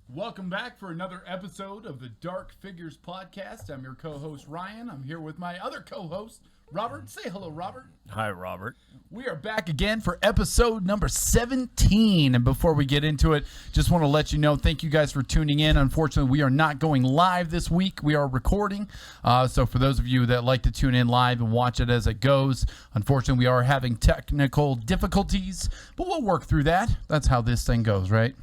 Welcome back for another episode of the Dark Figures Podcast. I'm your co-host, Ryan. I'm here with my other co-host, Robert. Say hello, Robert. Hi, Robert. We are back again for episode number 17. And before we get into it, just want to let you know, thank you guys for tuning in. Unfortunately, we are not going live this week. We are recording. So for those of you that like to tune in live and watch it as it goes, unfortunately, we are having technical difficulties, but we'll work through that. That's how this thing goes, right?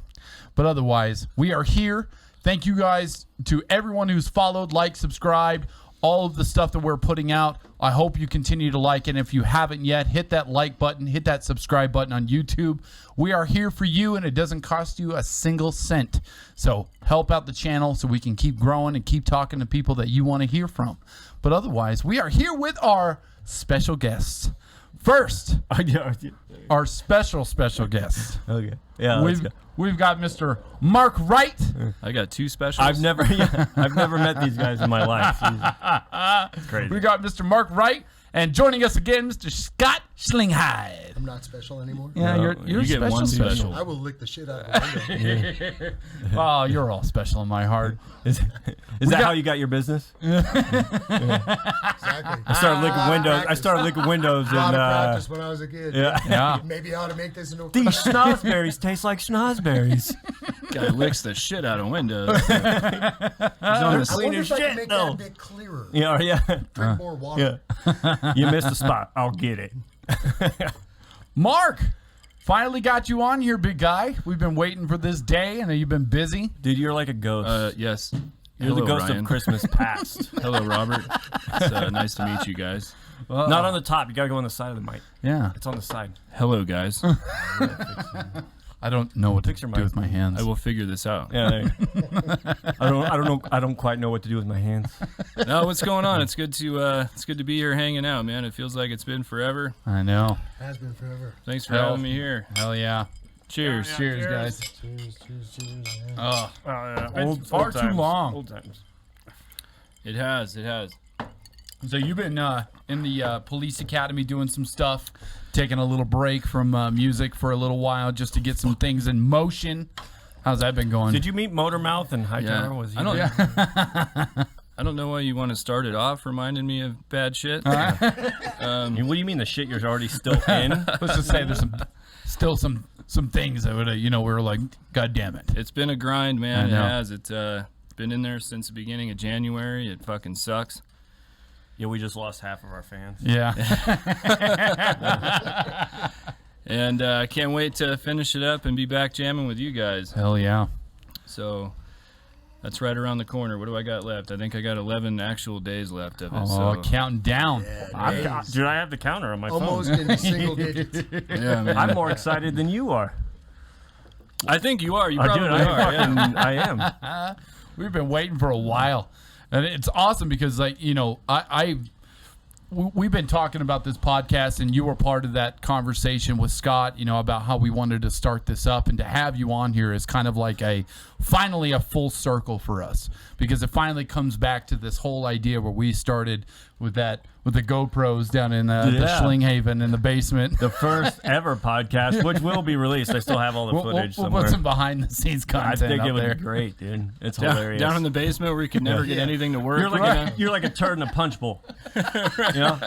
But otherwise, we are here. Thank you guys to everyone who's followed, liked, subscribed, all of the stuff that we're putting out. I hope you continue to like it. And if you haven't yet, hit that like button, hit that subscribe button on YouTube. We are here for you, and it doesn't cost you a single cent. So help out the channel so we can keep growing and keep talking to people that you want to hear from. But otherwise, we are here with our special guests. First, our special guest. Okay. Yeah, we've got Mr. Mark Wright. I got two specials. I've never met these guys in my life. It's crazy. We got Mr. Mark Wright, and joining us again, Mr. Scott Schlingheide. I'm not special anymore. Yeah, No, you're you get special. one special. I will lick the shit out of it. Oh, you're all special in my heart. Is that how you got your business? Exactly. I started licking windows. A lot and of practice when I was a kid. Yeah. Maybe I ought to make this into a These schnozberries taste like schnozberries. Guy licks the shit out of windows. He's on the I wonder cleanest if I can shit make though. that a bit clearer. Yeah. Drink more water. Yeah. You missed a spot. I'll get it. Mark, finally got you on here, big guy. We've been waiting for this day. I know you've been busy. Dude, you're like a ghost. Yes. You're Hello, the ghost Ryan. of Christmas past. Hello, Robert. It's nice to meet you guys. Not on the top. You gotta go on the side of the mic. Yeah. It's on the side. Hello, guys. I don't know what to Fix your do mic. with my hands. I will figure this out. Yeah. There you go. I don't know. I don't quite know what to do with my hands. No, what's going on? It's good to be here hanging out, man. It feels like it's been forever. I know. Has been forever. Thanks for having me here. Hell yeah. Cheers. Cheers, guys. Cheers. Oh, Yeah. It's far too long. Old times. It has. so you've been in the police academy doing some stuff, taking a little break from music for a little while just to get some things in motion. How's that been going? Did you meet Motormouth and Hightower? Yeah. Was he I don't. there? I don't know why you want to start it off reminding me of bad shit. What do you mean the shit you're already still in? Let's just say there's still some things that would we were like, God damn it. It's been a grind, man. I It know. has. It's been in there since the beginning of January. It fucking sucks. Yeah, we just lost half of our fans. Yeah. And I can't wait to finish it up and be back jamming with you guys. Hell yeah. So that's right around the corner. What do I got left? I think I got 11 actual days left of it. Oh, counting down. Dude, I have the counter on my Almost phone. in the single digits. Yeah, man. I'm more excited than you are. I think you are. You Dude, probably are. Yeah. I am. We've been waiting for a while. And it's awesome because, like, we've been talking about this podcast, and you were part of that conversation with Scott, about how we wanted to start this up, and to have you on here is kind of like finally a full circle for us, because it finally comes back to this whole idea where we started with the GoPros down in the Schlinghaven in the basement. The first ever podcast, which will be released. I still have all the footage We'll somewhere. put some behind the scenes I content think up it would there. be great, dude. It's hilarious. Down in the basement where you could never get anything to work. You're like a turd in a punch bowl. You know?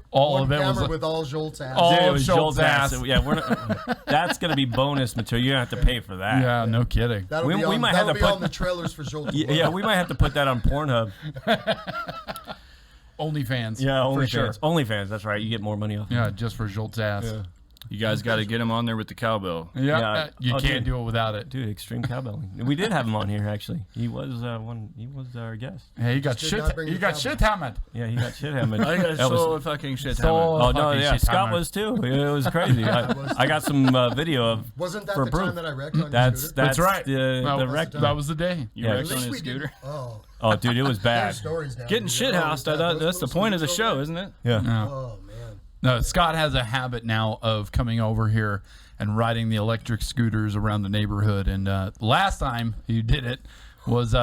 All One of it was camera with all Jolt's ass. all Dude, it of was Schultz's Joel's ass. Yeah, we're not, that's gonna be bonus material. You're gonna have to pay for that. Yeah, no kidding. That'll We be might have to be put- on the trailers for Jolt's. Yeah, we might have to put that on Pornhub. OnlyFans. Yeah, for OnlyFans. sure. OnlyFans, that's right. You get more money off. Yeah, just for Schultz's ass. Yeah. You guys got to get him on there with the cowbell. Yeah, you Oh, can't dude. do it without it. Dude, extreme cowbelling. We did have him on here actually. He was He was our guest. Hey, you got Just did shit. not bring You the got cowbell. shit hammered. Yeah, he got shit hammered. I got That was- so fucking shit. So- Oh no, fucking yeah, shit Scott hammered. was too. It was crazy. I got some video of. Wasn't that For the proof. time that I wrecked on your That's scooter? That's right. The Well, wreck. the That was the day. You Yeah. wrecked At on least a we scooter. didn't- Oh, Oh, dude, it was bad. there's stories now. Getting shit housed. I thought that's the point of the show, isn't it? Yeah. Oh man. No, Scott has a habit now of coming over here and riding the electric scooters around the neighborhood. And last time he did it was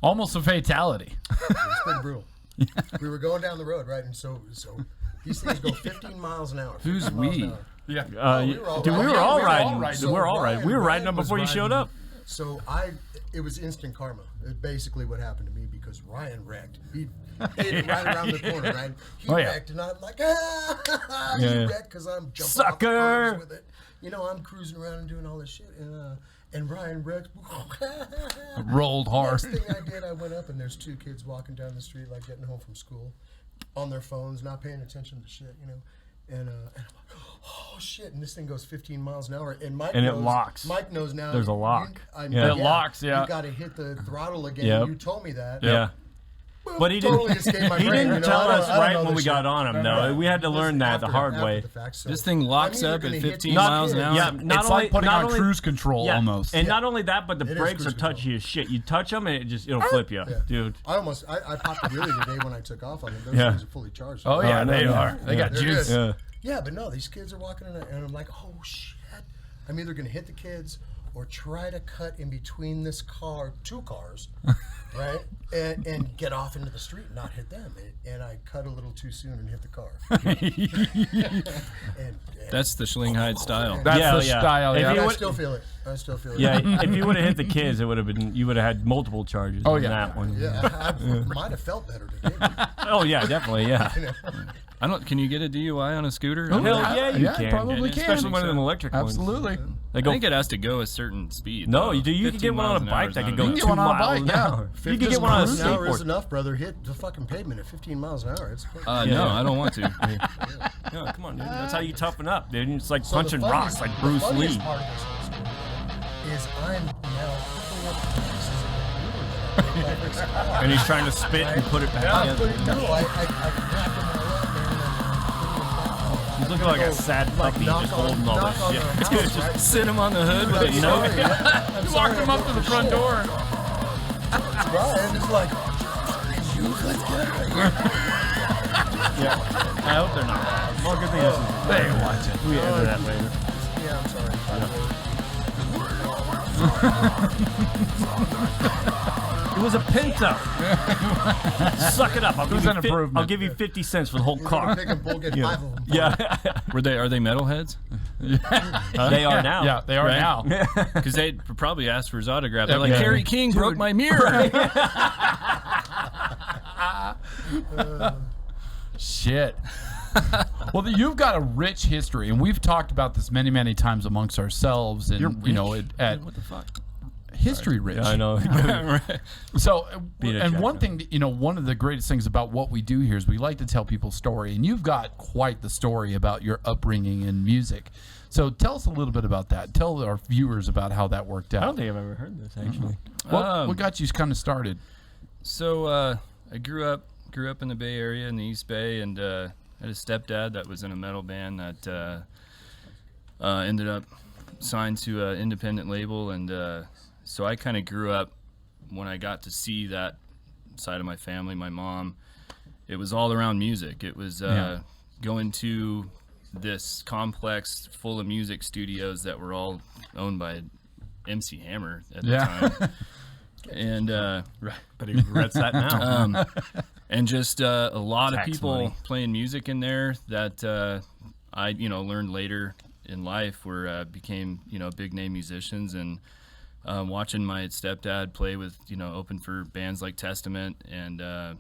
almost a fatality. It's pretty brutal. We were going down the road, right? And so these things go 15 miles an hour. Who's 15 miles an we? hour. Yeah. Dude, we were all we were all riding. riding. We were all riding. We were riding them was before you showed up. So it was instant karma. It basically what happened to me because Ryan wrecked. He hit it right around the corner, right? He wrecked, and I'm like, he wrecked because I'm jumping off the Sucker! cars with it. You know, I'm cruising around and doing all this shit, and Ryan wrecked. Rolled hard. Next thing I did, I went up, and there's 2 kids walking down the street, like getting home from school, on their phones, not paying attention to shit, you know. And I'm like, oh shit! And this thing goes 15 miles an hour, and Mike And it knows, locks. Mike knows now. There's a lock. It locks, yeah. You got to hit the throttle again. Yep. You told me that. Yeah. Well, But he totally didn't. escaped my He brain, didn't you know? tell I don't- us I don't right know when we this got shit. on him, though. We had to learn that the hard way. This thing locks I'm either up gonna at hit 15 these miles an kids- hour. Yeah, It's like putting on only- cruise control yeah, almost. And not only that, but the It is brakes are cruise control. touchy as shit. You touch them and it'll flip you, Yeah. dude. I popped the wheelie today when I took off on them. Those Yeah. things are fully charged. Oh yeah, no, they no. are. They got They're juice. good. Yeah. Yeah, but no, these kids are walking in, and I'm like, oh shit! I'm either gonna hit the kids or try to cut in between this car, 2 cars, right, and get off into the street and not hit them. And I cut a little too soon and hit the car. and That's the Schlinghide style. That's Yeah, the yeah. style. If Yeah. you I would- still feel it. I still feel it. Yeah, if you would have hit the kids, it would have been. You would have had multiple charges. Oh, on yeah. that one. Yeah, I might have felt better today. Oh yeah, definitely. Yeah. I don't. Can you get a DUI on a scooter? Oh, Hell yeah, you can. probably can. Especially one of them electric ones. Absolutely. They I go. think it has to go a certain speed. No, though. you do. You can 15 get one on miles a an hour bike is that not can go You enough. can get 2 one on a miles bike, an yeah. hour. You can get one on a 15 miles an hour is skateboard. enough, brother. Hit the fucking pavement at 15 miles an hour. It's No, I don't want to. No, come on, dude. That's how you toughen up, dude. It's like So the punching funniest- rocks like the Bruce funniest Lee. part of this whole story is I'm now picking up the pieces of the manure that I put in my car. And he's trying to spit and put it back I'm together. putting, no, I wrap them all up, man, and I'm putting them back. He's looking like a sad puppy just holding all knock that on shit. their house, right? Sit him on the hood with I'm a note. sorry, I'm sorry, Walked him up to the front door. Right, and it's like, let's get out of here. Yeah. I hope they're not. Well, good thing this is. They ain't watching. We edit that later. Yeah, I'm sorry. It was a Pinto. Suck it up. I'll was give, an improvement. I'll give you 50 cents for the whole We're gonna car. pick and pull, get 5 of them. Yeah. Are they metalheads? They are now. Yeah, they are Right? now. Because they probably asked for his autograph. They're like, Yeah. Harry King broke my mirror. Shit. Well, you've got a rich history, and we've talked about this many, many times amongst ourselves, and you know, at What the fuck? history rich. I know. So, Beat a and check one now. thing, that, you know, one of the greatest things about what we do here is we like to tell people's story, and you've got quite the story about your upbringing in music. So, tell us a little bit about that. Tell our viewers about how that worked out. I don't think I've ever heard this, actually. What got you kind of started? So I grew up in the Bay Area in the East Bay, and had a stepdad that was in a metal band that ended up signed to an independent label, and so I kind of grew up when I got to see that side of my family. My mom, it was all around music. It was going to this complex full of music studios that were all owned by MC Hammer at the time. And right. But he regrets that now. And just a lot of Tax people money. playing music in there that I learned later in life were became big name musicians, and watching my stepdad play with open for bands like Testament, and I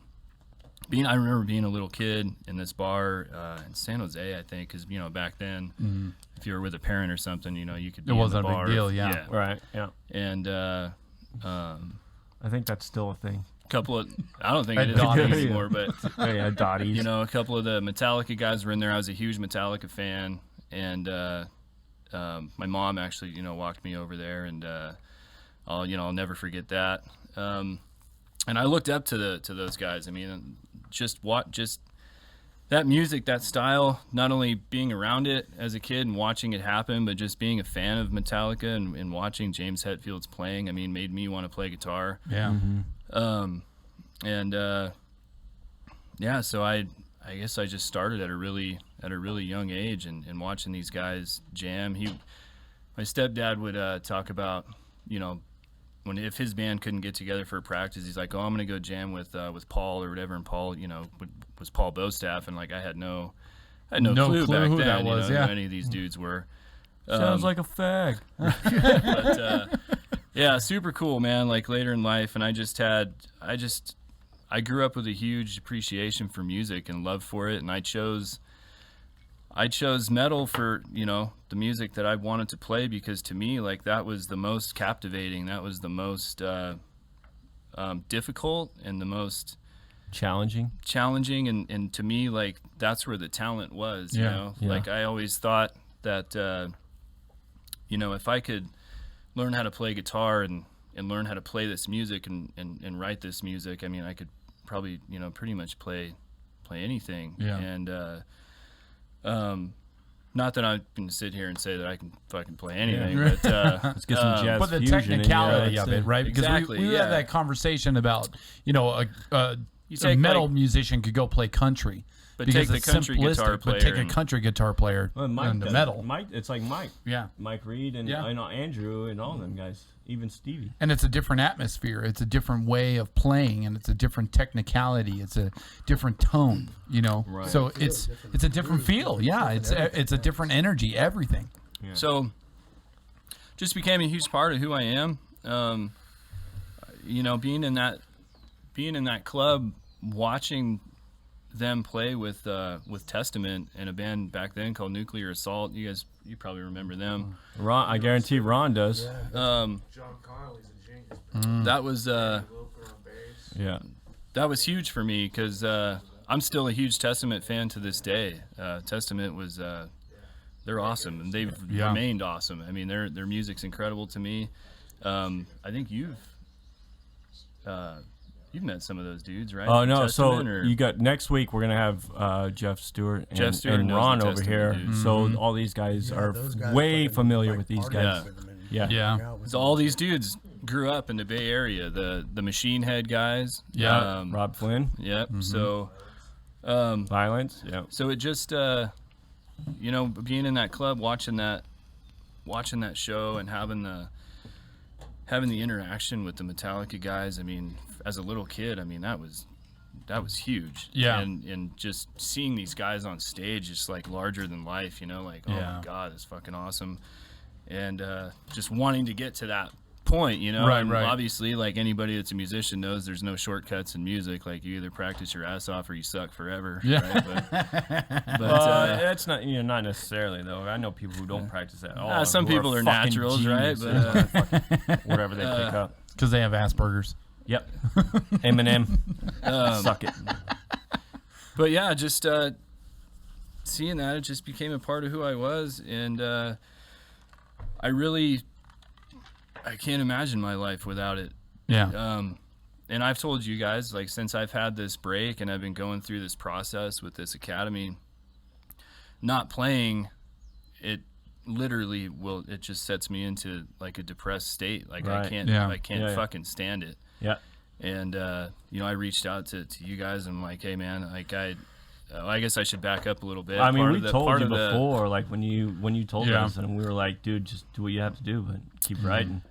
remember being a little kid in this bar in San Jose, I think, because back then if you were with a parent or something, you could be It wasn't in the a bar. big deal, yeah. Right, yeah. And I think that's still a thing. couple of I don't think it is Dotties. anymore, but Oh, yeah, Dotties. a couple of the Metallica guys were in there. I was a huge Metallica fan, and my mom actually walked me over there, and I'll never forget that. And I looked up to those guys. I mean, just that music, that style, not only being around it as a kid and watching it happen, but just being a fan of Metallica and watching James Hetfield's playing, I mean, made me want to play guitar. Yeah. So I guess I just started at a really young age and watching these guys jam. My stepdad would talk about, if his band couldn't get together for a practice, he's like, "Oh, I'm gonna go jam with Paul or whatever." And Paul, was Paul Bostaff, and like I had no clue back who then, that was. who Yeah, any of these dudes were. Sounds like a fag. But yeah, super cool, man. Like later in life, and I grew up with a huge appreciation for music and love for it, and I chose metal for, the music that I wanted to play, because to me, like, that was the most captivating, that was the most difficult and the most Challenging. And to me, like, that's where the talent was, you know? Yeah. Like, I always thought that, if I could learn how to play guitar and learn how to play this music and write this music, I mean, I could probably, pretty much play anything. Yeah. And, not that I'm going to sit here and say that I can fucking play anything, but Let's get some jazz but the fusion in technicality here. of it, right? Because Exactly, we had that conversation about, a take, metal like- musician could go play country. But because take the it's country guitar simplistic, player But take a and- country guitar player Well, Mike into does. metal. Mike, it's like Mike. Yeah. Mike Reed and Yeah. Andrew and all them guys, even Stevie. And it's a different atmosphere. It's a different way of playing, and it's a different technicality. It's a different tone, Right. So it's a different feel. Yeah, it's a different energy. Everything. Yeah. So, just became a huge part of who I am. Being in that club, watching them play with Testament and a band back then called Nuclear Assault. You probably remember them. Ron, I guarantee Ron does. John Connolly's a genius. That was Wilker on bass. Yeah. that was huge for me, because I'm still a huge Testament fan to this day. Testament was they're awesome, and they've remained awesome. I mean, their music's incredible to me. I think you've met some of those dudes, right? Oh no! So Testament, or- you got next week. We're gonna have Jeff Stewart and, Jeff Stewart and knows Ron the over Testament here. dudes. So all these guys are those guys way fucking, familiar like, with these partied guys. with them and Yeah. Yeah. hung out with So all these dudes grew up in the Bay Area. The Machine Head guys. Yeah. Rob Flynn, Yep. So. Violence. Yeah. So it just, being in that club, watching that show, and having the interaction with the Metallica guys. I mean, as a little kid, I mean that was huge. Yeah. And just seeing these guys on stage, just like larger than life. Like, oh Yeah. my God, it's fucking awesome. And just wanting to get to that point, Right, and right. obviously, like anybody that's a musician knows, there's no shortcuts in music. Like, you either practice your ass off or you suck forever. Yeah. Right? But That's not not necessarily though. I know people who don't practice at all. some who are people are fucking naturals, right? geniuses. But Whatever they pick up. Because they have Asperger's. Yep. Eminem. Suck it. but yeah, just seeing that, it just became a part of who I was, and I can't imagine my life without it. Yeah. And I've told you guys, like, since I've had this break and I've been going through this process with this academy, not playing, it literally it just sets me into like a depressed state. Like, Right. I can't Yeah. fucking stand it. Yeah. And I reached out to you guys, and I'm like, hey man, like I guess I should back up a little bit. I mean, Part we of the- told part you of the- before, like when you told Yeah. us, and we were like, dude, just do what you have to do, but keep writing.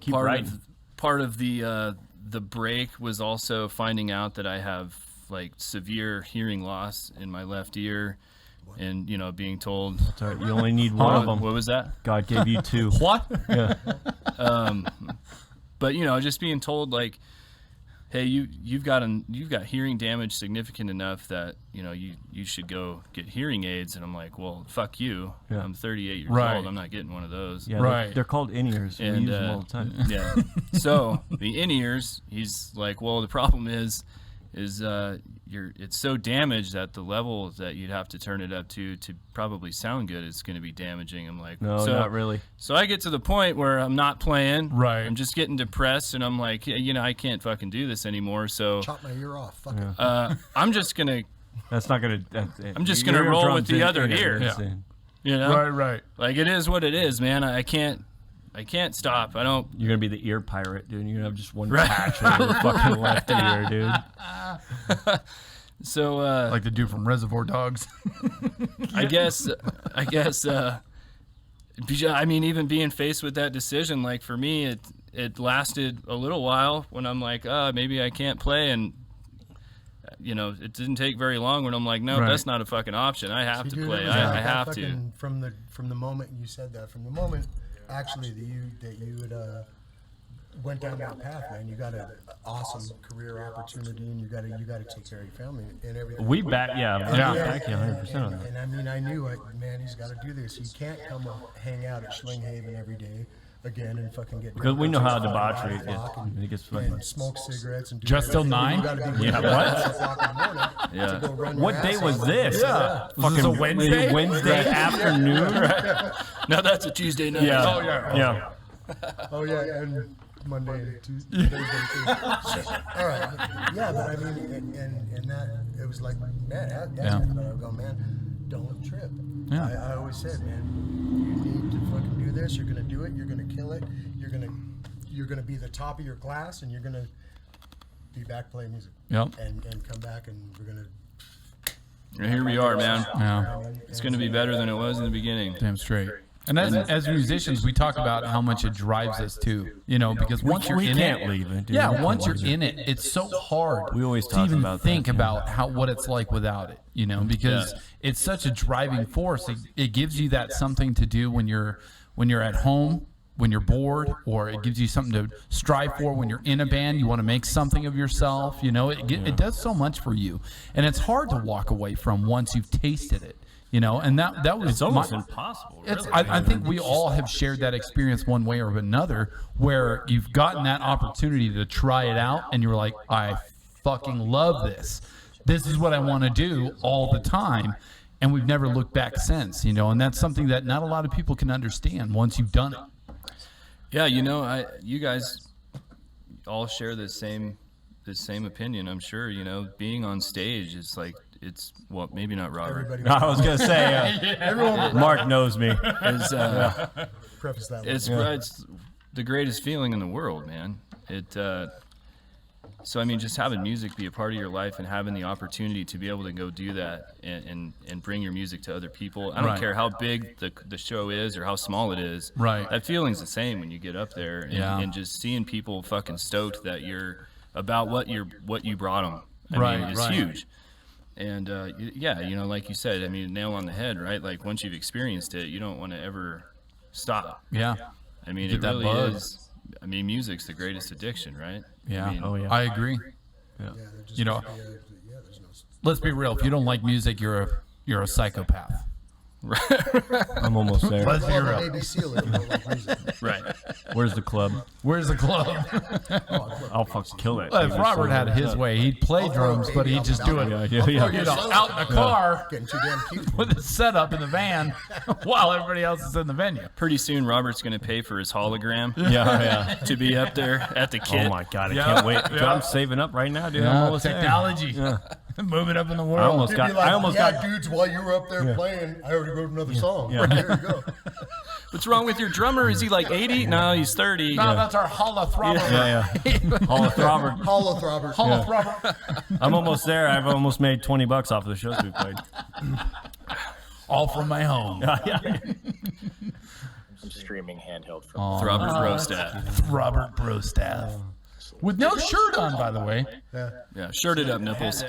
Keep part writing. of part of the break was also finding out that I have like severe hearing loss in my left ear, and being told, Sorry, you only need one of them. what was that? God gave you two. What? Yeah. But just being told, like, hey, you've got hearing damage significant enough that you should go get hearing aids. And I'm like, well, fuck you. Yeah. I'm 38 years Right. old. I'm not getting one of those. Yeah, Right. they're called in-ears. We And use them all the time. yeah. So the in-ears, he's like, well, the problem is it's so damaged that the level that you'd have to turn it up to probably sound good is going to be damaging. I'm like, No, so, not really. So I get to the point where I'm not playing. Right. I'm just getting depressed, and I'm like, I can't fucking do this anymore. So Chop my ear off. Fuck it. I'm just gonna, That's not gonna. I'm just gonna roll with the other ear. Yeah. Right. like it is what it is, man. I can't stop. I don't. You're gonna be the ear pirate, dude. You're gonna have just one patch over your fucking left ear, dude. So Like the dude from Reservoir Dogs. I guess. I mean, even being faced with that decision, like for me, it lasted a little while when I'm like, maybe I can't play, and it didn't take very long when I'm like, no, that's not a fucking option. I have to play. I have to. From the moment you said that, from the moment actually that you had went down that path, man, you got an awesome career opportunity, and you got to take care of your family and everything. We back you 100% on that. And I mean, I knew, man, he's got to do this. He can't come hang out at Schlinghaven every day again and fucking get Because we know how debauchery and, it gets and fucking. smoke cigarettes and do Just till 9? What day was this? Yeah. Fucking Was this a Wednesday? Wednesday afternoon. Now that's a Tuesday night. Yeah. Oh, yeah. Yeah. Oh yeah, and Monday and Tuesday. Thursday, Tuesday. All right, yeah, but I mean, and that it was like, man, that's but I go, man, don't trip. Yeah. I always said, man, you need to fucking do this. You're gonna do it. You're gonna kill it. You're gonna be the top of your class, and you're gonna be back playing music. Yep. And come back, and we're gonna. And here we are, man. Yeah. It's going to be better than it was in the beginning. Damn straight. And as musicians, we talk about how much it drives us too, because once you're in can't it, leave it, dude. yeah, once you're in it, it's so hard We always to talk even about that, think yeah. about what it's like without it, because it's such a driving force. It gives you that something to do when you're at home, when you're bored, or it gives you something to strive for when you're in a band. You want to make something of yourself, it does so much for you, and it's hard to walk away from once you've tasted it. And that was It's almost impossible. It's, Really. I think we all have shared that experience one way or another, where you've gotten that opportunity to try it out, and you're like, I fucking love this. This is what I want to do all the time, and we've never looked back since. And that's something that not a lot of people can understand once you've done it. Yeah, you guys all share the same opinion. I'm sure. Being on stage is like. It's maybe not Robert. Everybody. I was gonna say, Mark knows me. Preface that. It's the greatest feeling in the world, man. So I mean, just having music be a part of your life and having the opportunity to be able to go do that and bring your music to other people. I don't care how big the show is or how small it is. Right. That feeling's the same when you get up there and just seeing people fucking stoked that you're about what you brought them. I mean, it's huge. And like you said, I mean, nail on the head, right? Like once you've experienced it, you don't want to ever stop. Yeah. I mean, Get it that really buzz. is. I mean, music's the greatest addiction, right? Yeah. I mean, I agree. There's no. Let's be real. If you don't like music, you're a psychopath. I'm almost there. Let's be Well, real. Baby Seal if you don't like music. right. Where's the club? Where's the club? I'll fucking kill it. If Robert had his way, he'd play drums, but he'd just do it out in the car Getting too damn cute. with his setup in the van while everybody else is in the venue. Pretty soon, Robert's going to pay for his hologram Yeah. to be up there at the kit. Oh my god, I Yeah. can't wait. Yeah. I'm saving up right now, dude. I'm almost there. Technology. Moving up in the world. I almost You'd got. be like, I almost got. dudes, while you were up there playing, I already wrote another song. Yeah. There you go. What's wrong with your drummer? Is he like 80? No, he's 30. No, that's our holothrobber. Yeah. Hall of Throbber. Hollow Throbbers. Holothrobber. I'm almost there. I've almost made $20 off of the shows we played. All from my home. I'm streaming handheld from Robert Brostad. Robert Brostaff. With no shirt on, by the way. Yeah, shirted up nipples.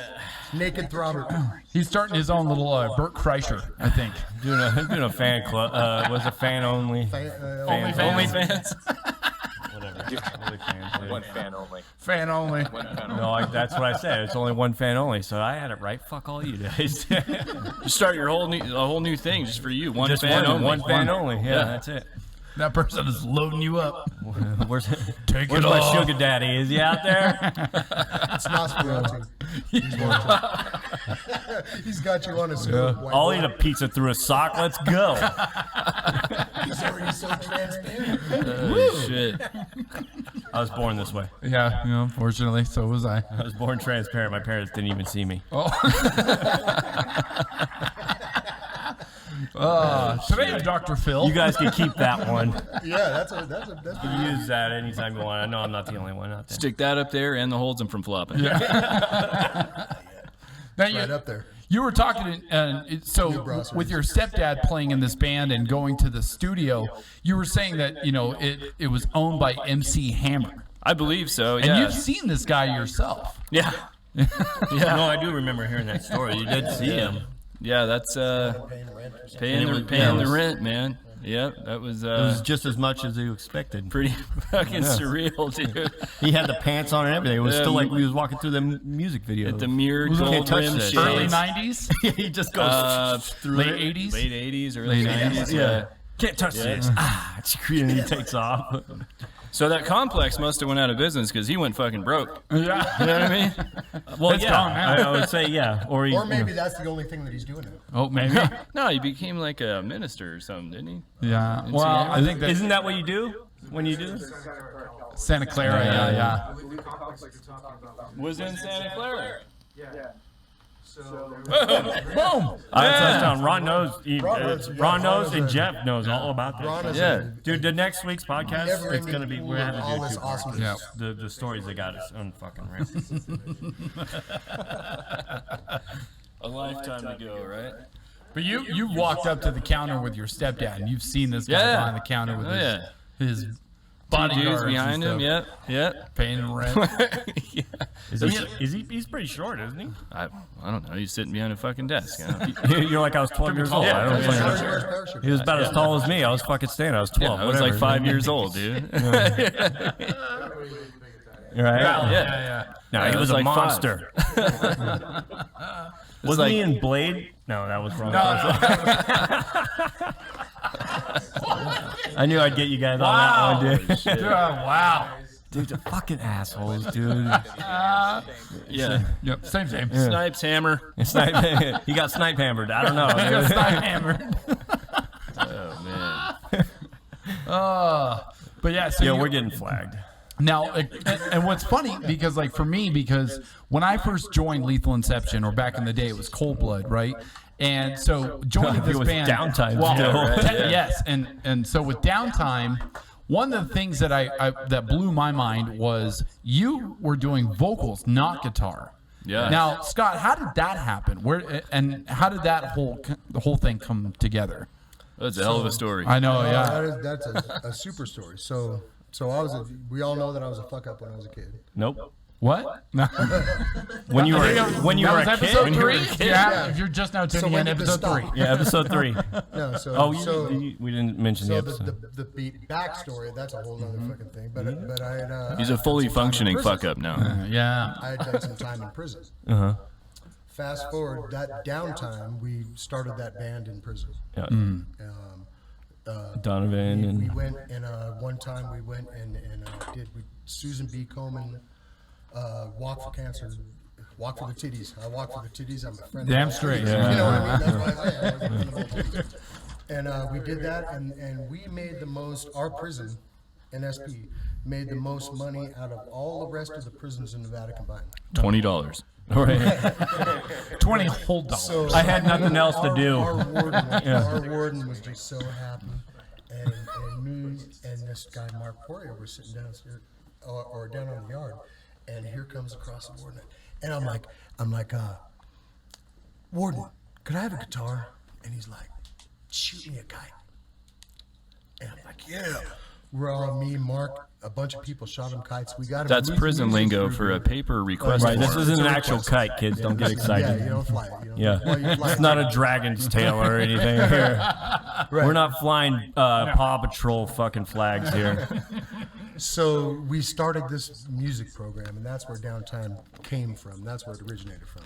Naked Throbber. He's starting his own little Burt Kreischer, I think. Doing a fan club. Was a fan only. Only fans. Whatever. one fan only. Fan only. No, that's what I said. It's only one fan only. So I had it right. Fuck all you guys. You start your whole new thing just for you. One Just fan only. one fan only. Yeah, that's it. That person is loading you up. Where's Take Where's it my off. sugar daddy? Is he out there? It's Nosferatu. He's got you on his I'll eat a pizza through a sock. Let's go. He's already so transparent. Shit. I was born this way. Yeah, unfortunately, so was I. I was born transparent. My parents didn't even see me. Today, Dr. Phil. You guys can keep that one. Yeah, that's Use that anytime you want. I know I'm not the only one out there. Stick that up there and the holds them from flopping. Now right up there. You were talking, so with your stepdad playing in this band and going to the studio, you were saying that it was owned by MC Hammer. I believe so. And Yeah. you've seen this guy yourself. Yeah. No, I do remember hearing that story. You did see him. Yeah, that's paying the rent, man. Yep, that was It was just as much as you expected. pretty fucking surreal, dude. He had the pants on and everything. It was still like we was walking through the music video. At the mirror Can't gold touch rim that. shades. Early 90s? He just goes through late it. 80s? Late 80s, early Late 90s. 80s, Yeah. Can't touch this. And he takes off. So that complex must have went out of business because he went fucking broke. Yeah. You know what I mean? Well, It's gone now. I would say yeah. Or maybe that's the only thing that he's doing now. Oh, maybe. No, he became like a minister or something, didn't he? Yeah. Well, I think that isn't that what you do when you do? Santa Clara, yeah. The Lee complex like you're talking about. Was in Santa Clara. Yeah. So Boom! Ron knows. Ron knows, and Jeff knows all about Ron that. is Yeah. Dude, the next week's podcast, Never it's gonna be we're having to all do this two parts. awesomeness. Yeah. The stories that got us unfucking right. A lifetime ago, right? But you walked up to the counter with your stepdad, and you've seen this guy Yeah. behind the counter with his Two bodyguards dudes and behind him. stuff, Yep. paying rent. Yeah. He's pretty short, isn't he? I don't know. He's sitting behind a fucking desk. You know? You're like I was 12 years old. I don't fucking- He was about as tall as me. I was fucking standing. I was 12. I was like 5 years old, dude. Right? Yeah. No, he I was was a like monster. Wasn't like- he in Blade? No, that was wrong. I knew I'd get you guys on that one, dude. Wow. Dude, the fucking assholes, dude. Yeah. Yep. Same. Snipes hammer. He got snipe hammered. I don't know. Got side hammered. Oh man. But yeah, so Yeah, you- we're getting flagged. Now, and what's funny, because like for me, because when I first joined Lethal Inception, or back in the day, it was Cold Blood, right? And so joining It this was band, Downtime well, still. Right, yes, and so with Downtime, one of the things that that blew my mind was you were doing vocals, not guitar. Yeah. Now, Scott, how did that happen? And how did the whole thing come together? That's a hell of a story. I know, yeah. That's a super story. So we all know that I was a fuck up when I was a kid. Nope. What? No. When you were a episode kid. When you were a 3? kid. Yeah, if you're just now tuning when in, did this episode 3. stop? Yeah, episode 3. No, so Oh, we didn't mention the so episode. the backstory, that's a whole other fucking thing. But I had He's a fully functioning fuck up now. Yeah. I had done some time in prison. Uh-huh. Fast forward, that downtime, we started that band in prison. Yeah. We Donovan went and one time we went and did Susan B. Komen walk for cancer, walk for the titties. I walk for the titties. I'm a friend. Damn of straight. You know what I mean? That's why I say I was a friend of all titties. And we did that, and we made the most. Our prison, NSP, made the most money out of all the rest of the prisons in Nevada combined. $20. All right. 20 whole dollars. So I had nothing else to do. Our warden was just so happy, and me and this guy Mark Poirier were sitting downstairs or down on the yard, and here comes across the warden, and I'm like, warden, could I have a guitar? And he's like, shoot me a kite. And I'm like, yeah. We're all me, Mark, a bunch of people shot him kites. We got him. That's prison lingo for a paper request Right, this form. isn't an actual kite, kids. Don't get Yeah, excited. you don't fly it. You don't, Yeah, well, you fly it's it. not a dragon's tail or anything here. We're not flying Paw Patrol fucking flags here. So we started this music program, and that's where Downtime came from. That's where it originated from.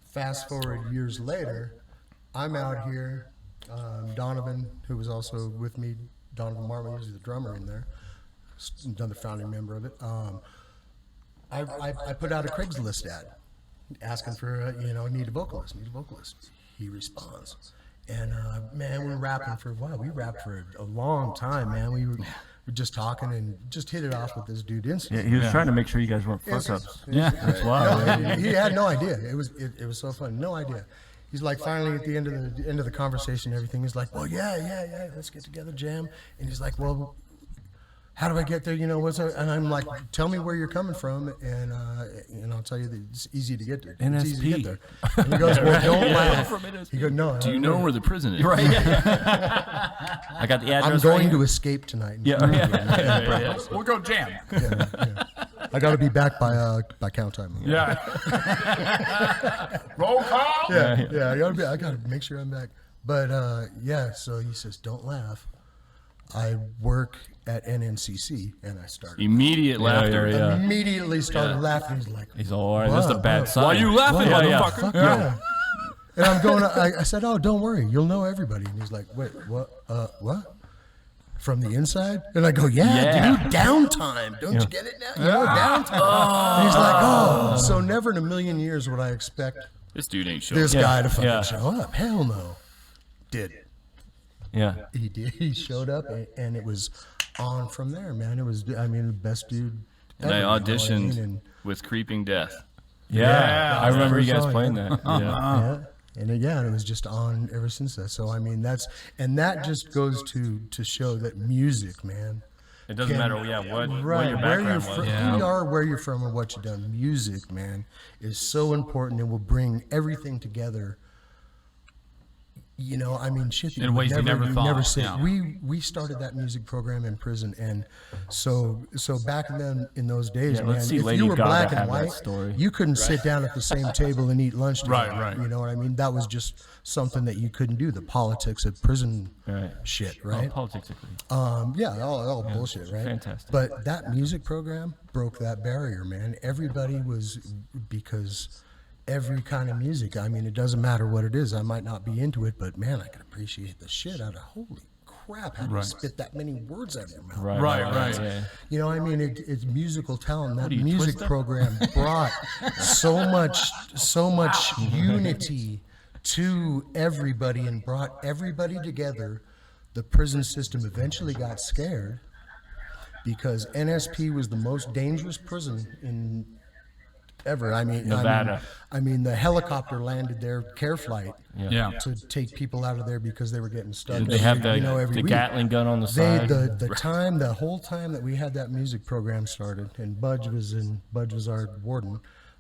Fast forward years later, I'm out here. Donovan, who was also with me, Donovan Marvin, he's the drummer in there, another founding member of it. I put out a Craigslist ad asking for, need a vocalist. He responds. And, man, we're rapping for a while. We rapped for a long time, man. We were just talking and just hit it off with this dude instantly. He was trying to make sure you guys weren't fuck ups. Yeah. That's why. No, he had no idea. It was so fun. No idea. He's like, finally at the end of the conversation, and everything. He's like, well, yeah, let's get together, jam. And he's like, well, how do I get there? You know, what's up? And I'm like, tell me where you're coming from, and I'll tell you that it's easy to get there. It's easy to get there. And he goes, well, don't laugh. He goes, no. Do you know where the prison is? Right. I got the address. I'm going right to escape tonight. Yeah. We'll go jam. I got to be back by count time. Yeah. Roll call. Yeah. I got to make sure I'm back. But so he says, don't laugh. I work at NNCC, and I started. Immediate laughter. Immediately started laughing. He's like, He's all right. That's a bad sign. Why are you laughing, motherfucker? yeah. And I'm going. I said, oh, don't worry, you'll know everybody. And he's like, wait, what? What? From the inside? And I go, yeah. Dude, downtime. Don't you get it now? You know, downtime. And he's like, oh. So never in a million years would I expect This dude ain't showing. this guy to fucking show up. Hell no. Did. Yeah. He did. He showed up, and it was on from there, man. It was, the best dude And ever, I you know what auditioned mean? with Creeping Death. Yeah. I remember you guys song, playing yeah. that. Yeah. And it was just on ever since that. So that just goes to show that music, man. It doesn't matter, what your Where background you're was. from, who you are, where you're from, or what you've done. Music, man, is so important and will bring everything together. You know, shit that In ways you never thought, Never said. yeah. We started that music program in prison, and so back then in those days, Yeah, man, let's see if Lady you were Gaga black and have that white, story. you couldn't sit down at the same table and eat lunch together. Right. You know what I mean? That was just something that you couldn't do. The politics of prison shit, right? Politics agree. All bullshit, right? Fantastic. But that music program broke that barrier, man. Everybody because every kind of music. It doesn't matter what it is. I might not be into it, but man, I can appreciate the shit out of. Holy crap! How do you spit that many words out of your mouth? Right. Yeah. You know, it's musical talent. That are you, music Twister? program brought so much unity to everybody and brought everybody together. The prison system eventually got scared because NSP was the most dangerous prison in ever. Nevada. The helicopter landed their care flight Yeah. to take people out of there because they were getting stuck. Did they have every the week. Gatling gun on the side? The whole time that we had that music program started, and Budge was our warden.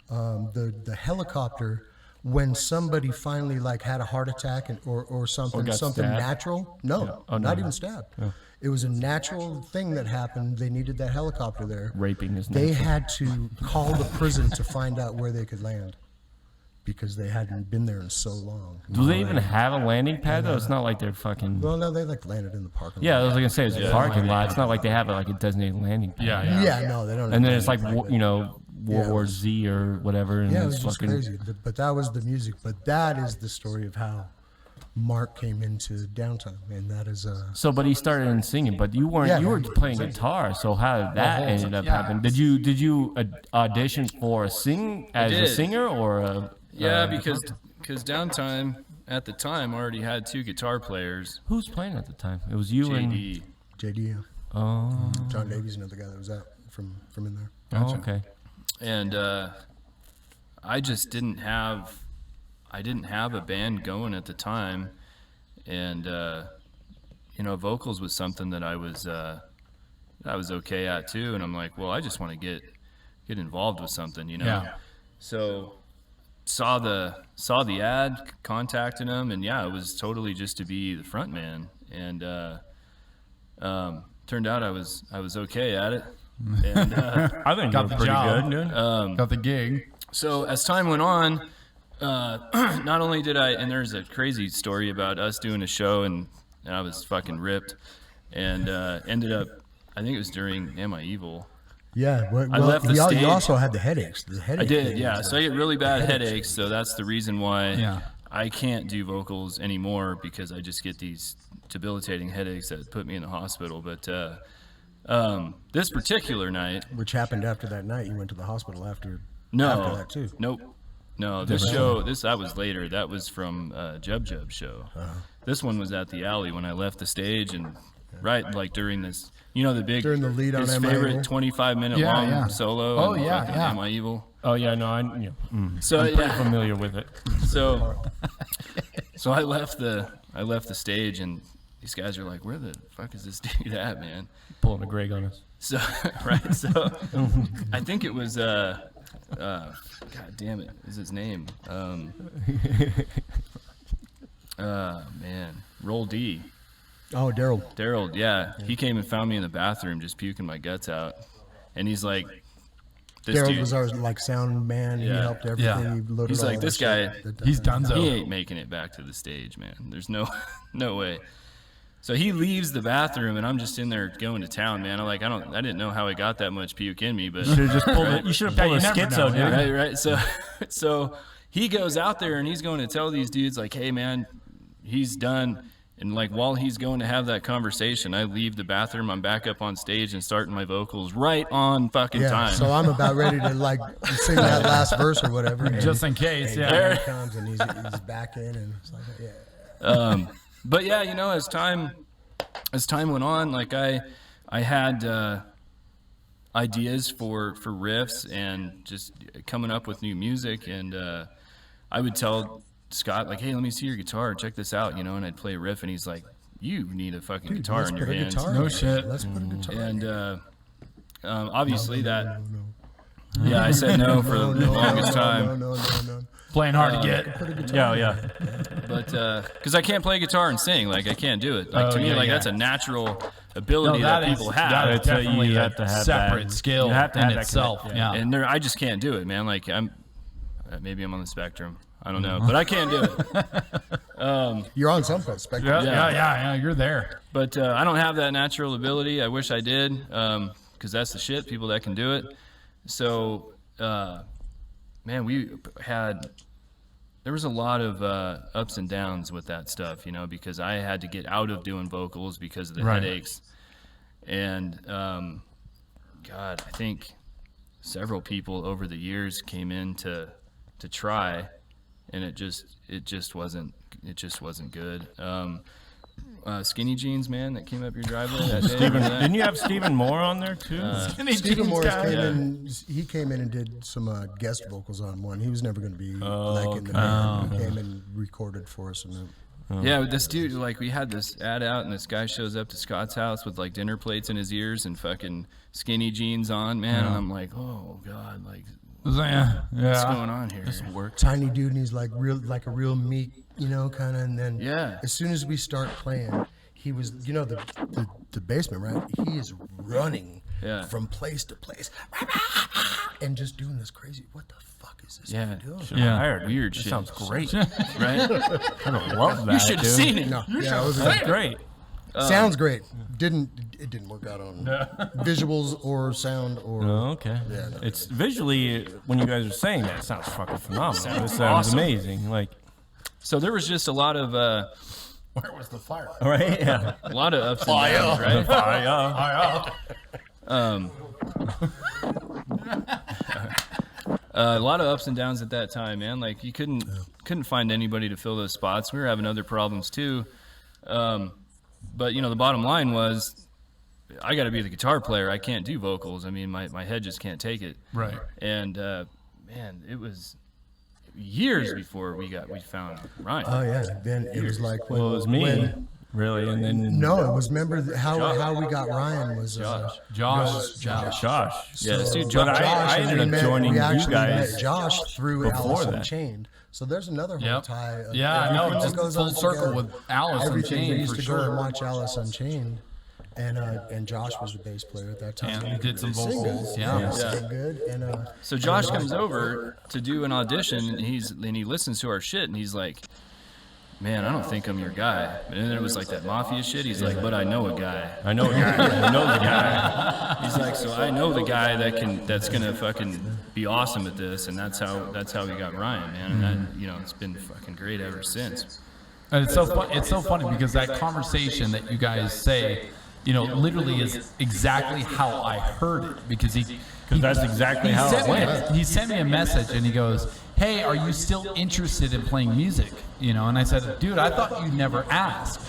The helicopter, when somebody finally had a heart attack or something got stabbed? natural, not even stabbed. Oh. It was a natural thing that happened. They needed that helicopter there. Raping is They natural. had to call the prison to find out where they could land because they hadn't been there in so long. Do they even have a landing pad though? It's not like they're fucking. Well, no, they landed in the parking lot. Yeah, I was gonna say it's a parking lot. It's not like they have a designated landing pad. Yeah, no, they don't. And then have it's like landing pad, World War Z or whatever. And yeah, it it's was just fucking crazy. But that was the music. But that is the story of how Mark came into Downtime, and that is So, but he started in singing. But you weren't. Yeah, you were man. playing guitar. So how did that ended up happening? Did you audition for a a did. singer or a? Because Downtime at the time already had 2 guitar players. Who's playing at the time? It was you and. JD. JD. Oh. John Davies, another guy that was out from in there. Oh, okay. And I just didn't have a band going at the time, and vocals was something that I was okay at too. And I'm like, well, I just want to get involved with something, Yeah. So saw the ad, contacted him, and it was totally just to be the front man. And turned out I was okay at it. And I think Got you the were pretty job. good, dude. Got the gig. So as time went on, not only did and there's a crazy story about us doing a show, and I was fucking ripped, and ended up, I think it was during Am I Evil? Yeah, well, I left the stage. You also had the headaches. I did, yeah. So I get really bad headaches, so that's the reason why Yeah. I can't do vocals anymore, because I just get these debilitating headaches that put me in the hospital. But this particular night, Which happened after that night. You went to the hospital after that too. Nope. No, this that was later. That was from Jub show. This one was at the Alley when I left the stage, and during this, the big During the lead on his Am I favorite Evil? 25-minute Yeah, long yeah. solo. Oh, and yeah, fucking yeah. Am I Evil? Oh yeah, no, So I'm pretty familiar with it. So I left the stage, and these guys are like, where the fuck is this dude at, man? Pulling a Greg on us. So, right, so I think it was, God damn it, is his name? Man, Roll D. Oh, Daryl. Daryl, yeah. He came and found me in the bathroom just puking my guts out. And he's like, this Daryl dude, was our like sound man. He Yeah. helped everything. Yeah. He loaded he's all like, the this shit guy, that- He's done he ain't making it back to the stage, man. There's no way. So he leaves the bathroom, and I'm just in there going to town, man. I didn't know how I got that much puke in me, but You should have just pulled it. You should have pulled a you never schizo, know, dude. right. So he goes out there and he's going to tell these dudes like, hey, man, he's done. And like while he's going to have that conversation, I leave the bathroom. I'm back up on stage and starting my vocals right on fucking Yeah, time. so I'm about ready to like sing that last verse or whatever. and- Just in case, and yeah. Here he comes and he's back in and it's like, yeah. But yeah, you know, as time went on, like I had ideas for riffs and just coming up with new music, and I would tell Scott like, hey, let me see your guitar, check this out, you know, and I'd play a riff, and he's like, you need a fucking guitar Let's in put your a hands. guitar No in. shit. Let's put a guitar in. And obviously that, No. yeah, I said no for the No, longest time. No. Playing hard to get. Yeah. But because I can't play guitar and sing, like I can't do it. Like to me, yeah, like yeah. that's a natural ability that people have. That is That's definitely you a have to have separate that. skill You have to in have that itself. connect, Yeah. And I just can't do it, man. Like maybe I'm on the spectrum. I don't know, but I can't do it. You're on some spectrum. Yeah. You're there. But I don't have that natural ability. I wish I did, because that's the shit. People that can do it. So, man, there was a lot of ups and downs with that stuff, you know, because I had to get out of doing vocals because of the Right. headaches. And, God, I think several people over the years came in to try, and it just wasn't good. Skinny Jeans, man, that came up your driveway that day. Steven, didn't you have Stephen Moore on there too? Stephen Morris guy. came in. He came in and did some guest vocals on one. He was never going to be like in the band. He came and recorded for us. And Yeah, with this dude, like, we had this ad out, and this guy shows up to Scott's house with, like, dinner plates in his ears and fucking skinny jeans on, man. And I'm like, oh, God, like, what's going on here? tiny dude, and he's like a real meek, you know, kind of. And then Yeah. as soon as we start playing, he was, you know, the basement, right? He is running Yeah. from place to place and just doing this crazy. What the fuck is this Yeah. guy doing? Yeah. Weird That shit. sounds great. Right? I don't love that. You should have dude. seen it. No, yeah, it was That's great. sounds great. It didn't work out on visuals or sound or. Oh, okay. Yeah, no. It's visually when you guys are saying that, it sounds fucking phenomenal. Sounds It sounds awesome. amazing. Like, So there was just a lot of Where was the fire? all right, yeah. ups and downs, right? A lot of ups and downs at that time, man. Like you couldn't find anybody to fill those spots. We were having other problems too. But you know, the bottom line was, I got to be the guitar player. I can't do vocals. I mean, my head just can't take it. Right. And man, it was years before we found Ryan. Oh yeah, then it was like when Well, it was me, when- really, and then no, it was. Remember how we got Ryan was Josh. Josh. Yeah, this dude But Josh. I ended up joining we you actually guys met Josh through before Alice that. Unchained. So there's another whole Yep. tie. Of Yeah, I know. everything Just that goes full on circle together. with Alice Everything. Unchained, We used for to go and sure. watch Alice Unchained, and Josh was the bass player at that time. And he did some Sing vocals. good. Yeah. Sing good. And So Josh comes over to do an audition, and he listens to our shit, and he's like, "Man, I don't think I'm your guy." And then it was like that mafia shit. He's like, "But I know a guy." I know a guy. I know the guy. He's like, "So I know the guy that's gonna fucking be awesome at this," and that's how we got Ryan, man. And that, you know, it's been fucking great ever since. And it's so funny because that conversation that you guys say, you know, literally is exactly how I heard it, because that's exactly how it went. He sent me a message and he goes, "Hey, are you still interested in playing music?" You know, and I said, "Dude, I thought you never asked."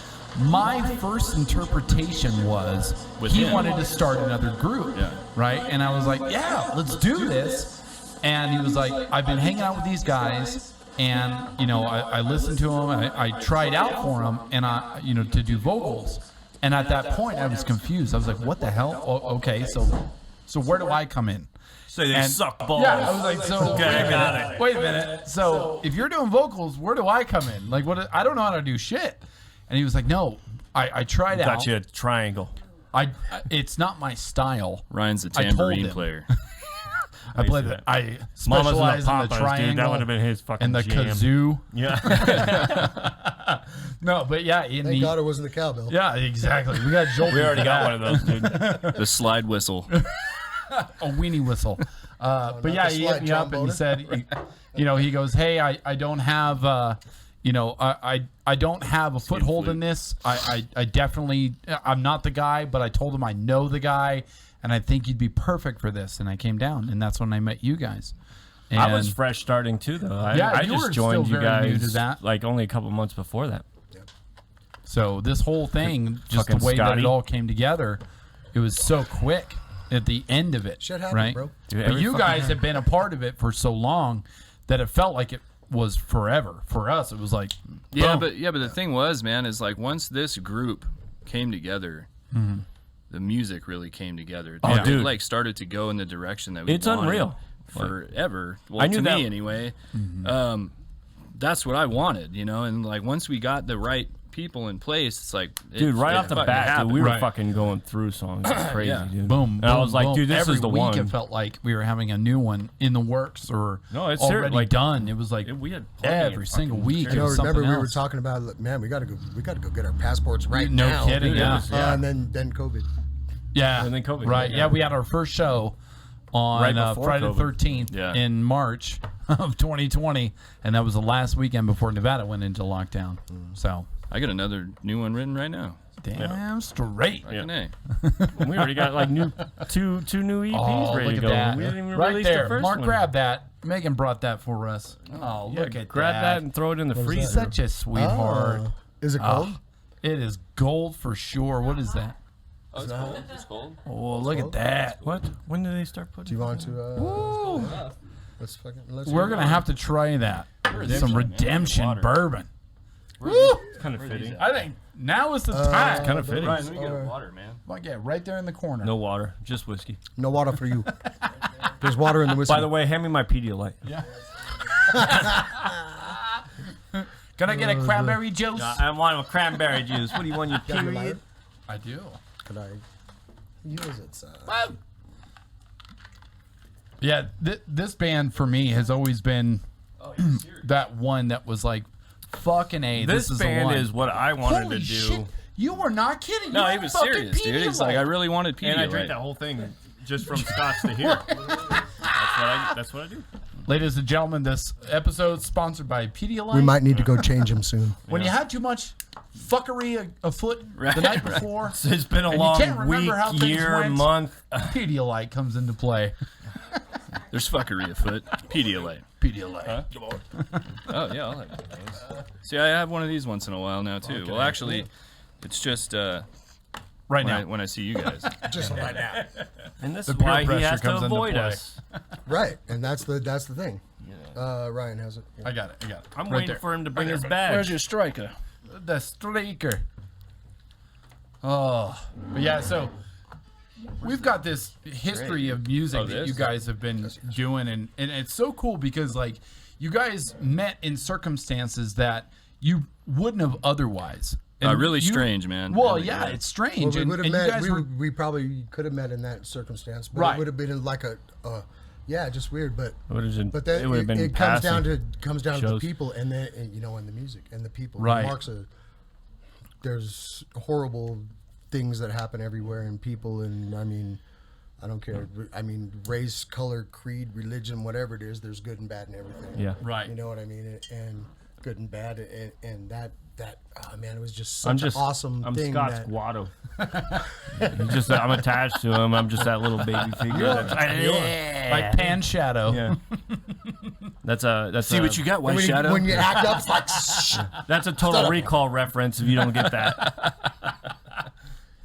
My first interpretation was he wanted to start another group, right? And I was like, "Yeah, let's do this." And he was like, "I've been hanging out with these guys. and I listened to him. I tried out for him, and to do vocals. And at that point, I was confused. I was like, "What the hell? Oh, okay, so where do I come in?" So they suck balls. Yeah, I was like, "So Okay, wait a minute. So if you're doing vocals, where do I come in? Like, what? I don't know how to do shit." And he was like, "No, I tried out. Got you a triangle. It's not my style." Ryan's a I told tambourine him. player. I play the. I specialize in the triangle Dude, that would have been his fucking and the jam. kazoo. Yeah. No, but yeah, Thank God it wasn't the cowbell. yeah, exactly. We got Joel. We already got one of those, dude. The slide whistle. A weenie whistle. But yeah, the he hit slide me up and he tromboner. said, he goes, "Hey, I don't have, I don't have a foothold in this. I definitely, I'm not the guy, but I told him I know the guy, and I think you'd be perfect for this." And I came down, and that's when I met you guys. And I was fresh starting too, though. I you just were joined still you very new guys to that. like only a couple months before that. So this whole thing, just the Fucking way that Scotty. it all came together, it was so quick at the end of it. Shit happened, right? bro. Dude, But every you fucking guys time. have been a part of it for so long that it felt like it was forever. For us, it was like, Yeah, boom. but the thing was, man, is like once this group came together, the music really came together. Oh, It, dude. like started to go in the direction that we It's wanted unreal. forever. Well, I knew to that- me anyway. That's what I wanted, and like once we got the right people in place, it's like Dude, right off the fucking bat, dude, happened. we were Right. fucking going through songs. It's crazy, Yeah. dude. boom, And I boom, was like, boom. dude, this Every is the week one. It felt like we were having a new one in the works or No, it's already like- done. It was like We had plenty of every single fucking week. material. It was Remember something we were else. talking about, like, man, we gotta go get our passports right No now. kidding, Dude, it yeah. was- yeah. And then COVID. Yeah, And then COVID, right? yeah. Yeah, we had our first show on Right before Friday the COVID. 13th Yeah. in March of 2020, and that was the last weekend before Nevada went into lockdown. So, I got another new one written right now. damn straight. Fucking A. We already got like two new EPs Oh, ready look to at go. that! We didn't even Right release there, the first Mark, one. grab that. Megan brought that for us. Oh, Yeah, look at grab that and throw it in the freezer. Such a sweetheart. Oh. Is it cold? It is gold for sure. What is that? Oh, it's cold. It's cold. Oh, look at that. What? When do they start Do putting? you want to? Ooh. Let's. We're gonna have to try that. Some redemption Water. bourbon. It's kind of fitting. I think now is the time. Kind of fitting. Ryan, let me get a water, man. Like, yeah, right there in the corner. No water, just whiskey. No water for you. There's water in the whiskey. By the way, hand me my Pedialyte. Yeah. Can I get a cranberry juice? I want a cranberry juice. What do you want, your Got your period? lighter? I do. Could I use it? Sir? Yeah, this band for me has always been that one that was like, fucking A. This is the band one. is what I wanted Holy to do. shit! You were not kidding. No, You he had was fucking serious, dude. He's like, I really wanted Pedialyte. And I drank that whole thing just from scotch to here. That's what I do. Ladies and gentlemen, this episode is sponsored by Pedialyte. We might need to go change him soon. When you have too much fuckery afoot the night before, It's been a and you long can't remember how week, things year, went, month. Pedialyte comes into play. There's fuckery afoot. Pedialyte. Pedialyte. Oh yeah, I'll have those. See, I have one of these once in a while now too. Well, actually, it's just Right when now. when I see you guys. Just right now. And this The is peer why he pressure has to comes into avoid play. us. Right, and that's the thing. Ryan has it. I got it. I'm Right waiting there. for him to bring his badge. your striker? The streaker. Oh, but yeah. So we've got this history of music that you guys have been doing, and it's so cool because like you guys met in circumstances that you wouldn't have otherwise. And Really you- strange, man. Well, Really yeah, good. it's strange. Well, we and, would have and you met. guys were We probably could have met in that circumstance, but Right. it would have been like a, yeah, just weird. But But then it would have been it comes down passing. to the shows. people and then and the music and the people. Right. There's horrible things that happen everywhere in people, and I mean, I don't care. I mean, race, color, creed, religion, whatever it is. There's good and bad in everything. Yeah. right. You know what I mean? And good and bad, and that oh man, it was just I'm such just an awesome I'm thing. Scott that, Squatto. I'm attached to him. I'm just that little baby figure. Like Pan Shadow. Yeah. That's See what you got, White when, Shadow. when you act up, it's like shh. That's a Total Recall reference. If you don't get that,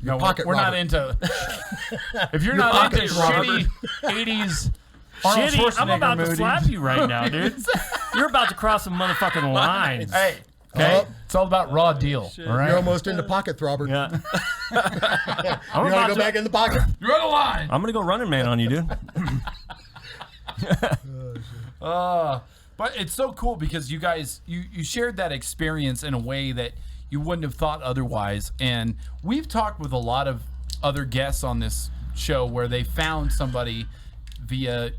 No, pocket we're not Robert. into. If you're not into pocket Robert. shitty 80s Arnold shitty. I'm Schwarzenegger about to movies- slap you right now, dude. You're about to cross some motherfucking lines. Hey, okay, Oh. it's all about raw deal. All right, You're almost into pocket throbber. Yeah. You I'm want about to go back in the pocket? you're on the line. I'm gonna go running man on you, dude. But it's so cool because you guys you shared that experience in a way that you wouldn't have thought otherwise. And we've talked with a lot of other guests on this show where they found somebody via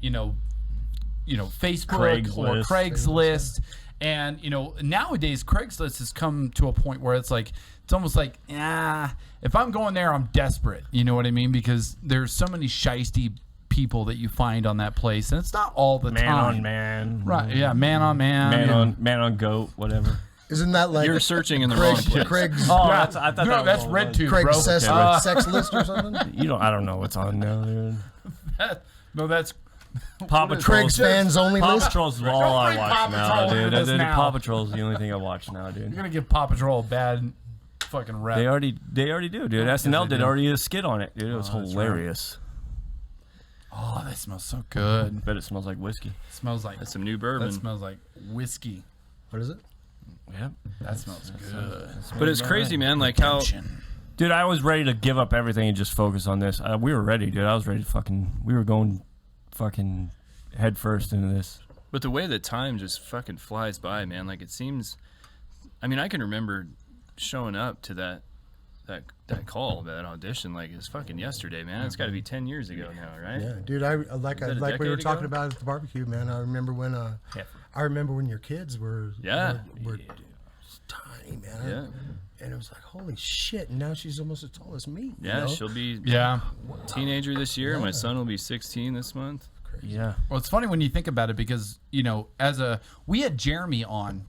Facebook or Craigslist. Craigslist. And nowadays Craigslist has come to a point where it's almost like, if I'm going there, I'm desperate. You know what I mean? Because there's so many shiesty people that you find on that place, and it's not all the Man time. on man. Right? Yeah, man on man. Man on goat. Whatever. Isn't that like You're searching in the wrong place. Craig's Oh, Yeah. I thought No, that that's was RedTube, Craig's bro. sex list or something? I don't know what's on now, dude. No, that's Paw What is- Patrol. Craig's fans only Paw list? Patrol's all Don't I bring watch Paw now, Patrol dude. into this now. Paw Patrol's the only thing I watch now, dude. you're gonna give Paw Patrol a bad fucking rep. They already do, dude. SNL did already a skit on it, dude. It was that's hilarious. Oh, that smells so good. Bet it smells like whiskey. It smells like That's some new bourbon. that smells like whiskey. What is it? Yep. That smells good. But it's crazy, man. Like how Dude, I was ready to give up everything and just focus on this. We were ready, dude. I was ready to we were going fucking head first into this. But the way that time just fucking flies by, man. Like it seems. I mean, I can remember showing up to that call, that audition, like it's fucking yesterday, man. It's got to be 10 years ago now, right? Yeah, dude. Like that a we were decade talking ago? about at the barbecue, man. I remember when your kids were were tiny, man. Yeah. And it was like, holy shit! And now she's almost as tall as me. Yeah, you know? she'll be Yeah. teenager this year. My son will be 16 this month. Yeah. Well, it's funny when you think about it because we had Jeremy on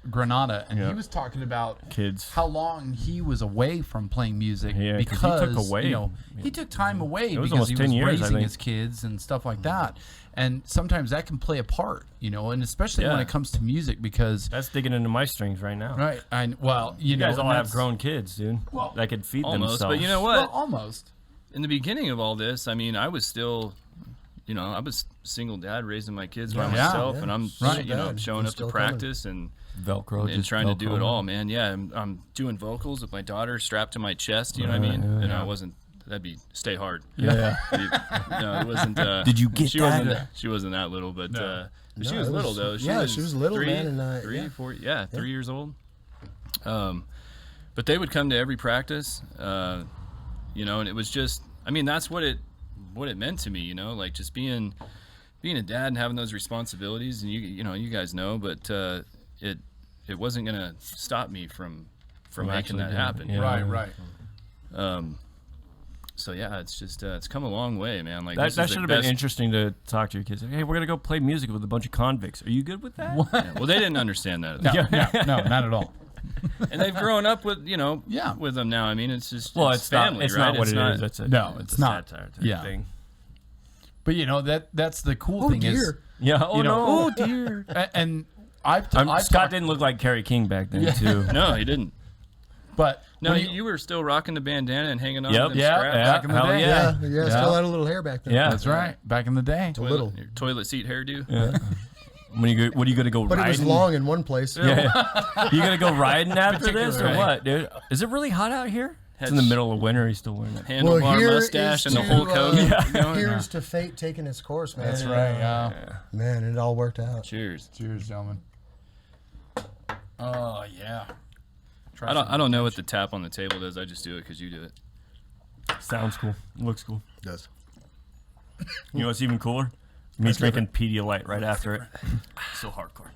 Granada, and he was talking about Kids. how long he was away from playing music Yeah, 'cause he because took away. he took time away was because almost he 10 was years, I raising think. his kids and stuff like that. And sometimes that can play a part, and especially when Yeah. it comes to music because That's digging into my strings right now. right, You guys all and have that's- grown kids, dude. Well, that could feed Almost, themselves. but you know Well, what? almost. In the beginning of all this, I mean, I was still, I was single dad raising my kids by Yeah. myself, Yeah. and I'm, Right. showing I'm up to still practice and Velcro. just trying to do Velcro. it all, man. Yeah, I'm doing vocals with my daughter strapped to my chest. You know what I mean? And I wasn't. That'd be stay hard. Yeah. No, it wasn't. Did you get she that? Wasn't, she wasn't that little, but she No, was it little was- though. yeah, she was little, 3, man, and, 3, yeah. 4, 3 years old. But they would come to every practice, and it was just. I mean, that's what it meant to me. Like just being a dad and having those responsibilities, and you guys know, but it wasn't gonna stop me from making actually that doing it, happen. yeah. Right. So yeah, it's just it's come a long way, man. Like That this is should the have been best- interesting to talk to your kids. Hey, we're gonna go play music with a bunch of convicts. Are you good with that? Yeah, well, they didn't understand that, No, not at all. and they've grown up with Yeah. with them now. I mean, it's just Well, it's it's family, not. It's right? not what it is. It's a, No, it's not. satire type Yeah. thing. But that's the cool Oh thing is, dear. Yeah. Oh You know- no. Oh dear. and I've Scott talked- didn't look like Kerry King back then, too. No, he didn't. but No, when you were still rocking the bandana and hanging on Yep. to them Yeah, straps. yeah. Back in the Hell day. yeah. Yeah, still had a little hair back then. Yeah. That's right. Back in the day. A little. Your toilet seat hairdo. What are you gonna go But riding? it was long in one place. Yeah. You gonna go riding after this or Right. what, dude? Is it really hot out here? It's in the middle of winter. He's still wearing it. Handlebar here mustache is and the to, Hulk Hogan. going. Here's to fate taking its course, man. That's right. Yeah. Man, it all worked out. Cheers. Cheers, gentlemen. Oh yeah. I don't know what the tap on the table does. I just do it because you do it. Sounds cool. Looks cool. It does. You know what's even cooler? Me drinking Pedialyte right after it. So hardcore.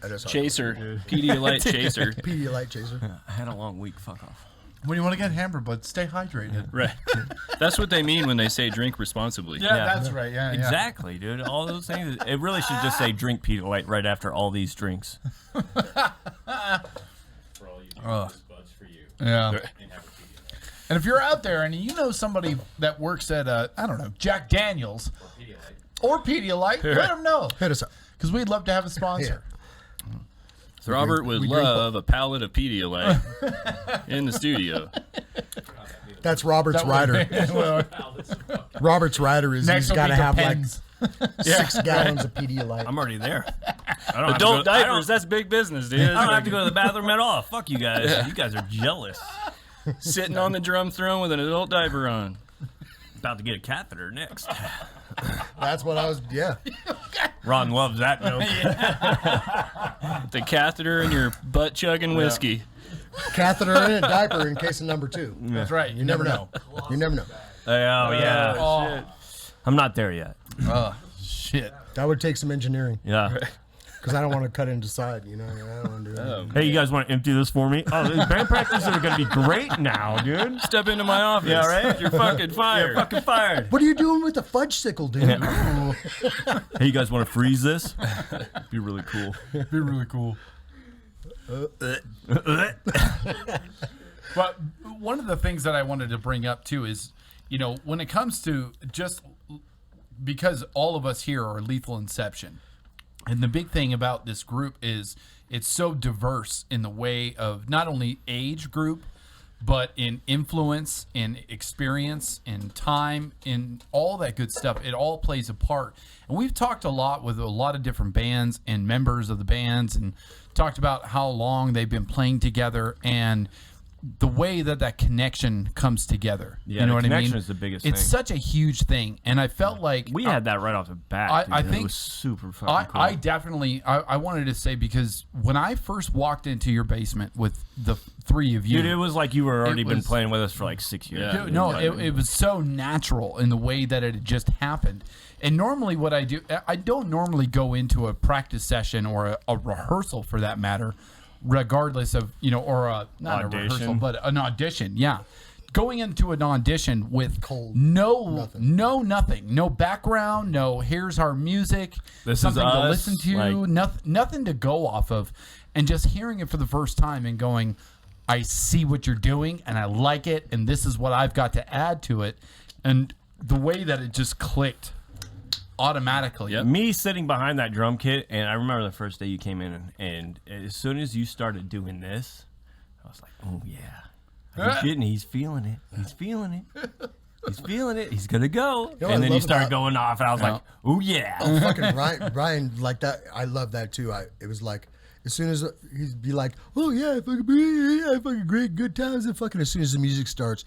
That is Chaser, Pedialyte Chaser. Pedialyte chaser. I had a long week. Fuck off. When you want to get hammered, but stay hydrated. Right. That's what they mean when they say drink responsibly. Yeah, Yeah. that's right. Yeah, yeah. Exactly, dude. All those things. It really should just say drink Pedialyte right after all these drinks. For all you do, this bud's for you. Yeah. And have a Pedialyte. And if you're out there and you know somebody that works at I don't know, Jack Daniels or Pedialyte, let them know Hit us up. because we'd love to have a sponsor. Robert would we drink love a pallet of Pedialyte in the studio. That's Robert's rider. Well, Robert's rider is next he's will got be to have like Depends. 6 gallons of Pedialyte. I'm already there. I don't Adult have to go, diapers, that's big business, dude. I don't have to go to the bathroom at all. Fuck you guys. You guys are jealous. Sitting on the drum throne with an adult diaper on. About to get a catheter next. That's what I was. Yeah. Ron loves that joke. The catheter in your butt chugging whiskey. Catheter in it, diaper in case of number 2. That's right. You never know. You never know. Oh, yeah. Oh, I'm not there yet. shit. That would take some engineering Yeah. because I don't want to cut into side. You know, I don't want to do that. Hey, you guys want to empty this for me? Oh, these band practices are going to be great now, dude. Step into my office. Yeah, right? You're fucking fired. You're fucking fired. What are you doing with the fudge sickle, dude? Hey, you guys want to freeze this? Be really cool. Be really cool. But one of the things that I wanted to bring up too is, you know, when it comes to just because all of us here are Lethal Inception, and the big thing about this group is it's so diverse in the way of not only age group, but in influence, in experience, in time, in all that good stuff. It all plays a part. And we've talked a lot with a lot of different bands and members of the bands and talked about how long they've been playing together and the way that that connection comes together. Yeah, you know the what I mean? connection is the biggest It's thing. such a huge thing. And I felt like We had that right off the bat. I dude, think- and it was super fucking cool. I definitely I wanted to say, because when I first walked into your basement with the 3 of you, Dude, it was like you were already been was- playing with us for like 6 years. Yeah. Dude, no, it was so natural in the way that it had just happened. And normally what I do, I don't normally go into a practice session or a rehearsal for that matter, regardless of, you know, or a, not a rehearsal, Audition. but an audition. Yeah. Going into an audition with Cold. nothing, no background, no here's our music, This is something to us, listen to, like- nothing to go off of, and just hearing it for the first time and going, I see what you're doing and I like it, and this is what I've got to add to it, and the way that it just clicked automatically. Yep. Me sitting behind that drum kit, and I remember the first day you came in, and as soon as you started doing this, I was like, oh yeah, he's feeling it. He's feeling it. He's feeling it. He's gonna go. know what I And then you love started about- going off, and I was like, oh yeah. Oh, fucking Brian, like that. I love that too. It was like, as soon as he'd be like, oh yeah, fucking great, good times, and fucking as soon as the music starts,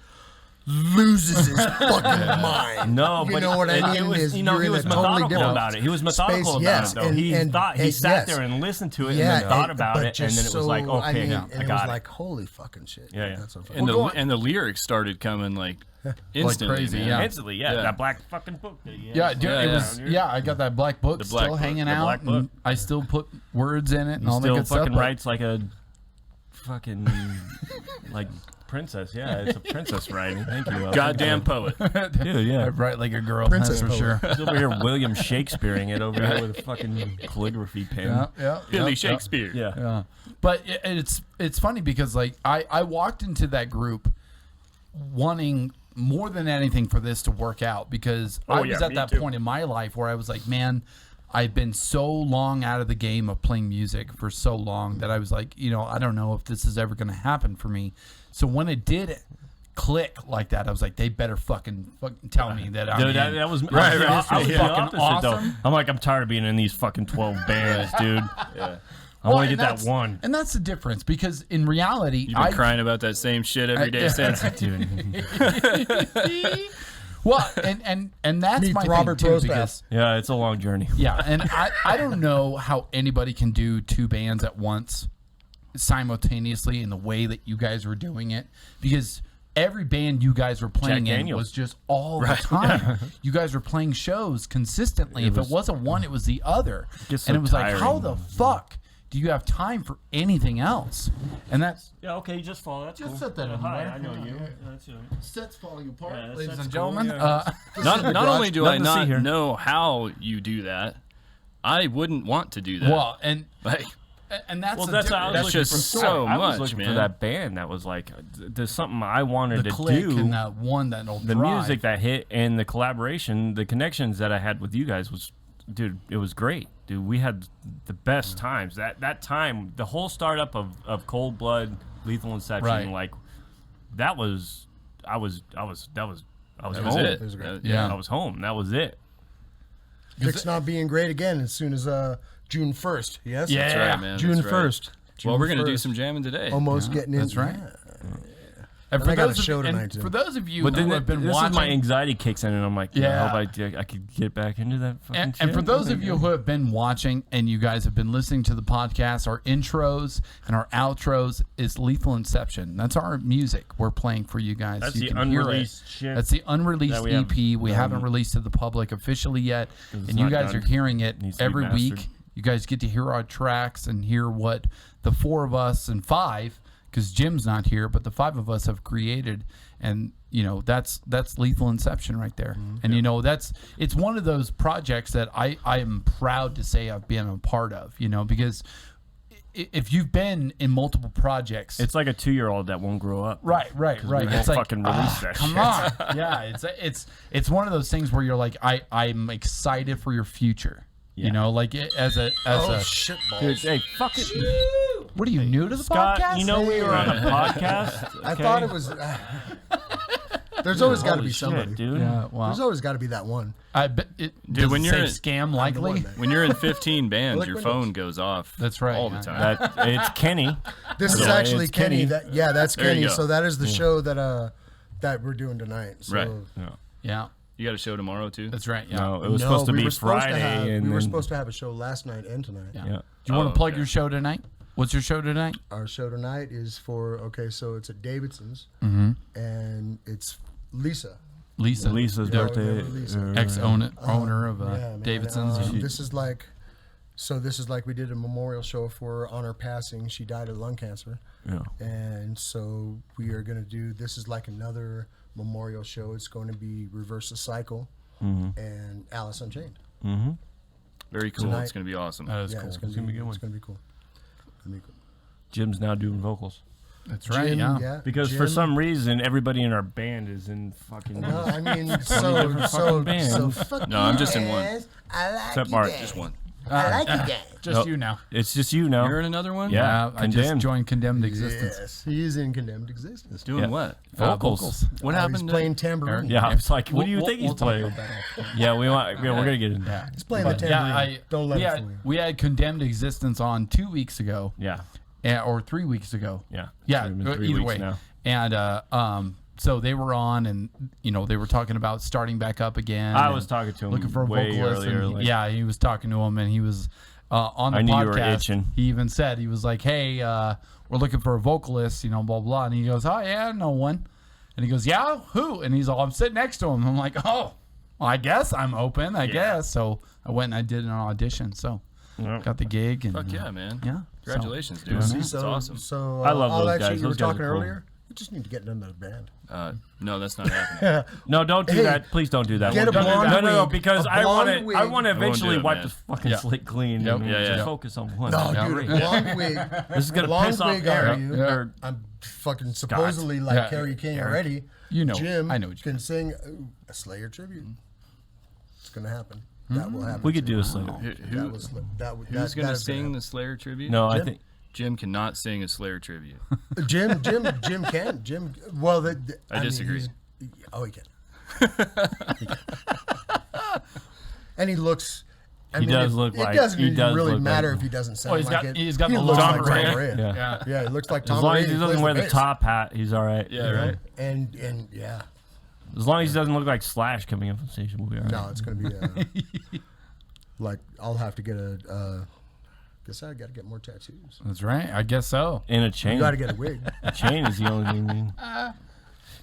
loses his fucking mind. No, you but know what I mean? it was, Is you know, you're he in was a totally methodical different about it. He was methodical space, about yes, it, though. He and sat yes. there and listened to it, Yeah, and then thought about but it, and just then it was like, so- okay, I mean, I and it got was it. like, holy fucking shit. Yeah, yeah. That's so funny. And the lyrics started coming like instantly. crazy, man. yeah. Instantly, yeah, Yeah. that black fucking book. That he had. Yeah, dude, Yeah, it yeah. was. Yeah, I got that black book The still black book, hanging the out. black book. And I still put words in it and He all that still good fucking stuff. but- writes like a fucking like princess. Yeah, it's a princess writing. Thank you. Goddamn poet. dude. I Yeah, write like a girl, Princess that's for poet. sure. he's over here William Shakespeareing it over here with a fucking calligraphy pen. Billy yeah. Shakespeare. Yeah. Yeah. But it's funny because like I walked into that group wanting more than anything for this to work out, because I was at that point in my life where I was like, man, I've been so long out of the game of playing music for so long that I was like, you know, I don't know if this is ever going to happen for me. So when it did click like that, I was like, they better fucking tell me that I'm Dude, in. that was Right, I was, right. I was Yeah. the Fucking opposite, though. awesome. I'm like, I'm tired of being in these fucking 12 bands, dude. Yeah. I want to and get that that's- one. And that's the difference, because in reality, You've been crying about that same shit every day since. Dude. Well, and that's Meet my Robert thing too, Prospas. because Yeah, it's a long journey. yeah, and I don't know how anybody can do 2 bands at once simultaneously in the way that you guys were doing it, because every band you guys were playing Jack in Daniels. was just all the time. You guys were playing shows consistently. If it wasn't one, it was the other. Gets so And it was like, how tiring. the fuck do you have time for anything else? And that's Yeah, okay, you just follow. That's Just cool. set that in Hi, there. I know Yeah, you. yeah. That's you. set's falling apart, Yeah, ladies that's and cool, gentlemen. yeah. Not only do I Nothing to see not here. know how you do that, I wouldn't want to do that. Well, and Like, that's Well, the that's difference. how I was That's looking just for so I was much, looking for man. that band that was like, there's something I wanted the to click do. and that one that'll The drive. music that hit and the collaboration, the connections that I had with you guys was, dude, it was great. Dude, we had the best times. That time, the whole startup of Cold Blood, Lethal Inception, Right. like that was, I was that was home. it. It was great. Yeah. I was home. That was it. Vic's not being great again as soon as June 1st. Yes? Yeah. That's right, man. June That's right. 1st. Well, we're gonna do 1st. some jamming today. Almost getting in. That's right. Yeah. And I got a those of show you- tonight, and too. for those of you But who then have been this watching, is my anxiety kicks in, and I'm like, Yeah. I hope I could get back into that fucking and shit. for those of you who have been watching and you guys have been listening to the podcast, our intros and our outros is Lethal Inception. That's our music we're playing for you guys. That's You the can hear it. unreleased shit. That's the unreleased that we have EP. We done. haven't released to the public officially yet, it's and you not guys done. are hearing it Needs to be every week. mastered. You guys get to hear our tracks and hear what the four of us and five, because Jim's not here, but the five of us have created. And you know that's Lethal Inception right there. And you know it's one of those projects that I am proud to say I've been a part of. You know, because if you've been in multiple projects, It's like a 2-year-old that won't grow up. right. We It's won't like fucking release that come shit. on, yeah. It's one of those things where you're like I'm excited for your future. Yeah. You know, like as a Oh, shit balls. Dude, hey, fuck it. what are you new to the Scott, podcast? you know we were on a podcast. I okay? thought it was. There's always got to Holy be shit, somebody. dude. Yeah, well, There's always got to be that one. I bet it, Dude, does when it you're say in- scam the likely. one that- When you're in 15 bands, Like your Windows. phone goes off. That's right, all yeah. the time. That it's Kenny. This is Yeah, actually it's Kenny. Kenny. That's There you Kenny. go. So that is the show that we're doing tonight. So Right. No, Yeah, You got a show tomorrow too. that's right. Yeah. no, it was No, supposed to we be were supposed to Friday, have- and we were then- supposed to have a show last night and tonight. Yeah. Yeah. Do you want to Oh, plug okay. your show tonight? What's your show tonight? Our show tonight is so it's at Davidson's, Mm-hmm. and it's Lisa. Lisa, Lisa's Yeah, birthday. remember Lisa. ex-owner of Yeah, man. Davidson's. This is like we did a memorial show for her on her passing. She died of lung cancer, Yeah. and so we are going to do. This is like another memorial show. It's going to be Reverse the Cycle and Alice Unchained. Mm-hmm. Very cool. Tonight. It's gonna be awesome. That is Yeah, cool. it's going to be a good one. It's going to be cool. Jim's now doing vocals That's right. Yeah. because for some reason everybody in our band is in fucking. No, I mean, different fucking bands. fuck No, I'm just in one. yes, I like Except you Mark. guys. Just one. I like you guys. Just Nope. you now. It's just you now. You're in another one. Yeah. I just Condemned. joined Condemned Existence. Yes, he is in Condemned Existence. Doing Yeah. what? Vocals. What He's happened? playing tambourine. Yeah, I was like, what do you We'll- think we'll he's talk playing? about that. Yeah, we're gonna get in. Yeah. He's playing But, the yeah, tambourine. Don't let we him had, fool you. we had Condemned Existence on 2 weeks ago, Yeah, or 3 weeks ago. yeah, Yeah, It's been 3 either weeks way. now. And so they were on, and you know they were talking about starting back up again. I and was talking to him looking for a way vocalist. earlier. And like, yeah, he was talking to him, and he was on the I knew podcast. you were itching. He even said he was like, "Hey, we're looking for a vocalist," you know, blah blah. And he goes, "Oh yeah, no one." And he goes, "Yeah, who?" And he's all, "I'm sitting next to him." I'm like, "Oh, well, I guess I'm open. I guess." So I went and I did an audition. So Yeah. got the gig. And Fuck yeah, man. yeah. Congratulations, dude. Yeah, man. That's awesome. So I love I'll those actually, guys. You were Those guys talking are cool. earlier. You just need to get another band. No, that's not happening. No, don't do Hey, that. Please don't do that. get a Don't do blonde that. No, wig. because A I want blonde to. wig. I want to I won't do eventually it, wipe man. the fucking Yeah. slate clean. Yep. And Yeah, just yeah. focus on one. No, Yeah, dude, right. a blonde wig. This is gonna blonde piss off wig are Eric. you? Or- I'm fucking supposedly like Yeah, Carrie King Eric. already. You know, Jim I know what you can sing a Slayer tribute. It's gonna happen. That will happen. We could do a slate. Who's gonna sing the Slayer tribute? No, I Jim? think. Jim cannot sing a Slayer tribute. Jim can. Jim. Well, I mean, disagree. he can. And he looks. I He mean, does it, look like- it doesn't he does really look matter like- if he doesn't sound Well, he's like got- it. he's got he the looks Tom like Tom Brady. Brady. Yeah. Yeah, he looks like Tom As long as Brady. he doesn't plays wear the bass. top hat, he's all right. Yeah, right. And yeah, As long as he doesn't look like Slash coming up on station, we'll be all right. no, it's gonna be like I'll have to get a. Guess I got to get more tattoos. That's right. I guess so. And a chain. You got to get a wig. A chain is the only thing. I mean.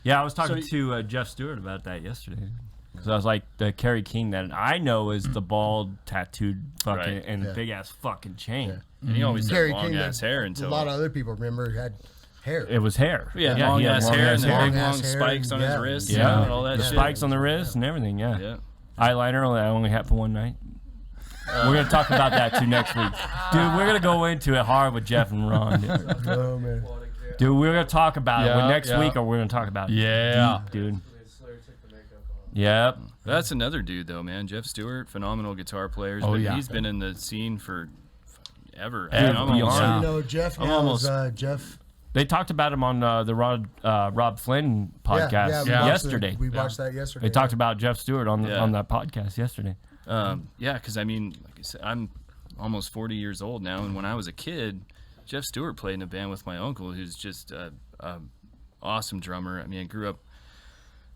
Yeah, I was talking to Jeff Stewart about that yesterday. Because I was like, the Kerry King that I know is the bald, tattooed, fucking, Right. and Yeah. big ass fucking chain. Yeah. And he always Kerry had long King, ass hair until a lot of other people remember had hair. It was hair. yeah, he long had ass long hair ass and then hair. big long Long-ass hair spikes on and- his yeah. wrists Yeah, and all that the shit. spikes on the wrist and everything. Yeah. Yeah. Eyeliner I only had for one night. We're gonna talk about that too next week, dude. We're gonna go into it hard with Jeff and Ron, dude. Oh man. Dude, we're gonna talk about Yeah, it next yeah. week, or we're gonna talk about it Yeah. deep, dude. Yep. That's another dude though, man. Jeff Stewart, phenomenal guitar player. Oh, but yeah. He's been in the scene for ever. Ever. I'm almost- Yeah. You know, Jeff I'm now almost- is Jeff. They talked about him on the Rob Flynn podcast we watched yesterday. We watched that yesterday. They talked about Jeff Stewart on Yeah. on that podcast yesterday. Yeah, because I mean, like I said, I'm almost 40 years old now, and when I was a kid, Jeff Stewart played in a band with my uncle, who's just a awesome drummer. I mean, I grew up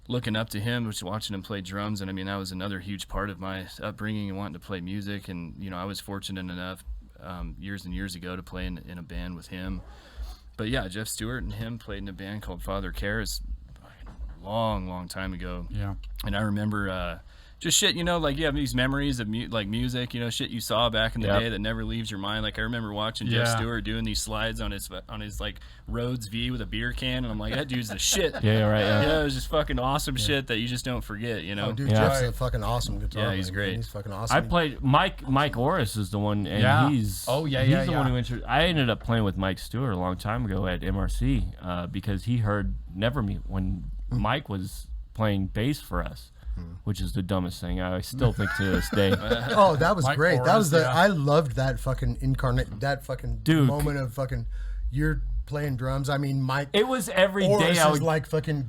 looking up to him, which watching him play drums, and I mean that was another huge part of my upbringing and wanting to play music. And you know, I was fortunate enough years and years ago to play in a band with him. But yeah, Jeff Stewart and him played in a band called Father Cares a long time ago. Yeah. And I remember just shit, you know, like you have these memories of like music, you know, shit you saw back in the day that never leaves your mind. Like I remember watching Jeff Stewart doing these slides on his like Rhodes V with a beer can, and I'm like, that dude's the shit. Yeah, it was just fucking awesome shit that you just don't forget, you know. Oh, dude, Jeff's a fucking awesome guitar player. He's great. He's fucking awesome. I played Mike Orris is the one, and he's the one who I ended up playing with Mike Stewart a long time ago at MRC because he heard Nevermeet when Mike was playing bass for us. Which is the dumbest thing I still think to this day. Oh, that was Mike great. Orris, That was I loved that fucking that fucking Dude, moment of fucking you're playing drums. I mean, Mike. It was every Orris day I is would like fucking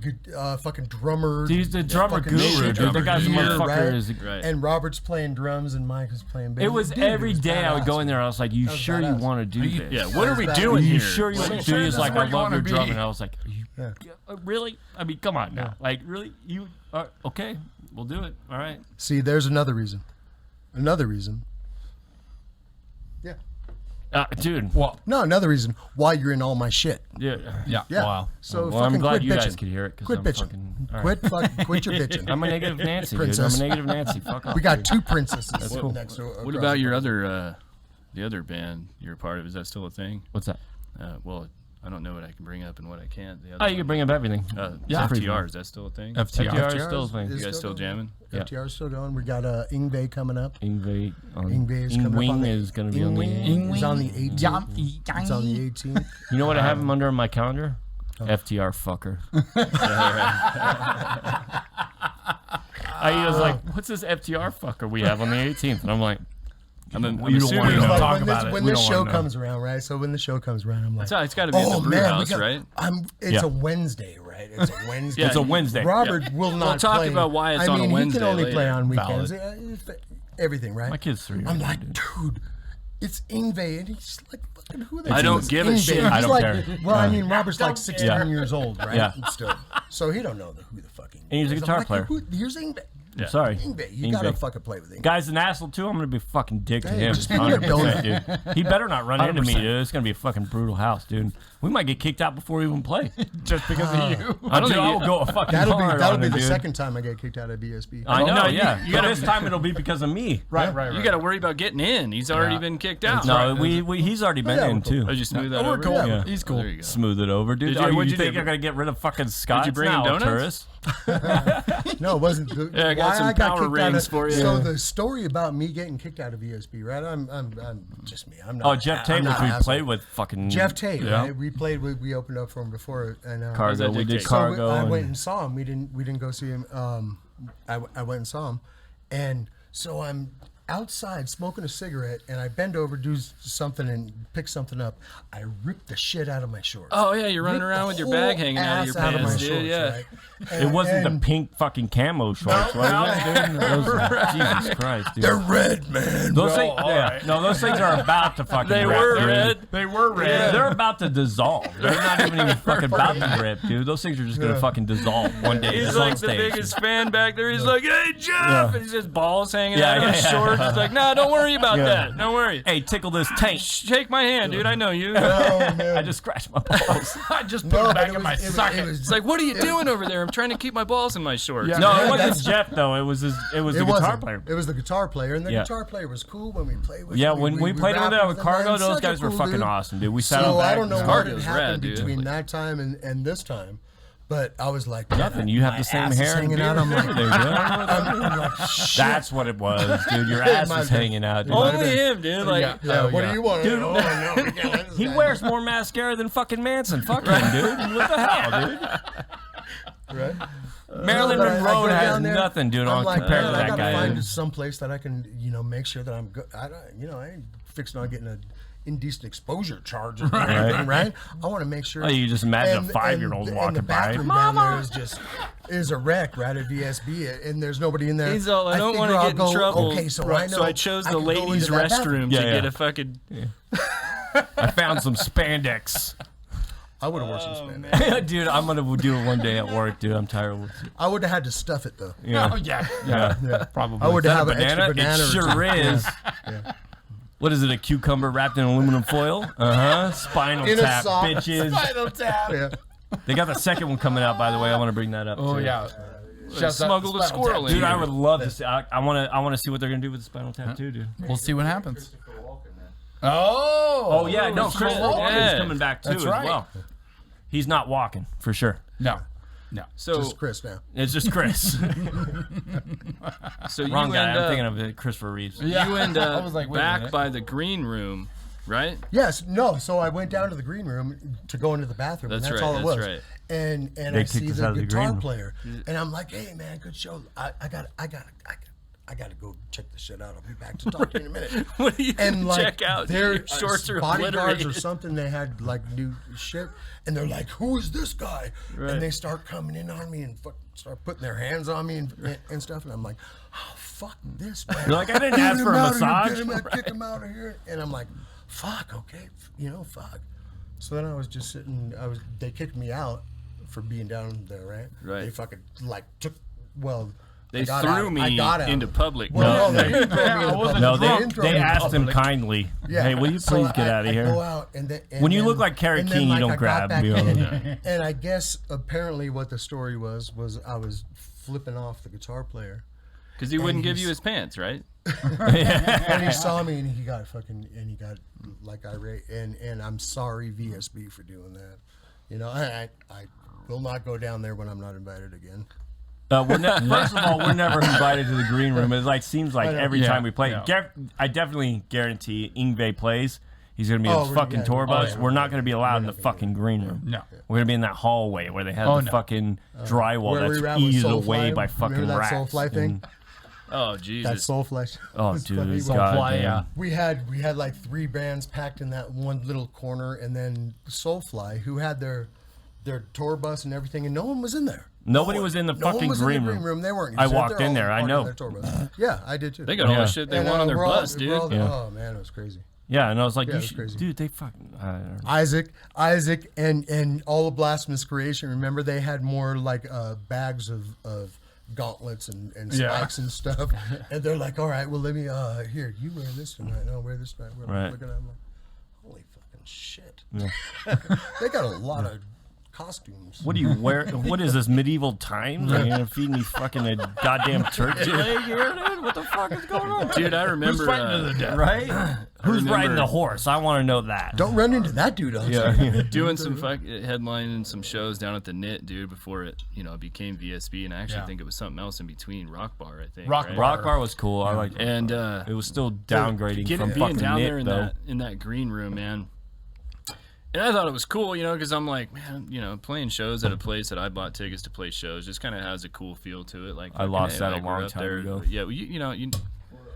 drummer. He's the drummer fucking guru, dude. The guy's a year, motherfucker. Is Right. And Robert's playing drums and Mike is playing bass. It was Dude, every it was day I would go in badass. there. I was like, "You was sure you badass. want to do this? Yeah, what are we Are doing You here? sure you want to do sure this? this Like, is where I you love wanna your be? drumming." I was like, Yeah. really? I mean, come on now. Like, really? You okay? We'll do it. All right. See, there's another reason. Another reason. Yeah. Dude. Well, No, another reason why you're in all my shit. Yeah. yeah. Yeah. Wow. So Well, I'm fucking glad quit you bitching. guys could hear it. 'Cause Quit I'm bitching. fucking- all right. Quit your bitching. I'm a negative Nancy, dude. Princess. I'm a negative Nancy. Fuck off. We got dude. two princesses sitting cool. next to What about your other, the other band you're a part of? Is that still a thing? What's that? Well, I don't know what I can bring up and what I can't. The other Oh, you can bring up everything. Yeah. FTR, is that still a thing? FTR is still a thing. You guys still going. jamming? Yeah. FTR's still going. We got Ingve coming up. Ingve is coming up on Ingwing the- is going to be on the. Ingwing is on the 18th. It's on the 18th. You know what I have him under on my calendar? FTR fucker. I was like, "What's this FTR fucker we have on the 18th?" And I'm like, I mean, We don't wanna It was know. like Talk when about it. when We this don't show wanna know. comes around, right? So when the show comes around, I'm like, it's got to be at the brew man, house, right? It's Yeah. a Wednesday, right? It's a Wednesday. Yeah, it's a Wednesday. Robert will not talk play. about why it's I on a mean, Wednesday he can only later. play on weekends. Valid. Everything, right? My kid's 3. I'm right like, now, dude, it's Ingve, and he's like, fucking who the I hell don't is give a Ingve? shit. He's I don't like, care. Well, I mean, Robert's like 16 Yeah. years old, right? Yeah. Still, so he don't know who the fucking. And he's a is. I'm guitar like, player. Here's Ingve. I'm sorry. Ingve, you Ingve. gotta fucking play with Ingve. Guy's an asshole too. I'm gonna be a fucking dick to Hey, him. just be a 100%, dude. He better not run into me, dude. It's gonna be a fucking brutal house, dude. We might get kicked out before we even play. Just because of you. I will go a fucking That'll hard be on the it, dude. second time I get kicked out of BSB. I know, No, yeah. you gotta- This time it'll be because of me. Right. You got to worry about getting in. He's already been kicked out. No, he's already been Yeah, in we're cool. too. Oh, you smooth that We're over? cool. Yeah. He's cool. There you go. Smooth it over, dude. Did you- You what'd you think do? you're gonna get rid of fucking Scott? bring him now, donuts? tourists? No, it wasn't. Yeah, I got why some I got power kicked out rings of, for you. So the story about me getting kicked out of ESP, right? I'm just me. I'm not. Oh, Jeff I'm Tate, not which an we asshole. played with, fucking Jeff Tate, yeah. right? We opened up for him before, and Cargo. that We did dictate? So cargo. I and- went and saw him. We didn't go see him. I went and saw him, and so I'm outside smoking a cigarette, and I bend over, do something, and pick something up. I rip the shit out of my shorts. Oh, yeah, you're running Rip around the with your bag whole hanging out of your ass my pants, dude. shorts, Yeah. right? It wasn't And the pink fucking camo shorts, was it? Dude? Jesus Christ, dude. They're red, man. Those things, no, those things are about to fucking. They rip, were dude. red. They were red. Yeah, they're about to dissolve. They're not even fucking about to rip, dude. Those things are just gonna fucking dissolve one day. He's just like on the stage. biggest fan back there. He's like, "Hey, Jeff!" And he's just balls hanging Yeah, out of yeah, his yeah. shorts. He's like, "No, don't worry about that. Don't worry. Hey, tickle this tank. Shake my hand, dude. I know you." Oh, man. I just scratched my balls. I just put No, it but back it in my was- it was- socket. it was- It's like, what are you doing over there? I'm trying to keep my balls in my shorts. Yeah. No, it Yeah, wasn't that's- Jeff though. It was the guitar wasn't. player. It was the guitar player, and the Yeah. guitar player was cool when we played with. Yeah, him. when we played rapped with that with him, Cargo, man. those Such a guys were cool fucking dude. awesome, dude. We sat So on back. I don't know what Cargo's had rad, happened dude. between that time and this time, but I was like, Nothing. You have my the same ass is hair and hanging beard. out. I'm like, There you go. I'm like, shit. That's what it was, dude. Your It ass might is have been. hanging out, dude. Only him, dude. Like, Yeah. What do you want? Dude, Oh, no, we can't let this He guy wears more mascara than fucking Manson. Fuck him, dude. What the hell, dude? in, right? Marilyn But I Monroe go has down there, nothing, dude, I'm on like, compared man, to I that gotta guy. find some place that I can, make sure that I'm good. I ain't fixing on getting indecent exposure charge or anything, right? I want to make sure. Oh, you just imagine a 5-year-old and walking the by. bathroom down there is a wreck, right? At VSB, and there's nobody in there. He's all, I don't want to figure get I'll in go, trouble. Okay, so right, I know. so I chose I the can go ladies' into that bathroom. restroom to Yeah, get yeah. a fucking. I found some spandex. I would have worn some spandex. Dude, I'm going to do it one day at work, dude. I'm tired of it. I would have had to stuff it though. Yeah. Oh, yeah. Probably. I would Is that have a an extra banana? banana. It or sure something. is. What is it, a cucumber wrapped in aluminum foil? Spinal In a Tap, sock. bitches. Spinal Tap. Yeah. They got the second one coming out, by the way. I want to bring that up, Oh, too. yeah. Smuggled a squirrel in Dude, I here. would love to see. I want to see what they're gonna do with the Spinal Tap too, dude. We'll see what happens. Christopher Walken, man. Oh. Yeah, no, Chris Walken. Walken's Yeah. coming back too That's as right. well. He's not walking for sure. No. So, Just Chris now. It's just Chris. so you Wrong guy. end I'm up, thinking of Christopher Reeves. Yeah. you end I up was like, wait a back minute. by the green room, right? Yes, no. So I went down to the green room to go into the bathroom. That's and that's right, all it that's was. right. And They I kicked see us the out of the green guitar room. player, and I'm like, "Hey, man, good show. I gotta go check this shit out. I'll be back to talk to you in a minute." What do you And like, check out? their Your shorts are bodyguards or obliterated. something. They had like new shit, and they're like, "Who is this guy?" Right. And they start coming in on me and start putting their hands on me and stuff. And I'm like, "Oh, fuck this, man!" You're like, I didn't Get ask him for a out of here, massage. get him out, kick him out of here. And I'm like, "Fuck, okay, fuck." So then I was just sitting. They kicked me out for being down there, right? Right. They fucking like took. Well, They I got threw out. I me got out. into public. Well, no, No, they didn't throw me in the public. No, didn't throw they me in asked him public. kindly. Yeah. Hey, will you So please get out of I here? go out and When you then- look like Carrie and King, then, you don't I got grab back me. in, and I guess apparently what the story was I was flipping off the guitar player, Because he wouldn't give you his pants, right? and he saw me and he got like irate, and I'm sorry VSB for doing that. I will not go down there when I'm not invited again. First of all, we're never invited to the green room. It seems like I know. every Yeah, time we play. yeah. I definitely guarantee Ingve plays. He's going to be in Oh, the fucking yeah. tour Oh, bus. yeah. We're not going to be allowed in the not gonna fucking green room. No. We're going to be in that hallway where they have Oh, the no. fucking drywall Where we that's ran with eased Soulfly, away by remember fucking that rats. Soulfly thing? and- Oh, That Jesus. Soulfly. Oh, was dude, funny. it's Well, goddamn. yeah. We had like 3 bands packed in that one little corner, and then Soulfly, who had their tour bus and everything, and no one was in there. Nobody was in the No fucking one was in green the room. green room. They weren't. I They're walked in all there, I parked know. their tour bus. Yeah, I did too. They got all Yeah. the shit they And, want on their we're all- bus, we're dude. all- Yeah. Oh man, it was crazy. Yeah, and I was like, Yeah, you it was should, crazy. dude, they fucking. Isaac, and all of Blasphemous Creation. Remember, they had more like bags of gauntlets and Yeah. spikes and stuff. And they're like, "All right, well, let me here. You wear this tonight. And I'll wear this tonight." We're Right. looking at them like, holy fucking shit. They got a lot of costumes. What do you wear? What is this, medieval times? Are you gonna feed me fucking a goddamn turkey leg here, dude? What the fuck is going on? Dude, I remember. Right? Who's riding remember- the horse? I want to know that. Don't run into that dude on Yeah. doing some headlining some shows down at the Knit, dude, before it became VSB, and I actually Yeah. think it was something else in between, Rock Bar, I think. Rock right? Bar. Rock Bar was cool. I like. And It was still downgrading from being fucking down there Knit in though. that green room, man. And I thought it was cool, because I'm like, man, playing shows at a place that I bought tickets to play shows just kind of has a cool feel to it. Like I lost that a grew long up time there. ago. Yeah, well,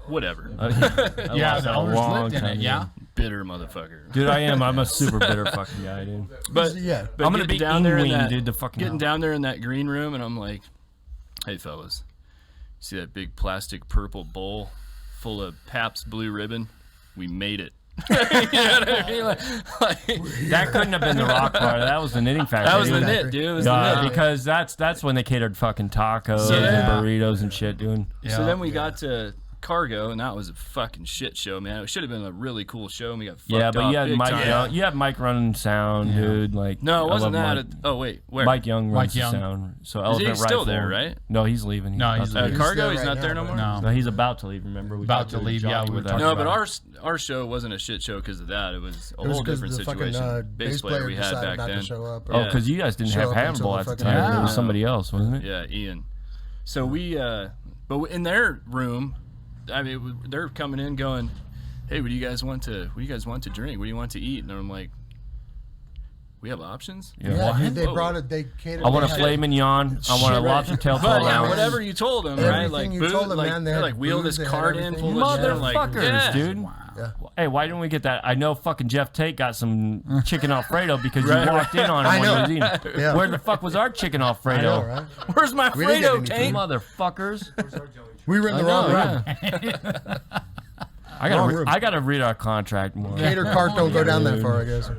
whatever. I Yeah, lost the that a owners long lived in time it. Yeah. ago. Bitter motherfucker. Dude, I am. I'm a super bitter fucking guy, dude. But Yeah. but I'm gonna getting be down there in Ingwing, that, dude, to fucking getting hell. down there in that green room, and I'm like, hey fellas, see that big plastic purple bowl full of Pabst Blue Ribbon? We made it. You know what I mean? Like, That couldn't have been the Rock Bar. That was the Knitting Factory. that was the dude. Knit, dude. It was Yeah, the Knit. because that's when they catered fucking tacos Yeah. and burritos and shit, dude. Yeah. So then we got to Cargo, and that was a fucking shit show, man. It should have been a really cool show, and we got fucked Yeah, but up you had big Mike. time. You had Mike running sound, dude. Like No, it I wasn't love that. Mike. Oh wait, where? Mike Young runs Mike the Young. sound. So Is he Elephant still Rifle. there, right? No, he's leaving. No, he's leaving. Cargo, there he's right not now, there no but- more. No. No, he's about to leave. Remember, we About talked to leave, Johnny yeah, we with were that. talking No, about but our show wasn't a shit show because of that. It was a It was whole 'cause different the fucking situation. bass player we had decided back not then. to show up. Oh, Yeah. because you guys didn't Show have up until Hannibal at the fucking- time. It Yeah. was somebody else, wasn't it? Yeah, Ian. So we, but in their room, I mean, they're coming in going, "Hey, what do you guys want to drink? What do you want to eat?" And I'm like, "We have options." Yeah, dude, they Whoa. brought it. They catered. I want a they had- filet mignon. I want a Shit, lobster tail But pull yeah, out. whatever you told them, Everything right? Like you booze, told them, like, man, they they're had like wheel booze, this they had cart in everything. full of shit. I'm like, Motherfuckers, yeah. dude. Yeah. hey, why didn't we get that? I know fucking Jeff Tate got some chicken Alfredo because you walked in on him I when know. he was eating. Yeah. Where the fuck was our chicken Alfredo? I know, right? Where's my We didn't get Alfredo, any Tate? food. Motherfuckers. We were in the wrong room. I gotta read our contract more. Cater cart don't go down that far, I guess.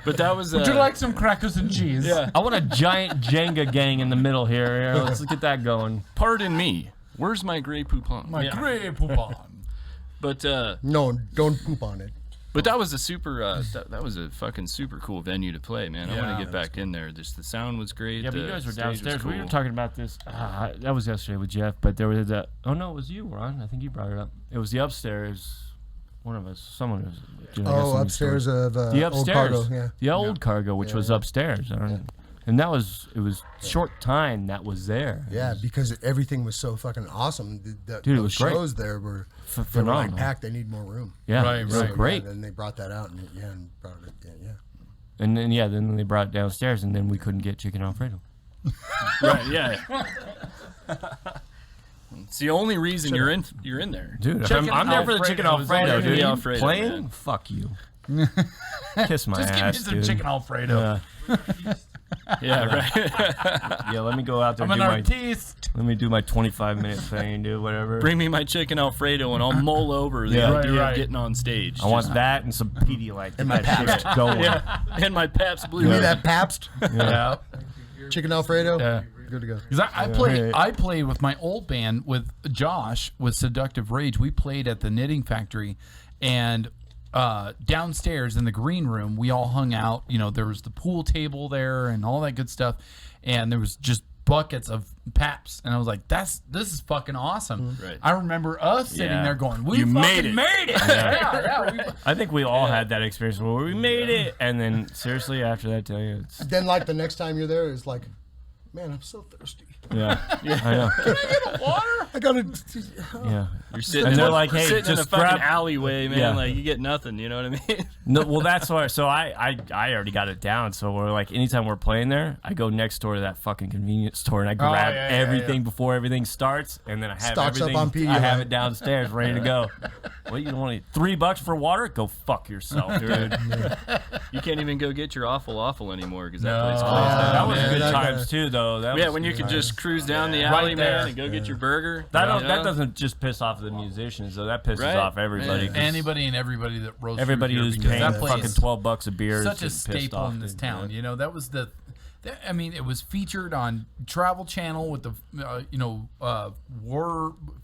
But that was. Would you like some crackers and cheese? Yeah. I want a giant Jenga gang in the middle here. Let's get that going. Pardon me. Where's my Grey Poupon? My gray poupon. But No, don't poop on it. But that was a super. That was a fucking super cool venue to play, man. I want Yeah, to get back in there. Just the sound was great. Yeah, but the you guys were stage was downstairs. We were cool. talking about this. That was yesterday with Jeff, but there was a. Oh no, it was you, Ron. I think you brought it up. It was the upstairs. One of us. Someone was. Doing Upstairs of the Old upstairs. Cargo, yeah. The old cargo, which was upstairs. I don't know. And it was short time that was there. Yeah, because everything was so fucking awesome. Dude, it those was great. shows there were they were phenomenal. like packed. They need more room. Yeah, Right, it was right. great. Yeah, and they brought that out and brought it in. Yeah. And then they brought it downstairs, and then we couldn't get chicken Alfredo. Right. Yeah. It's the only reason you're in there. Dude, Chicken I'm there for the chicken Alfredo is Alfredo, all you dude. need. You Alfredo, playing? man. Fuck you. Kiss my Just give me ass, some dude. chicken Alfredo. Yeah. Right. Yeah, let me go out there I'm and an do artiste. let me do my 25-minute thing, dude, whatever. Bring me my chicken Alfredo, and I'll mull over the Yeah. idea Right. of getting on stage. I want that and some Pedialyte. And my That shit's going. Yeah. And my Pabst Blue. Give me that Pabst Yeah. chicken Alfredo. Yeah. Good to go. Because I played with my old band with Josh with Seductive Rage. We played at the Knitting Factory, and downstairs in the green room, we all hung out. You know, there was the pool table there and all that good stuff, and there was just buckets of Paps, and I was like, this is fucking awesome. Right. I remember us sitting Yeah. there going, we You fucking made it. made it. Yeah. I think we all had that experience where we made it, and then seriously after that, tell you, it's Then like the next time you're there, it's like, man, I'm so thirsty. yeah, I know, I gotta. yeah. You're sitting And in they're a, like, hey, sitting in a just fucking grab- alleyway, man. Yeah. Like you get nothing. You know what I mean? No, well, that's why. So I already got it down. So we're like, anytime we're playing there, I go next door to that fucking convenience store and I grab yeah, everything before everything starts, and then I have Stocks up everything. on Pedialyte. I have it downstairs, ready to go. What you want? $3 for water? Go fuck yourself, dude. You can't even go get your awful anymore because that No. place closed Yeah, That was man, good that times guy- too, though. That Yeah, was when you good could times. just cruise down the Right alley, there. man, and go get your burger. That you know? doesn't just piss off the musicians, though. That pisses Right. off everybody. 'cause Anybody and everybody that roasts Everybody through who's here, because paying that place fucking is $12 a beer is such a just pissed staple off, in this dude. town. You know, that was I mean, it was featured on Travel Channel with the,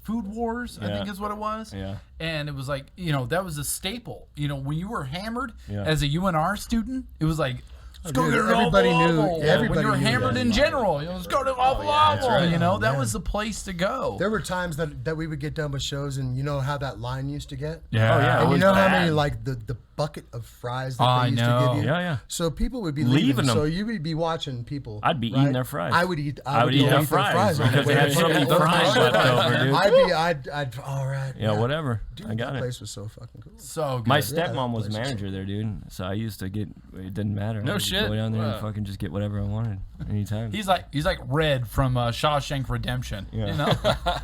Food Wars, I Yeah. think is what it was. Yeah. And it was like, that was a staple. You know, when you were hammered Yeah. as a UNR student, it was like, let's go dude, get an everybody Awful knew- Awful. everybody When you were knew hammered that. in general, let's go to Awful Awful. right. That Yeah. was the place to go. There were times that we would get done with shows, and you know how that line used to get. Yeah. Oh, yeah. And It you was know how bad. many like the bucket of fries that I they used know. to give you. Yeah, yeah. So people would be Leaving leaving. them. So you would be watching people. I'd be right? eating their fries. I would eat. I would eat their fries because they had so many fries left over, dude. I'd. All right. Yeah, whatever. Dude, I got that it. place was so fucking cool. So good. My Yeah, stepmom was that place is manager there, dude. So I used to get. It didn't matter. No I would just shit. Go down there Wow. and fucking just get whatever I wanted anytime. He's like Red from Shawshank Redemption. Yeah. You know,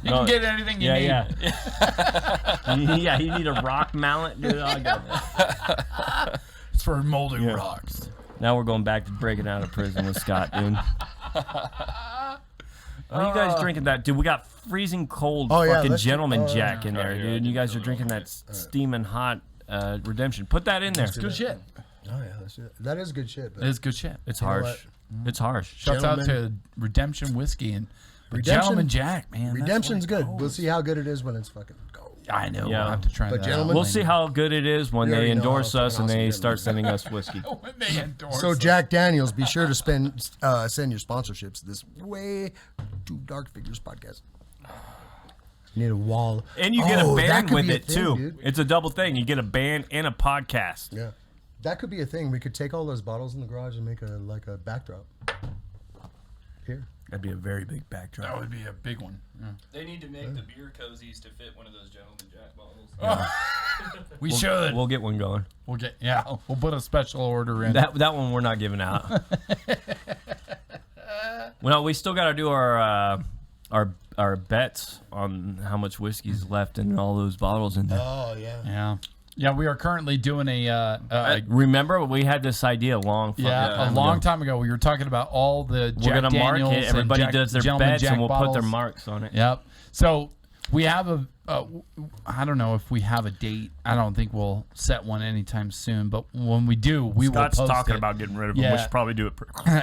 you No, can get anything you yeah, need. yeah. Yeah, you need a rock mallet, dude. I got that. It's for molding Yeah. rocks. Now we're going back to breaking out of prison with Scott, dude. Oh, you guys drinking that, dude? We got freezing cold Oh, yeah, fucking let's do- gentleman oh, Jack in there, dude. And you guys are drinking that steaming hot Redemption. Put that in there. Good shit. Oh yeah, that is good shit. But It's good shit. It's know harsh. It's harsh. Shouts out to Gentleman. Redemption Whiskey and Redemption- Gentleman Jack, man. that's Redemption's what it good. We'll goes. see how good it is when it's fucking gold. I know. Yeah. We'll have to try But that gentlemen- out. We'll see how good it is when We they already know endorse how us and fucking they awesome start it is. sending us whiskey. when they endorse So us. Jack Daniels, be sure to send your sponsorships to this Way Too Dark Figures podcast. You need a wall. And you get a Oh, that band could with be a it thing, too. dude. It's a double thing. You get a band and a podcast. Yeah, that could be a thing. We could take all those bottles in the garage and make a backdrop. Here. That'd be a very big backdrop. That would be a big one. Yeah. They need to make the beer cozies to fit one of those Gentleman Jack bottles. We should. We'll get one going. We'll put a special order in. That one we're not giving out. Well, we still got to do our our bets on how much whiskey's left in all those bottles in there. Oh yeah. Yeah. Yeah, we are currently doing Remember, we had this idea a long time ago. We were talking about all the We're Jack gonna Daniels mark it. Everybody and does their Gentleman bets, Jack and we'll put their bottles. marks on it. Yep. So we have I don't know if we have a date. I don't think we'll set one anytime soon. But when we do, we Scott's will post talking it. about getting rid of them. We should probably do it.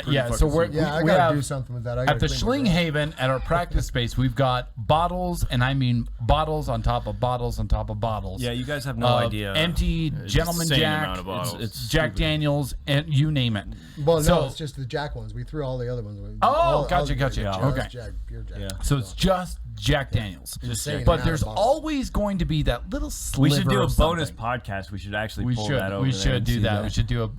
Yeah. So we I we gotta have do something with that. I at gotta the clean my garage. Schlinghaven at our practice space. We've got bottles, and I mean bottles on top of bottles on top of bottles. Yeah, you guys have no of idea. Empty Gentleman Insane Jack, amount of bottles. It's Jack stupid. Daniels, and you name it. Well, no, So- it's just the Jack ones. We threw all the other ones away. Oh, gotcha, the- gotcha. just Okay. Jack, pure Jack. Yeah. So it's just Jack Daniels. Insane But amount there's of bottles. always going to be that little sliver. We should do a of bonus something. podcast. We should actually We pull should. that over. We there should and do see that. We should do a.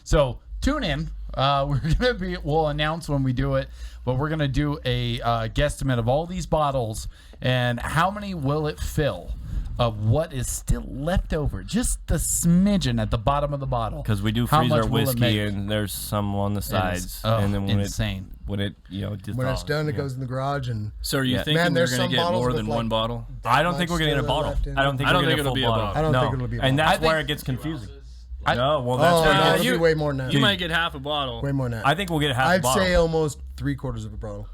So tune in. We're gonna be. We'll announce when we do it. But we're gonna do a guesstimate of all these bottles and how many will it fill of what is still left over. Just the smidgen at the bottom of the bottle. Because we do How freeze much our will it whiskey, make? and there's some on the It is, sides, oh, and then when insane. when it dissolves. When it's done, it yeah. goes in the garage, and So are you Yeah. thinking Man, you're there's going to some get bottles more with, than like, one bottle? I don't think we're gonna get a Still bottle. left in I don't it. think I we're don't gonna think get a it'll full be a bottle. bottle. I don't No. think it'll be a And bottle. that's I where think- it gets confusing. I- No, well, Oh, that's where no, it it'll you- be way more than that. You might get half a bottle. way more than that. I think we'll get a half a I'd bottle. say almost 3/4 of a bottle.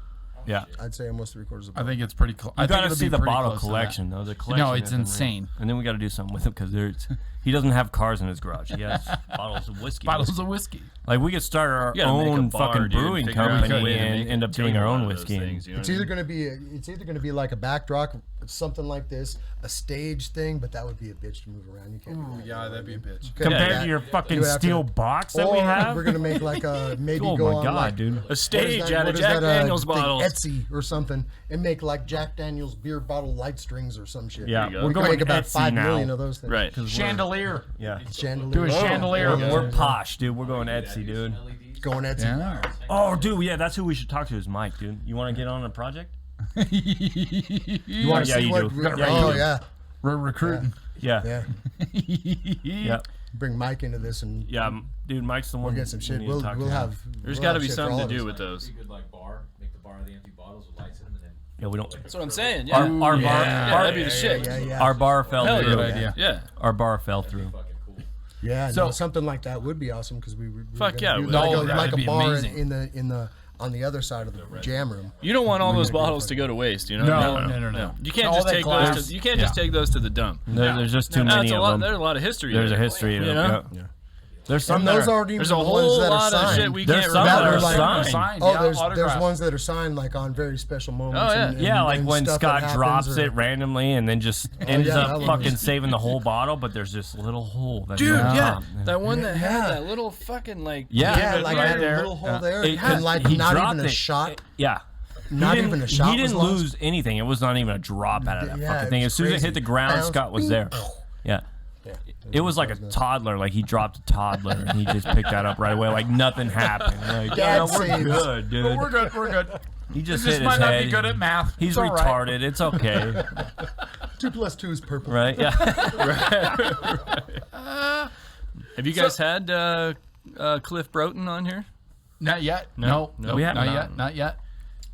Yeah. I'd say almost 3/4 of a I bottle. think it's pretty close. You gotta see the bottle collection, though. The collection. No, it's is unreal. insane. And then we got to do something with him because he doesn't have cars in his garage. He has bottles of whiskey. Bottles of whiskey. Like we could start our You gotta make a own bar, fucking dude, brewing figure out a company way to and make a end up doing table our own out of those whiskey. things, you know It's what I either mean? gonna be like a backdrop, something like this, a stage thing, but that would be a bitch to move around. You can't. do that. Yeah, that'd be a bitch. Couldn't do Compared that. to your You fucking would have to- steel box that or we have. we're gonna make like a maybe Oh go my on god, like, dude! A what is stage that- out what of is Jack that, Daniels thing, bottles. Etsy or something, and make like Jack Daniels beer bottle light strings or some shit. Yeah, you go. we're we can going make about Etsy 5 now. million of those things. Right. Chandelier. Yeah, Chandelier. Do a chandelier. we're posh, dude. We're going Etsy, dude. Going Etsy. Yeah. Oh, dude, yeah, that's who we should talk to is Mike, dude. You want to get on a project? You want to Yeah, see you what? do. we- Yeah, you oh do. yeah, We're recruiting. Yeah, yeah. yeah, Bring Mike into this and yeah. Dude, Mike's the one. we'll get some we shit. need to We'll talk we'll to. have. There's we'll got to have be shit for something all to of do us. with those. Pretty good like bar, make the bar of the empty bottles with lights in them, and then Yeah, we don't. That's what I'm saying. Our, Yeah. our yeah. bar, Yeah, our, that'd be the shit. Yeah. our bar fell Hell through. yeah. idea. Yeah. Our bar fell through. fucking cool. Yeah, So- no, something like that would be awesome because we Fuck gonna yeah, do it would. like, No, a, that'd like a be bar amazing. in the on the other side of the jam room. You don't want all those bottles to go to waste, you know? No. You can't All just that take glass. those. You can't just take those to the dump. There's just too No, many it's a of lot, them. there's a lot of history. There's a there. history. You of know? Yeah. There's some And that those are- aren't even There's a the ones whole that are lot of signed. shit we There's can't some that that are are like- signed. Signed. Oh, yeah, there's autographed. ones that are signed like on very special moments. Oh, yeah. and, Yeah, like and when stuff Scott that drops happens or- it randomly and then just ends yeah, that up one fucking was- saving the whole bottle, but there's this little hole. That Dude, goes yeah. up. That one that had Yeah. that little fucking like. Yeah. Yeah, Right like there. had a little hole there, It- and like he not dropped even a it. shot. Yeah. Not He even didn't- a shot He was didn't lost. lose anything. It was not even a drop out of that Yeah, fucking it thing. was As soon as it crazy. hit the ground, Bounce, Scott was bing. there. Yeah. It was like a toddler. Like he dropped a toddler and he just picked that up right away. Like nothing happened. Like, Dad no, we're saves. good, dude. We're good. We're good. He just This hit might his not head. be good at math. He's It's all right. retarded. It's okay. 2 + 2 is purple. Right? Yeah. Have you guys had Cliff Broughton on here? Not yet. No. No, We have not not. yet. Not yet.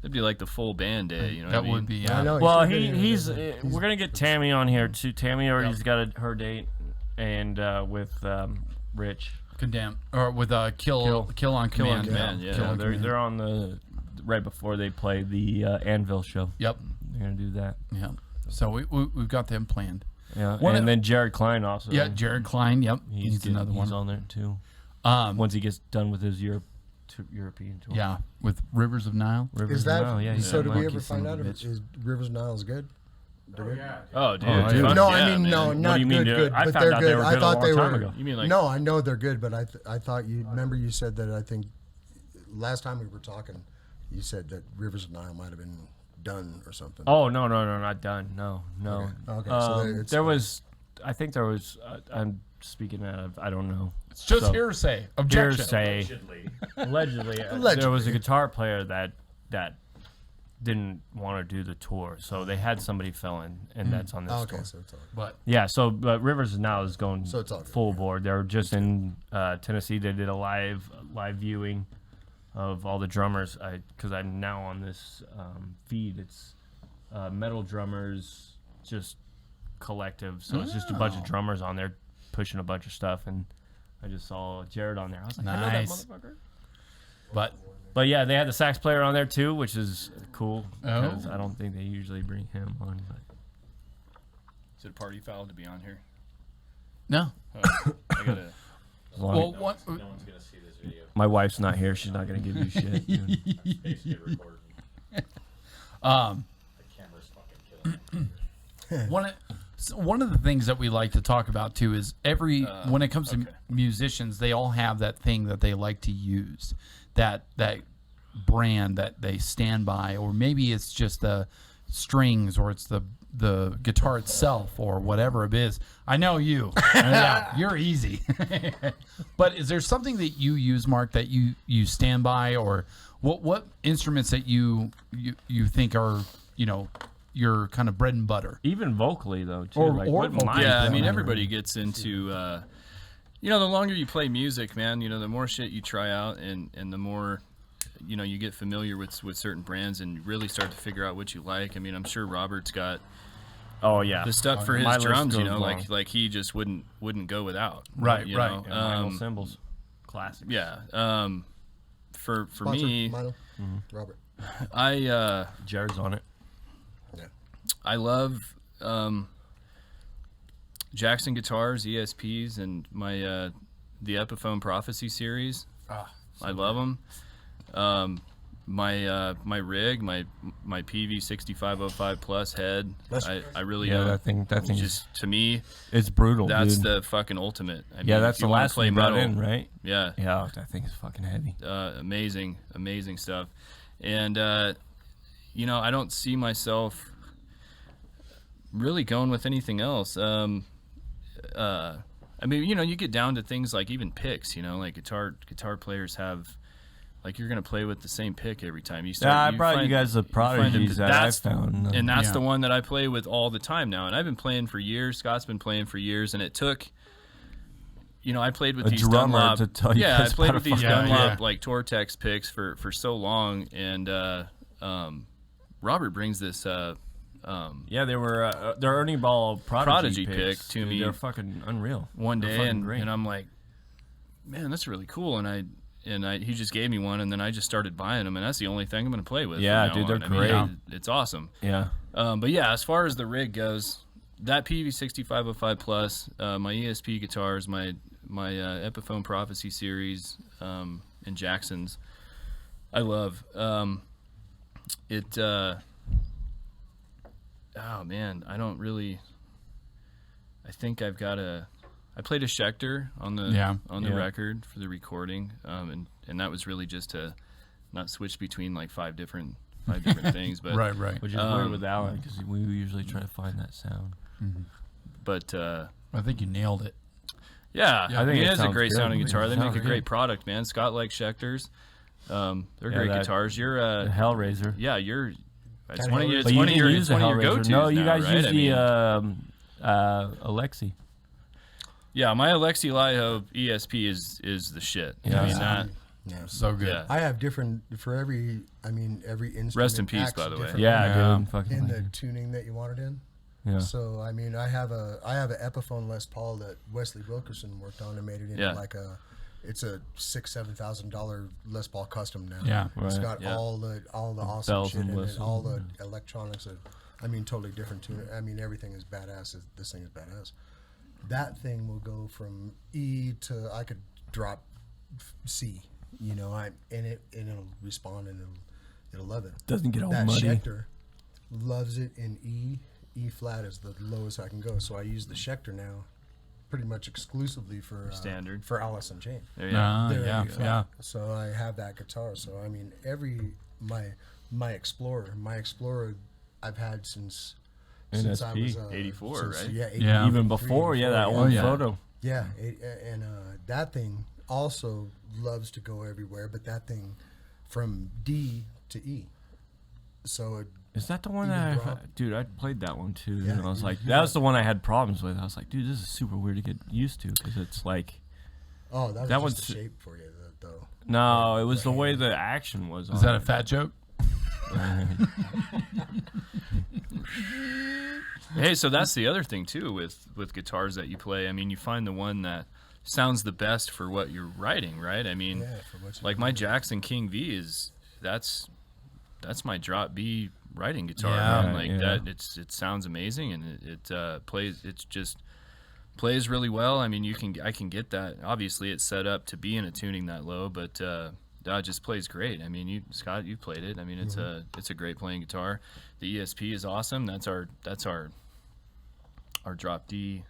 That'd be like the full band day. You know That what I mean? would be. I know. Well, should get into he's. it. We're gonna get Tammy on here too. Tammy already's got her date, and with Rich. Condemn or with kill on command. Command, yeah. Kill on They're command. on the right before they play the Anvil show. Yep. They're gonna do that. Yeah. So we've got them planned. Yeah, One and of- then Jared Klein also. Yeah, Jared Klein. Yep. He's another He's one. on there too. Once he gets done with his European tour. Yeah, with Rivers of Nile. Rivers Is that of Nile, yeah, he's so? a Did we monkey ever son find of out a if bitch. is Rivers of Nile is good? Oh, dude. Oh, fuck dude. No, yeah, I mean man. no, What not do you mean, good, dude? I but found they're out good. they were I good a thought long they time were. ago. You mean like? No, I know they're good, but I thought you remember you said that I think last time we were talking, you said that Rivers of Nile might have been done or something. Oh no, not done. No. Okay, so it's- there was. I think there was. I'm speaking out of. I don't know. It's just So- hearsay. Objection. Hearsay. Allegedly, there was a guitar player that didn't want to do the tour, so they had somebody fill in, and that's on this Oh, okay, tour. so it's all right. But Yeah, so but Rivers now is going So it's all good, full board. They're just in Tennessee. They did a live viewing of all the drummers. Because I'm now on this feed. It's Metal Drummers just collective. So it's just a bunch of drummers on there pushing a bunch of stuff, and I just saw Jared on there. I was like, I know that Nice. motherfucker. But yeah, they had the sax player on there too, which is cool Oh. because I don't think they usually bring him on. But Is it a party foul to be on here? no. I gotta. Well, what? No one's gonna see this video. my wife's not here; she's not gonna give you shit. dude. Basically recording. Um, The camera's fucking killing me. one of the things that we like to talk about too is when it comes to musicians, they all have that thing that they like to use, that brand that they stand by, or maybe it's just the strings, or it's the guitar itself, or whatever it is. I know you. Yeah, you're easy. But is there something that you use, Mark, that you stand by, or what instruments that you think are, your kind of bread and butter? Even vocally though, too. Or wouldn't vocally, mind. Yeah, I mean, Yeah. everybody gets into, the longer you play music, man, the more shit you try out, and the more, you get familiar with certain brands and really start to figure out what you like. I mean, I'm sure Robert's got Oh yeah, the stuff for My his list drums, goes long. like he just wouldn't go without. Right, you right. know? Yeah, Michael cymbals, classic. Yeah. For Sponsor, me, Milo, Robert. I Jared's on it. I love Jackson guitars, ESPs, and my the Epiphone Prophecy series. I love them. My rig, my PV 6505 Plus head. I really that thing just, to me, it's brutal. that's dude. the fucking ultimate. I mean, yeah, if that's you the wanna last play one brought metal, in, right? Yeah. Yeah, that thing is fucking heavy. Amazing stuff. And I don't see myself really going with anything else. I mean, you get down to things like even picks, like guitar players have, like, you're gonna play with the same pick every time. I brought you guys the prodigies that I found. and that's Yeah. the one that I play with all the time now. And I've been playing for years. Scott's been playing for years, and it took. I played with A these drummer Dunlop. to tell you I guys played about with a these fucking- Dunlop like Tortex picks for so long, and Robert brings this. Yeah, they were they're Ernie Ball Prodigy picks, pick to dude. me. They're fucking unreal. One They're day, fucking and great. I'm like, man, that's really cool. And he just gave me one, and then I just started buying them, and that's the only thing I'm gonna play with. Yeah, from now dude, on. they're I mean, great. it's awesome. Yeah. But yeah, as far as the rig goes, that PV 6505 Plus, my ESP guitars, my Epiphone Prophecy series, and Jackson's, I love. Oh man, I don't really. I think I played a Schecter on the Yeah. record for the recording, and that was really just to not switch between like five different things, but Right. Which is weird with Alan because we usually try to find that sound. But I think you nailed it. yeah, Yeah, I think it it is a sounds great good. sounding It guitar. They make sounds a great good. product, man. Scott likes Schecters. They're great that- guitars. You're The Hellraiser. yeah, you're. It's That one of your. Hellraiser. It's But you one of didn't your. use It's the one of your Hellraiser. go-tos. No, you now, guys right? use I mean, the Alexi. yeah, my Alexi Laiho ESP is the shit. Yeah. I mean that. Yeah. So good. Yeah. I have different for every instrument. Rest in peace, acts by the way. different Yeah, dude. Fucking in the tuning that you want it in. yeah. So I mean, I have an Epiphone Les Paul that Wesley Wilkerson worked on and made it into Yeah. like it's a $6,000-7,000 Les Paul custom now. Yeah. It's Right. got Yeah. all the awesome Bells shit and in it, whistles. all the electronics. I mean, totally different tune. I mean, everything is badass. This thing is badass. That thing will go from E to I could drop C. And it'll respond and it'll love it. Doesn't get all That muddy. Schecter loves it in E. E flat is the lowest I can go, so I use the Schecter now, pretty much exclusively for Standard. for Alice in Chains. There you go. They're Yeah. E flat. So I have that guitar. So I mean, my Explorer, I've had since I NSP, was 84, right? Yeah, Yeah. Even before, that Oh, one yeah. photo. Yeah, and that thing also loves to go everywhere, but that thing from D to E. So Is that the one Even that drop. dude? I played that one too, Yeah, and I was you- like, you that was got- the one I had problems with. I was like, dude, this is super weird to get used to because it's like, that was That just one's- the shape for you, though. no, it was the way the action was. Is on that a it. fat joke? Hey, so that's the other thing too with guitars that you play. I mean, you find the one that sounds the best for what you're writing, right? I mean, for what you like my Jackson King V that's my drop B writing guitar. Yeah, man. Like that, it sounds amazing, and it plays really well. I mean, I can get that. Obviously, it's set up to be in a tuning that low, but it just plays great. I mean, Scott, you played it. I mean, it's a great playing guitar. The ESP is awesome. That's our drop D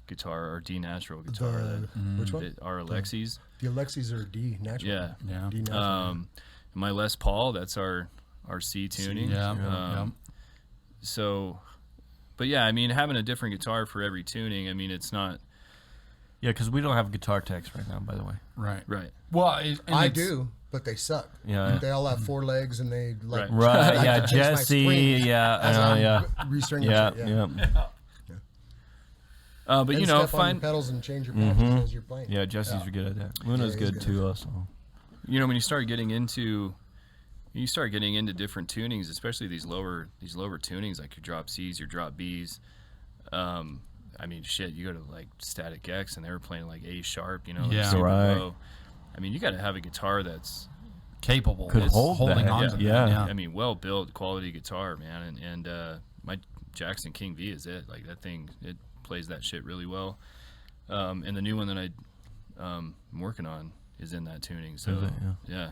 guitar, our D natural guitar. Which one? Our Alexis. The Alexis are D natural. Yeah. D natural. My Les Paul, that's our C tuning. Yeah. So, but yeah, I mean, having a different guitar for every tuning, I mean, it's not. Yeah, because we don't have guitar techs right now, by the way. Right. Well, I do, but they suck. Yeah. They all have 4 legs and they like. Right. I Yeah, can taste my Jesse. spleen Yeah. as I'm restringing Yeah. shit, Yeah. but And you know, step on your pedals and change your patches as you're playing. Yeah, Jesse's good at that. Luna's he's good good. too, also. you know, when you start getting into different tunings, especially these lower tunings like your drop C's, your drop B's. I mean, shit, you go to like Static X and they were playing like A sharp, you know, like Yeah. super Right. low. I mean, you got to have a guitar that's Capable. Could It's hold holding that. on to Yeah. that. I mean, well built, quality guitar, man. And my Jackson King V is it. Like that thing, it plays that shit really well. And the new one that I'm working on is in that tuning. So Is it? yeah.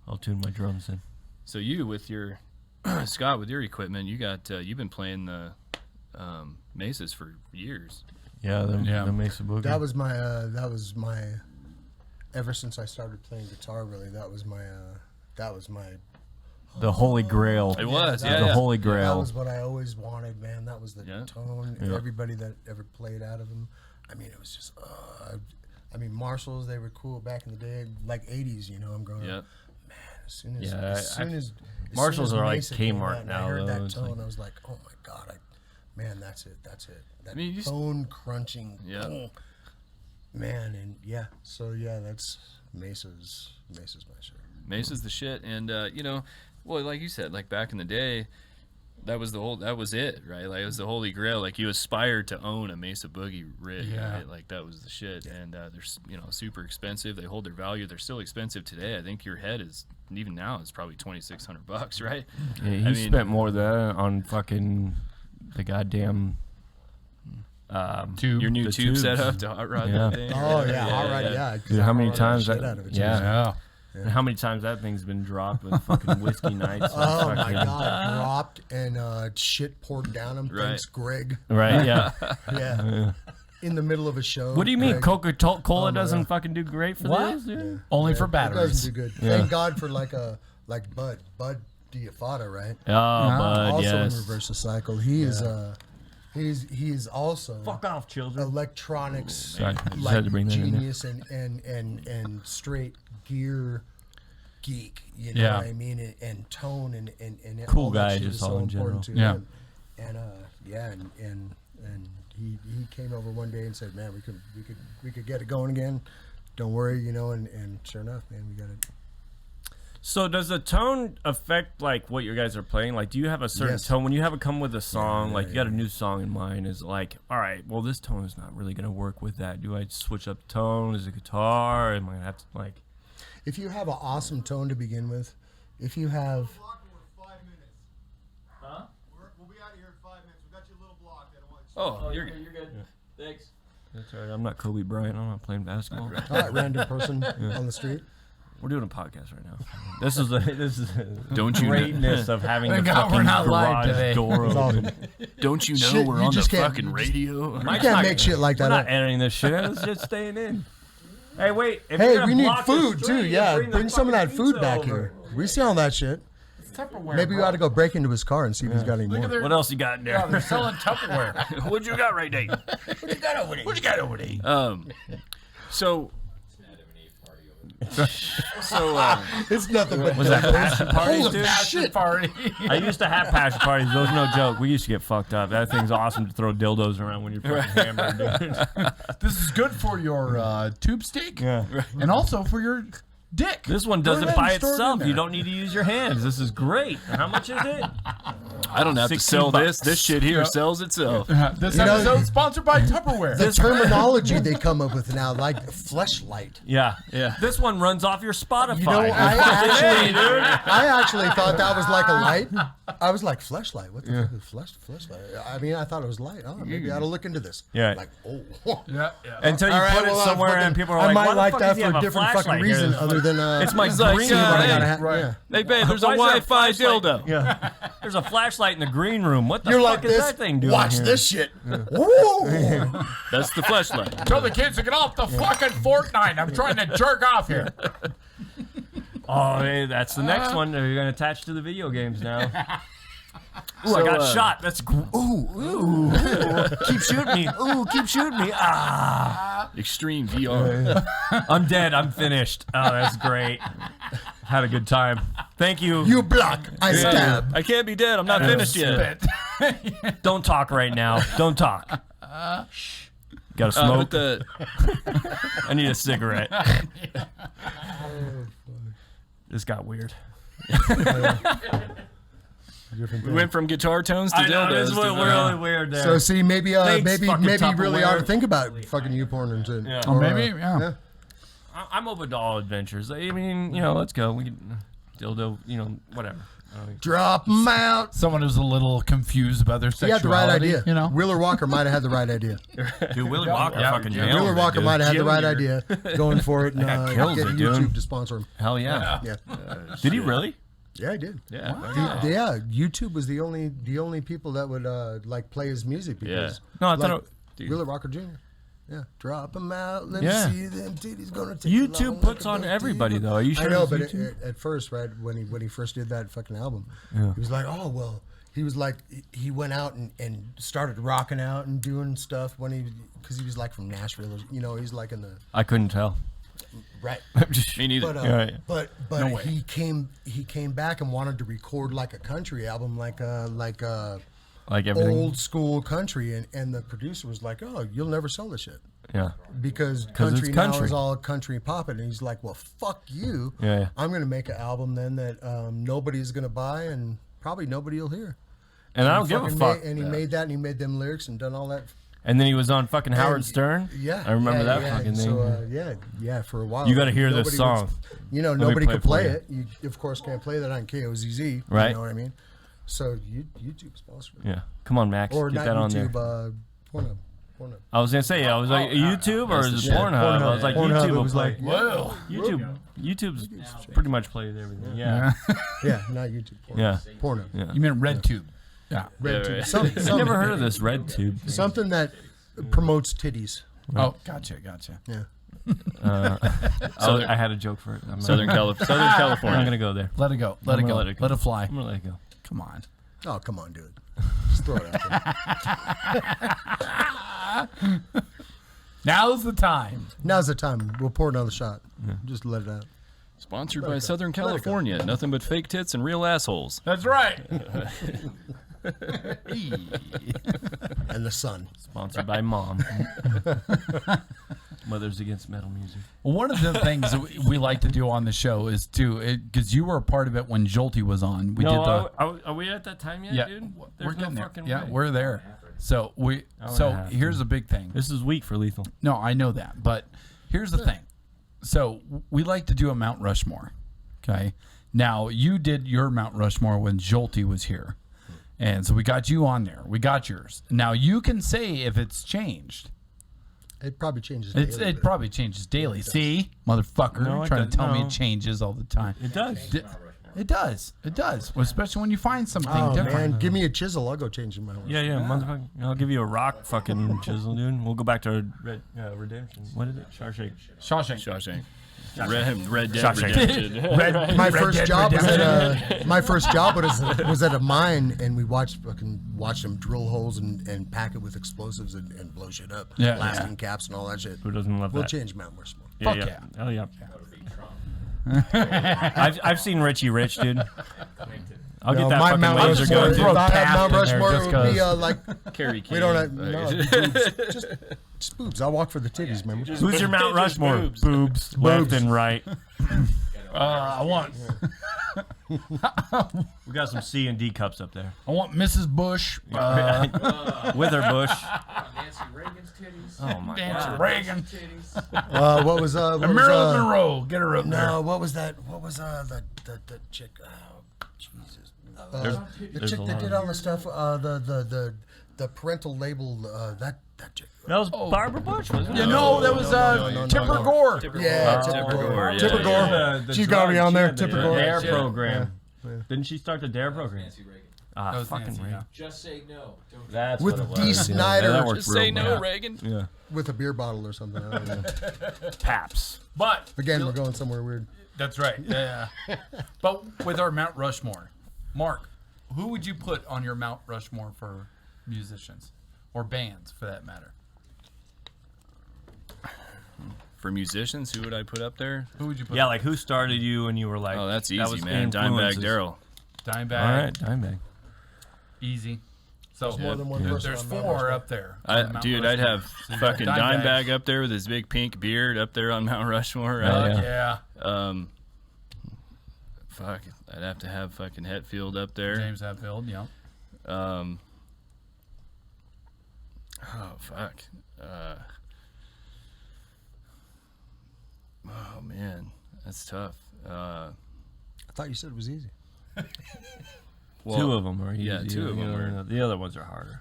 I'll tune my drums in. So you with your Scott with your equipment, you got you've been playing the Mesas for years. Yeah, the Mesa Boogie. That was my. Ever since I started playing guitar, really, that was my. the Holy Grail. It was, that yeah. The Holy That Grail. was what I always wanted, man. That was the Yeah. tone. Yeah. Everybody that ever played out of them. I mean, it was just. I mean, Marshalls, they were cool back in the day, like '80s. You know, I'm growing Yep. up. Man, as soon as Marshalls are like Mesa came Kmart out and now, I heard though. that It's tone. like- I was like, oh my god, man, that's it. That I mean, you tone crunching. Yeah. boom. Man, and yeah, so yeah, that's Mesa's my shit. Mesa's the shit, and you know, well, like you said, like back in the day, that was it, right? Like it was the Holy Grail. Like you aspired to own a Mesa Boogie rig, Yeah. right? Like that was the shit, and they're super expensive. They hold their value. They're still expensive today. I think your head is even now it's probably $2,600, right? Yeah, he I mean- spent more of that on fucking the goddamn Tube. Your new the tube tubes. setup to hot rod Yeah. that thing. Oh yeah, all right, yeah. Dude, how many Hot rod times the shit that- out of it, yeah. too. Yeah. And how many times that thing's been dropped with fucking whiskey nights? and Oh my fucking- god, dropped and shit poured down him. Right. Thanks, Greg. Right? Yeah. Yeah. In the middle of a show. What do you mean Greg. Coca-Cola my doesn't God. fucking do great for What? this, dude? Only for It batteries. doesn't do good. Yeah. Thank God for like Bud Diafada, right? Oh, bud, Also yes. in reverse the cycle. He is he's also Fuck off, children. electronics Sorry, I just like had to bring that in there. genius and straight gear geek. You know Yeah. what I mean? And tone and Cool all that guy, shit just is all so in important to general. him. And and he came over one day and said, "Man, we could get it going again. Don't worry, you know." And sure enough, man, we got it. So does the tone affect like what you guys are playing? Like, do you have a certain Yes. tone when you have it come with a song? Yeah, like, you got a yeah. new song in mind. Is it like, all right, well, this tone is not really gonna work with that. Do I switch up the tone? Is it guitar? Am I gonna have to like? If you have an awesome tone to begin with, if you have Block for 5 minutes. Huh? We'll be out of here in 5 minutes. We got you a little block that I want. Oh, you're good. Thanks. That's all right. I'm not Kobe Bryant. I'm not playing basketball. all right, random person on the street. We're doing a podcast right now. This is the Don't you know- greatness of having the Thank God fucking we're not live garage today. door It's open. awesome. Don't you know Shit, we're you on the just can't- fucking you radio? You can't make shit like We're that not up. editing this shit. It's just staying in. Hey, wait. If you're Hey, gonna we need block the food too. street, Yeah, the bring some of that fucking food pizza back over. here. We see all that shit. Tupperware. Maybe we ought to go break into his car and see if he's got any Look more. at their, What else you got in yeah, there? they're selling Tupperware. What you got right there? What you got over there? So Adam and Eve party over. It's nothing but Was that passion parties, Holy dude? Passion party. I used to have passion parties. Those are no joke. We used to get fucked up. That thing's awesome to throw dildos around when you're fucking hammered, dude. This is good for your tube steak. Yeah. And also for your dick. This one Go does it ahead by and store in itself. there. You don't need to use your hands. This is great. How much is it? I don't have to 16 sell this. bucks. This shit here sells itself. This You know- episode sponsored by Tupperware. The terminology they come up with now, like fleshlight. Yeah. Yeah. This one runs off your Spotify. You know, I actually thought that was like a light. I was like, fleshlight? What the fuck is fleshlight? I mean, I thought it was light. Oh, maybe I ought to look into this. Yeah. Like, oh. yeah. Until you All right, put it well, somewhere fucking- and people are I like, might why the like fuck that does he for have a different fucking flashlight here? reason other than It's my like, green yeah, room. I gotta hey, have, right. yeah. Hey, babe, there's a Why is there a Wi-Fi flashlight? dildo. Yeah. There's a flashlight in the green room. What the You're fuck like is this. that thing doing Watch here? this shit. Woo! That's the flashlight. Tell the kids to get off the fucking Fortnite. I'm trying to jerk off here. Oh, hey, that's the next one. You're going to attach to the video games now. Ooh, I got shot. That's ooh. Keep shooting me. Ooh, keep shooting me. Ah. Extreme VR. I'm dead. I'm finished. Oh, that's great. Had a good time. Thank you. You block, I stab. I can't be dead. I'm not finished yet. Spit. Don't talk right now. Don't talk. Shh. Gotta smoke. But I need a cigarette. This got weird. we went from guitar tones to I know, dildos. this to was really weird there. So see, maybe Thanks, maybe fucking you really ought to Tupperware. think about fucking YouPorn and shit. Yeah. Or maybe, yeah. I'm open to all adventures. I mean, let's go. We can dildo, whatever. Drop them out. Someone who's a little confused about their He sexuality. had the right idea. You know? Wheeler Walker might have had the right idea. Dude, Willie Walker yeah, fucking yeah. nailed Wheeler it, Walker dude. might have had the right Junior. idea going for it and guy kills getting it, dude. YouTube to sponsor him. Hell yeah. Yeah, Did he really? yeah, he did. Yeah. Yeah, YouTube was the only people that would like play his music because No, I thought like, Wheeler Walker Jr. Yeah, drop him out. Let Yeah. me see them titties gonna take you YouTube long puts like a on big everybody, diva. though. Are you sure I know, it's but YouTube? at first, right when he first did that fucking album, Yeah. he was like, oh well. He was like, he went out and started rocking out and doing stuff because he was like from Nashville, he's like in the I couldn't tell. right. Me neither. But Yeah, yeah. but No way. he came back and wanted to record like a country album, like Like everything. old school country, and the producer was like, oh, you'll never sell this shit Yeah. because it's country now country. is all country popping, and he's like, well, fuck you. Yeah. I'm gonna make an album then that nobody's gonna buy and probably nobody will hear. And I don't give a Fucking fuck. and he made that, and he made them lyrics and done all that. And then he was on fucking Howard And- Stern. Yeah, I remember yeah, that yeah. fucking thing. So yeah, for a while. You gotta hear this nobody song. me play nobody could it for play you. it. You of course can't play that on KOZZ. Right. You know what I mean? So YouTube sponsored it. Yeah. Come on, Max. Or Get not that on YouTube, there. Pornhub. I was gonna say, I was like, YouTube or is it Yeah, Pornhub? I was like, Pornhub, YouTube it will was play. like, Whoa. YouTube's pretty much played everything. Yeah. Yeah, not YouTube. Pornhub. Yeah. Pornhub. Yeah. You meant RedTube. Yeah. Red Yeah, tube. right. I never heard of this red tube. Something that promotes titties. Oh, gotcha. Yeah. I had a joke for it. Southern I'm California. gonna go there. Let it go. Let it go. Let it fly. I'm gonna let it go. Come on. Oh, come on, dude. Just throw it out there. Now's the time. Now's the time. We'll pour another shot. Just let it out. Sponsored by Southern California. Nothing but fake tits and real assholes. That's right. And the sun. Sponsored by Mom. Mothers Against Metal Music. One of the things that we like to do on the show is because you were a part of it when Jolty was on. We did the. Are we at that time yet, Yeah, dude? we're There's getting no there. fucking Yeah, way. we're there. So and a half, here's the big thing. This is weak for Lethal. No, I know that, but here's the thing. So we like to do a Mount Rushmore. Okay. Now you did your Mount Rushmore when Jolty was here, and so we got you on there. We got yours. Now you can say if it's changed. It probably changes. It daily, but- probably changes daily. See, motherfucker, No, it trying to doesn't. tell me No. it changes all the time. It does. It does. It does. Well, especially when you find something Oh different. man, give me a chisel. I'll go change my mind. Yeah, motherfucker. I'll give you a rock fucking chisel, dude. We'll go back to Redemption. What is it? Shawshank. Shawshank. Shawshank. Red Dead Shawshank. Redemption. My Red first Dead job was Redemption. at my first job was at a mine, and we watched them drill holes and pack it with explosives and blow shit up, Yeah, blasting caps and all that shit. Who doesn't love We'll that? change Mount Rushmore. Fuck yeah. Hell yeah. I've seen Richie Rich, dude. I'll get that my fucking Mount laser Rushmore. gun, If dude. Throw I had Taft Mount in there Rushmore, just it would be 'cause. like Carry we don't have boobs. Just boobs. I walk for the titties, man. Who's your Mount Rushmore? boobs. Boobs. Left and right. I want We got some C and D cups up there. Mrs. Bush. With her bush. Nancy Reagan's titties. Oh my Nancy god. Reagan. Titties. What was what And was, Marilyn Monroe. Get her up there. No, what was that? What was the chick? Oh, Jesus. The there's chick a that lot did of- all the stuff. The parental label. That chick. That was Barbara Bush, wasn't it? Yeah, no, that was no, Tipper no. Gore. Yeah, Tipper Gore, yeah, Tipper yeah, Gore. yeah. The She's got to be drug- on there. she had the Tipper Gore. DARE Yeah. program. Didn't she start the DARE program? Nancy Reagan. Ah, That was fucking Nancy, Reagan. yeah. Just say no. Don't That's With what it Dee was. Snider. Yeah, that worked Just real say no, well. Reagan. Yeah. With a beer bottle or something. I don't know. Paps. But Again, we're going somewhere weird. that's right. Yeah. But with our Mount Rushmore, Mark, who would you put on your Mount Rushmore for musicians or bands, for that matter? For musicians, who would I put up there? Who would you put? Yeah, like who started you and you were like, Oh, that's that easy, was man. Dimebag influences. Darrell. Dimebag. All right, Dimebag. Easy. So More than one person there's on Mount 4 Rushmore. up there. on Mount Dude, I'd Rushmore. have So you got fucking Dimebag up there with his big pink beard up there on Mount Rushmore. Fuck Yeah. yeah. Fuck, I'd have to have fucking Hetfield up there. James Hetfield, yeah. Oh fuck. Oh man, that's tough. I thought you said it was easy. Well, Two of them are easy. yeah, two of them are. The other ones are harder.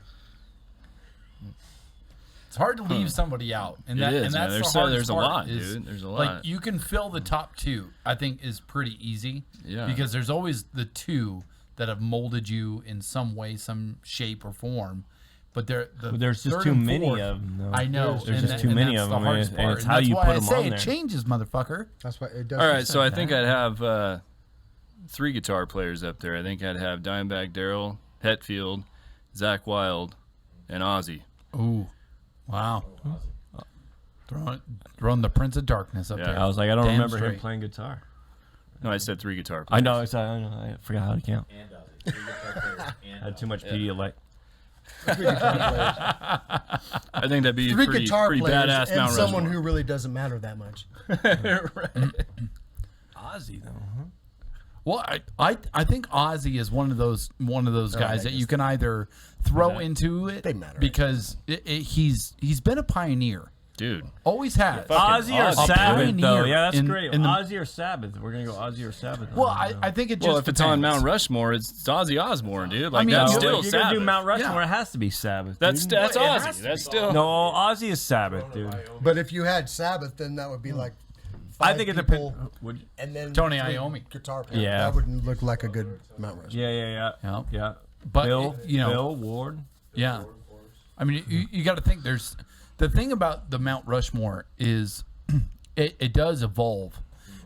It's hard to leave somebody out, and It that is, and man. that's There's the a- hardest there's a part lot, is, dude. There's a Like lot. you can fill the top 2. I think is pretty easy. Yeah. Because there's always the 2 that have molded you in some way, some shape or form. But There's just third too and many fourth, of them. though. I know. There's and just too many that's of the them, hardest and part. it's And how that's you why put I them say on it there. changes, motherfucker. That's why it does. All right, so I think I'd have 3 guitar players up there. I think I'd have Dimebag Darrell, Hetfield, Zach Wilde, and Ozzy. Ooh, wow. Throwing the Prince of Darkness up Yeah. there. I was like, I don't Damn remember him straight. playing guitar. No, I said 3 guitar I players. know. I know. I forgot how to count. And Ozzy. Three guitar players I and had too much Ozzy. Pedialyte. I think that'd be Three pretty guitar players badass and Mount someone Rushmore. who really doesn't matter that much. Ozzy though. Huh? Well, I think Ozzy is one of those guys that you can either throw into it They matter. because he's been a pioneer, Dude, always has. Ozzy or Ozzy. Sabbath though? pioneer Yeah, that's in- great. in the- Ozzy or Sabbath? We're gonna go Ozzy or Sabbath. Well, I think it just well, if it's on depends. Mount Rushmore, it's Ozzy Osbourne, dude. Like mean, that's no, still if you're gonna do Sabbath. Mount Rushmore, Yeah. it has to be Sabbath. That's dude. that's It has Ozzy. to That's be. still. No, Ozzy is Sabbath, dude. But if you had Sabbath, then that would be like I 5 think it people, depends. and then Tony 3 Iommi. guitar players. Yeah. That wouldn't look like a good Mount Rushmore. Yeah. Yeah. But, Bill, you know- Bill Ward. Yeah, I mean, you got to think. There's the thing about the Mount Rushmore is it does evolve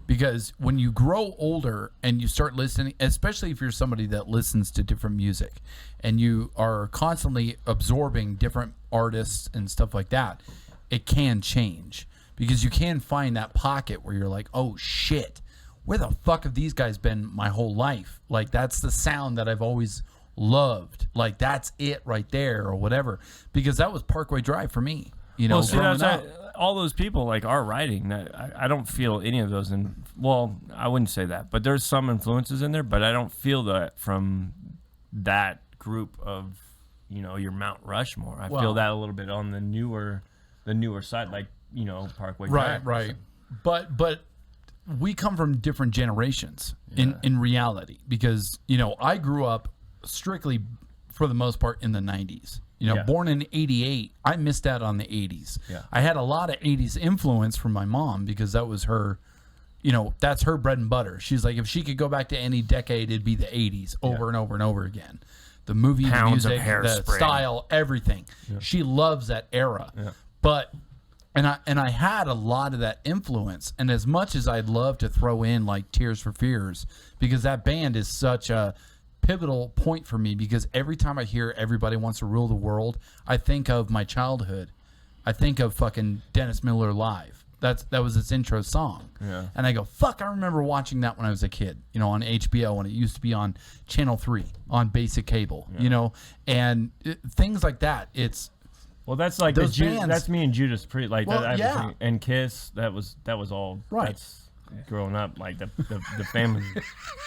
because when you grow older and you start listening, especially if you're somebody that listens to different music and you are constantly absorbing different artists and stuff like that, it can change because you can find that pocket where you're like, oh shit, where the fuck have these guys been my whole life? Like that's the sound that I've always loved. Like that's it right there or whatever, because that was Parkway Drive for me. You know, Well, see, growing that's up. all those people like are writing. That I don't feel any of those. And well, I wouldn't say that, but there's some influences in there. But I don't feel that from that group of your Mount Rushmore. I Well- feel that a little bit on the newer side, like Parkway Drive. Right. But we come from different generations in reality because I grew up strictly for the most part in the 90s. Yeah. Born in 88, I missed out on the 80s. Yeah. I had a lot of 80s influence from my mom because that was her, that's her bread and butter. She's like, if she could go back to any decade, it'd be the 80s over and over and over again. The movie, Pounds the of music, the Hairspray. style, everything. She loves that era. But and I had a lot of that influence. And as much as I'd love to throw in like Tears for Fears, because that band is such a pivotal point for me, because every time I hear Everybody Wants to Rule the World, I think of my childhood. I think of fucking Dennis Miller Live. That was its intro song. Yeah. And I go, fuck, I remember watching that when I was a kid, on HBO, when it used to be on Channel 3 on basic cable, and things like that. It's Well, that's like Those bands- that's me and Judas Priest, like Well, that. yeah. And Kiss. That was all. Right. That's growing up, like the family.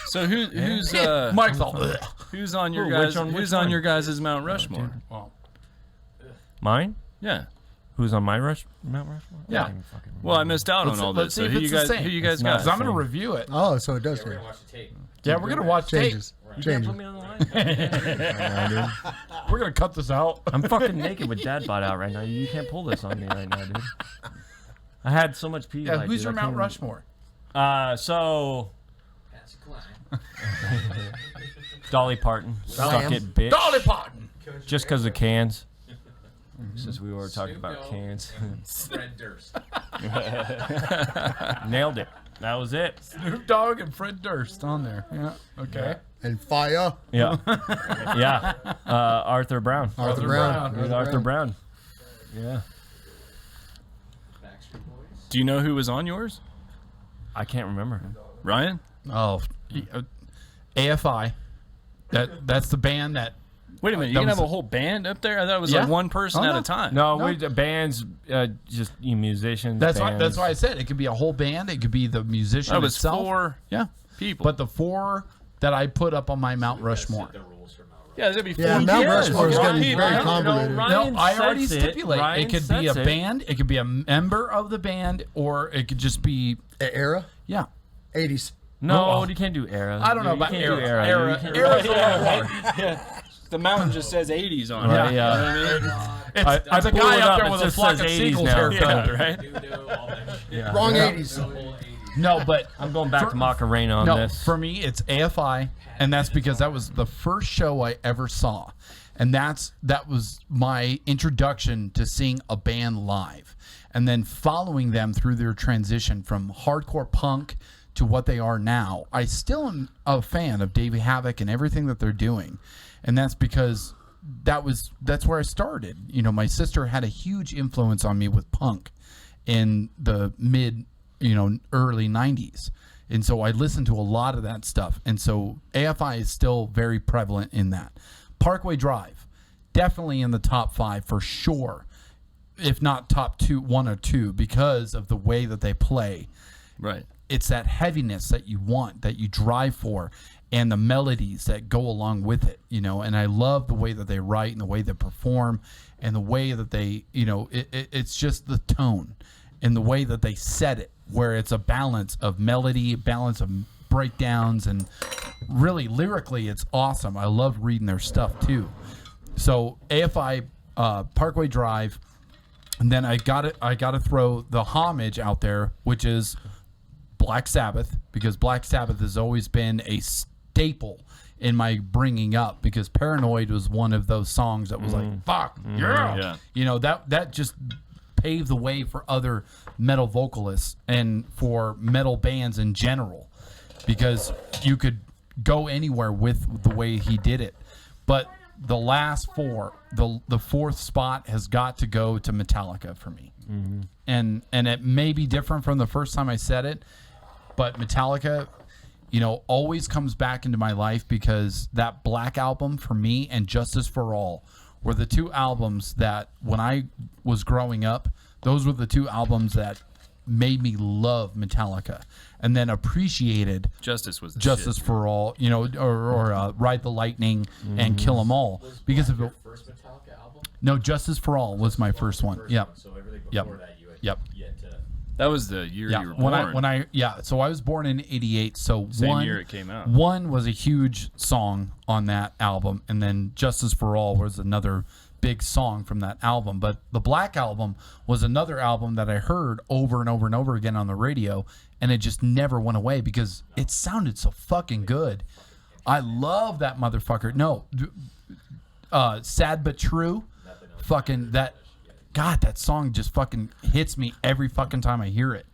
So who's Mike's all. "Ugh." who's on your Who, guys? which one, which Who's on one? your guys' Mount Rushmore? Well, Mine? Yeah. Who's on my Mount Rushmore? Yeah. I can't even fucking remember. Well, I missed out Let's- on all let's this. see So if who it's you the guys? same. Who you guys It's not got? because I'm gonna Same. review it. Oh, so it does Yeah, we're change. gonna watch the tape. Yeah, we're gonna watch tape. Changes. You can't Changes. put me on the line. We're gonna cut this out. I'm fucking naked with dad bod out right now. You can't pull this on me right now, dude. I had so much pee. Yeah, like, who's dude, your I Mount can't Rushmore? So Patsy Cline. Dolly Parton, suck it, bitch. Dolly Parton. Just because of cans. Since we were talking Snoop about Dogg. cans, Fred Durst. nailed it. That was it. Snoop Dogg and Fred Durst on there. Yeah. Okay. And fire. Yeah, yeah. Arthur Brown. Arthur Brown. Brown. Arthur Brown. Yeah. Backstreet Boys. Do you know who was on yours? I can't remember. Ryan? Oh, AFI. That's the band that. Wait a minute. You That can was have a a- whole band up there? I thought it was Yeah. like one person Oh, at no. a time. No, No. we bands, just musicians. That's why. bands. That's why I said it could be a whole band. It could be the musician That was itself. 4 Yeah. people. But the 4 that I put up on my Mount Rushmore. The rules for Mount yeah, there's gonna be 4 Yeah, Mount people. Rushmore is Four gonna be people. very convoluted. Ryan No, I already sets it. stipulate Ryan it could be a sets it. band. It could be a member of the band, or it could just be Era? yeah. 80s. No, Oh. you can't do era. I don't know You about can't era. do era. Era. You can't- Era's a little hard. The mountain just says 80s on it. Right, Yeah. yeah. You know what I mean? It's, I it's a pulled guy it up up, there it with a just flock says of 80s seagulls now. haircut, Yeah. right? Nudo, all that shit. Yeah. Wrong Yeah. 80s. The whole 80s. No, but I'm going back to Macarena on no, this. for me it's AFI, and that's because that was the first show I ever saw, and that was my introduction to seeing a band live, and then following them through their transition from hardcore punk to what they are now. I still am a fan of Davey Havok and everything that they're doing, and that's because that's where I started. You know, my sister had a huge influence on me with punk in the early 90s. And so I listened to a lot of that stuff. And so AFI is still very prevalent in that. Parkway Drive, definitely in the top 5 for sure, if not top 1 or 2, because of the way that they play. Right. It's that heaviness that you want, that you drive for, and the melodies that go along with it, and I love the way that they write and the way they perform and the way that they, it's just the tone and the way that they set it, where it's a balance of melody, balance of breakdowns, and really lyrically it's awesome. I love reading their stuff too. So AFI, Parkway Drive, and then I gotta throw the homage out there, which is Black Sabbath, because Black Sabbath has always been a staple in my bringing up, because Paranoid was one of those songs that was like, fuck, yeah. That just paved the way for other metal vocalists and for metal bands in general, because you could go anywhere with the way he did it. But the last 4, the 4th spot has got to go to Metallica for me. And it may be different from the first time I said it, but Metallica, always comes back into my life, because that Black Album for me and Justice for All were the 2 albums that when I was growing up, those were the 2 albums that made me love Metallica, and then appreciated Justice was the Justice shit. for All, or Ride the Lightning and Kill 'Em All, because of Your it. first Metallica album? No, Justice for All was my first one. Yep. So everything Yep. before that you had Yep. yet to... That was the year Yeah, you were born. so I was born in '88. So Same year it came out. One was a huge song on that album, and then Justice for All was another big song from that album. But the Black Album was another album that I heard over and over and over again on the radio, and it just never went away because it sounded so fucking good. I love that motherfucker. No, Sad But True, fucking that. God, that song just fucking hits me every fucking time I hear it.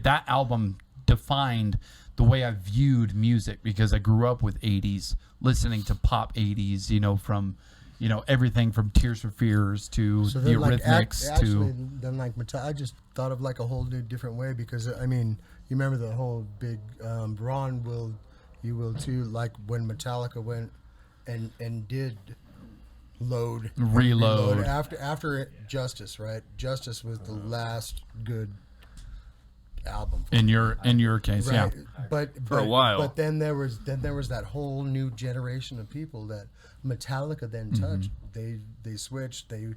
That album defined the way I viewed music, because I grew up with 80s, listening to pop 80s, from, everything from Tears for Fears to So the then, like, Eurythmics actually, to... then like I just thought of like a whole new different way, because I mean, you remember the whole big Ron you will too, like when Metallica went and did Reload after Justice, right? Justice was the last good album. In your case, yeah. But a while. But then there was that whole new generation of people that Metallica then touched. They switched. They,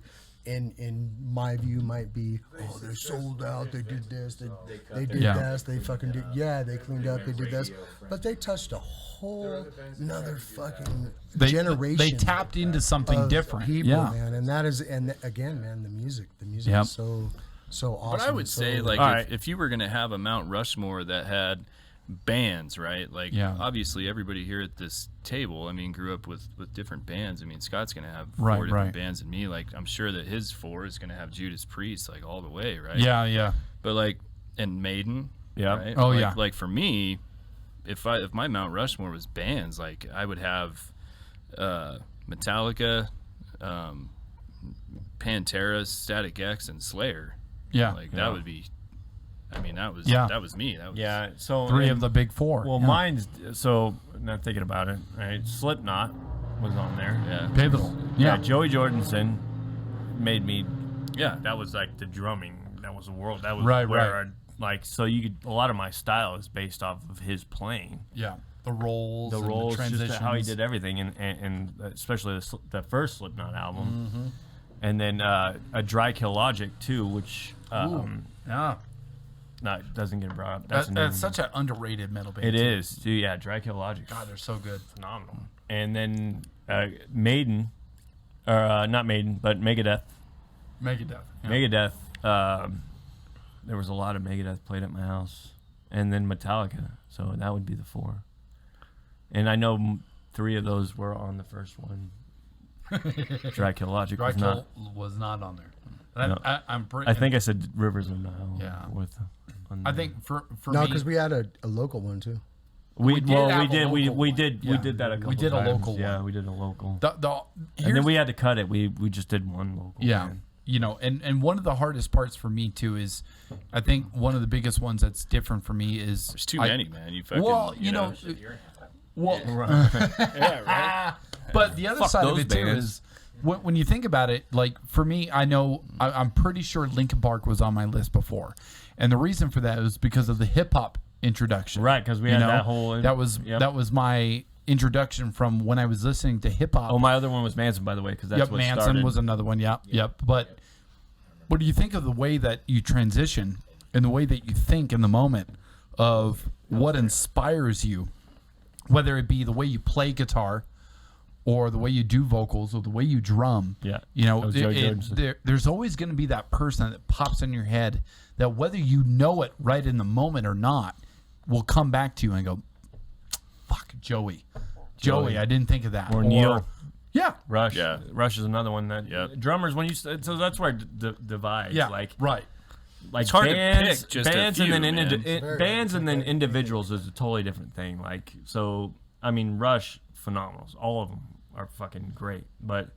in my view, might be, oh, they're sold out. They did this. They did this. They fucking did. Yeah, they cleaned up. They did this. But they touched a whole another fucking generation. They tapped into something different. People, yeah, man, and again, man, the music is so awesome. But I would say, like, All right. if you were going to have a Mount Rushmore that had bands, right? Like, Yeah. obviously, everybody here at this table, I mean, grew up with different bands. I mean, Scott's going to have Right, 4 different right. bands than me. Like, I'm sure that his 4 is going to have Judas Priest, like, all the way, right? yeah. But, like, and Maiden. Yeah. Right? Oh, like, yeah. Like, for me, if my Mount Rushmore was bands, like, I would have Metallica, Pantera, Static X, and Slayer. Yeah. Like, that would be... I mean, that was me. That was, Yeah. So 3 of the big 4. Well, yeah. mine's so not thinking about it. Right, Slipknot was on there. Yeah. Pivotal. Yeah. Joey Jordison made me. Yeah. That was like the drumming. That was the world. That was Right, where right. like so you could a lot of my style is based off of his playing. Yeah. The roles. The and roles, the just transitions. how he did everything, and especially the first Slipknot album, and then a Dry Kill Logic too, which Yeah. doesn't get brought up. That's That's such an underrated metal band. It too. is, dude. Yeah, Dry Kill Logic. God, they're so good. Phenomenal. And then Maiden, or not Maiden, but Megadeth. Megadeth. Yeah. Megadeth. There was a lot of Megadeth played at my house, and then Metallica. So that would be the 4. And I know 3 of those were on the first one. Dry Kill Logic was not. was not on there. And No. I'm pretty. I think I said Rivers of Nile. Yeah. On I there. think for No, me, because we had a local one too. we did have a did local did one. Yeah. did that a couple We did a times. local Yeah, one. we did a local. the And then we had to cut it. We just did one local. Yeah. band. You know, and one of the hardest parts for me too is, I think one of the biggest ones that's different for me is There's too many, man. You fucking. Well, you know, well, yeah, right. but the other Fuck side of those it too bands. is when you think about it, like for me, I know I'm pretty sure Linkin Park was on my list before, and the reason for that was because of the hip hop introduction. Right, 'cause we You had know? that whole- that was yep. that was my introduction from when I was listening to hip hop. Oh, my other one was Manson, by the way, because that's Yep, what Manson started. was another one. Yep. But what do you think of the way that you transition and the way that you think in the moment of what inspires you, whether it be the way you play guitar or the way you do vocals or the way you drum? Yeah, You know, that was Joey Jordison. there's always going to be that person that pops in your head that whether you know it right in the moment or not will come back to you and go, fuck, Joey, I didn't think of that. Or Neil. Yeah. Rush. Yeah. Rush is another one that drummers when you so that's where divides. Yeah. Like right. It's hard to bands, pick just a bands few, and then man. bands and then individuals is a totally different thing. Like so, I mean, Rush phenomenals. All of them are fucking great. But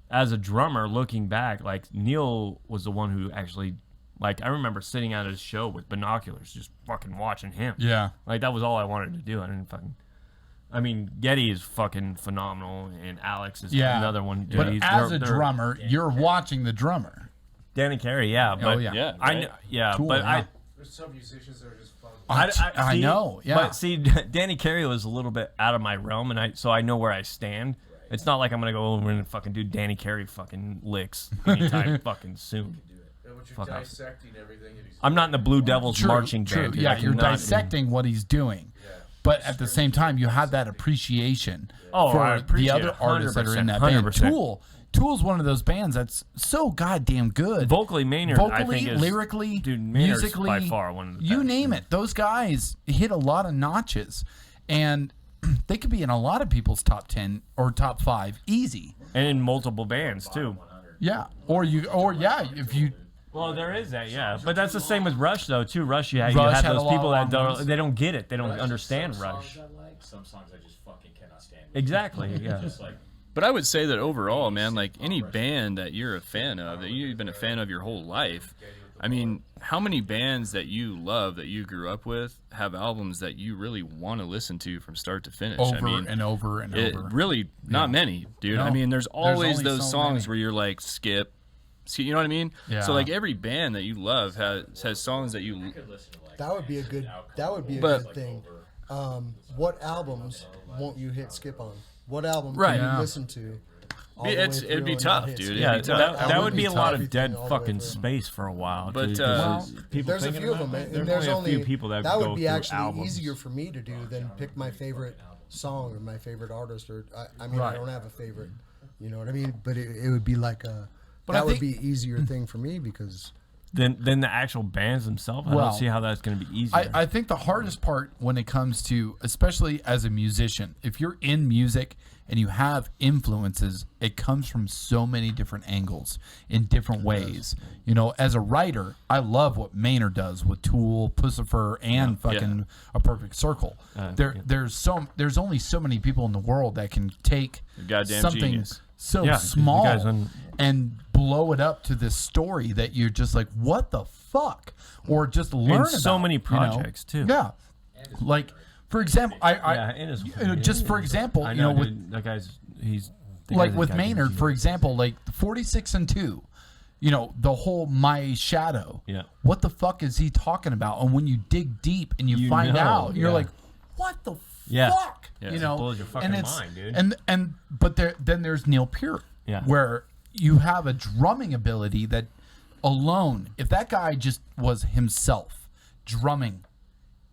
as a drummer, looking back, like Neil was the one who actually, like I remember sitting at his show with binoculars, just fucking watching him. Yeah. Like that was all I wanted to do. I didn't fucking. I mean, Getty is fucking phenomenal, and Alex is another one. Dude, But he's- as a they're- drummer, you're watching the drummer. Danny Carey, yeah, but yeah. Yeah, I right. know, yeah, Cool, but yeah. There's some musicians that are just fun. I see, know, yeah. But see, Danny Carey was a little bit out of my realm, and so I know where I stand. It's not like I'm gonna go over and fucking do Danny Carey fucking licks anytime fucking soon. And when you're Fuck off. dissecting everything, and he's I'm not in the Blue Devils marching band. dude. Yeah, I you're cannot- dissecting what he's doing. But at the same time, you have that appreciation Oh, I for appreciate the other it, artists that are in that band. 100%. Tool's one of those bands that's so goddamn good. Vocally, Maynard, I Vocally, think is, lyrically, dude, Maynard's musically, by far one of the you best, name dude. it. Those guys hit a lot of notches, and they could be in a lot of people's top 10 or top 5 easy. and in multiple bands too. Yeah, if you. Well, there is that, yeah. But that's the same with Rush, though, too. Rush, you have Rush had a those lot people of that long ones. they don't get it. They don't understand Rush. Some songs I just fucking cannot stand. Exactly, yeah. Just like But I would say that overall, man, like any band that you're a fan of, that you've been a fan of your whole life, I mean, how many bands that you love, that you grew up with, have albums that you really want to listen to from start to finish? Over I mean, and over and it over. really not many, dude. No. I mean, there's always only those so songs many. where you're like, skip, You know what I mean? Yeah. So like every band that you love has songs that you. could listen to like That would be a good. That would be a But- good thing. What albums won't you hit skip on? What album Right. can you Yeah. listen to? all the way It'd through be and tough, not hit dude. skip? It'd Yeah, be tough. that would be a lot of Everything dead all the way fucking through. space for a while. But, dude, well, 'cause people There's a thinking few of about them, that, and there's there's only only a few people that that go would be through actually albums. easier for me to do than pick my favorite song or my favorite artist. Or I mean, Right. I don't have a favorite. You know what I mean? But it would be like a. But I that would think- be easier thing for me because. Then the actual bands themselves, I Well, don't see how that's going to be easier. I think the hardest part when it comes to, especially as a musician, if you're in music and you have influences, it comes from so many different angles in different ways. You know, as a writer, I love what Maynard does with Tool, Pussifer, and fucking A Perfect Circle. There's only so many people in the world that can take Goddamn something genius. so Yeah, 'cause you small guys and blow it up to this story that you're just like, what the fuck? Or just learn And so about, many you know? projects, too. Yeah. Like, for example, yeah, it is. just for example, I you know, with dude, that guy's he's the like guy's with a goddamn Maynard, for genius. example, like 46 and 2, you know, the whole My Shadow. Yeah. What the fuck is he talking about? And when you dig deep and you find know, out, you're yeah. like, what the Yeah. fuck? Yeah. You know, It blows your fucking and it's, mind, dude. And but then there's Neil Peart, Yeah. where you have a drumming ability that alone, if that guy just was himself drumming,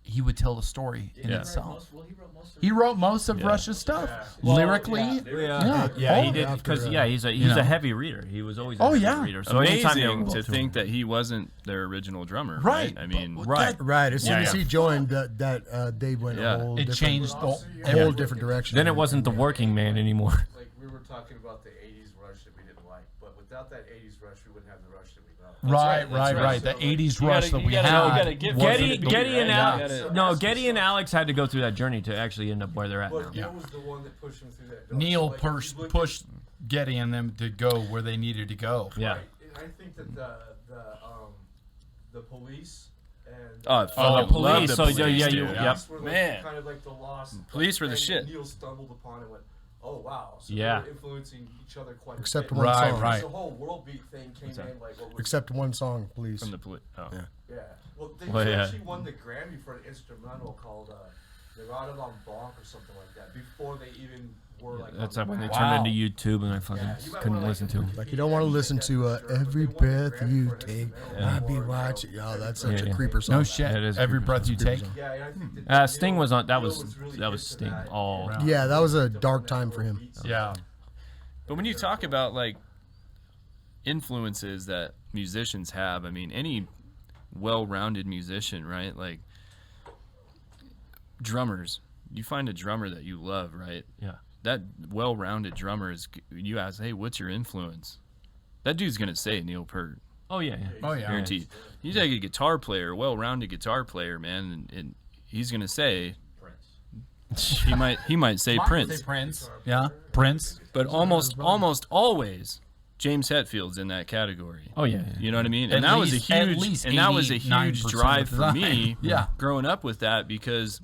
he would tell a story in Yeah. itself. well, he wrote most of He wrote most of Rush's stuff lyrically. Yeah, Oh, he did because he's know. a heavy reader. He was always a Oh, heavy yeah. reader. So anytime Amazing you to think that he wasn't their original drummer. Right. I mean, right. Right. As soon Yeah, as yeah. he joined, they went Yeah. a whole It different, changed the whole different direction. Then it wasn't the working man anymore. Like we were talking about the '80s rush that we didn't like, but without that '80s rush, we wouldn't have the rush that we love. Right. The 80s rush that we had. Getty and Alex had to go through that journey to actually end up where they're at now. But Neil was the one that pushed him through that. door. Neil So, like, if you look pushed Getty and them to go where they needed to go. Yeah. Right. And I think that the police and Oh, the fucking police, love the so, police, yeah, you- dude. yep. were like, Man. kind of like the lost. Police were the and shit. Neil stumbled upon and went, oh wow. So Yeah. they were influencing each other quite Except a bit. one Right, song. right. The whole world beat thing came in like what was Except one song, please. From the police. Oh. Yeah. Well, they Well, yeah. actually won the Grammy for an instrumental called Nerada on Bonk or something like that before they even were like. That's on like when they the Wow. turned into YouTube and I fucking Yeah, you might couldn't wanna, listen to them. Like you don't want to listen to every breath you take. I'll be watching. Oh, that's such Yeah. a creeper song. No shit. It is Every creepy. breath you take. Yeah, and I think that Sting Neil- was on. That Neil was really that was into Sting that. all. Yeah, that was a dark time for him. Yeah. But when you talk about like influences that musicians have, I mean, any well-rounded musician, right? Like drummers, you find a drummer that you love, right? Yeah. That well-rounded drummer is. You ask, hey, what's your influence? That dude's gonna say Neil Peart, Oh yeah. Oh yeah. guaranteed. You take a guitar player, a well-rounded guitar player, man, and he's gonna say Prince. he might say Prince, Prince. Yeah. Prince. but almost always James Hetfield's in that category. Oh yeah. You know what I mean? At And that least- was a at huge, least and that was a 89% huge of drive the for time. me. Yeah. Growing up with that, because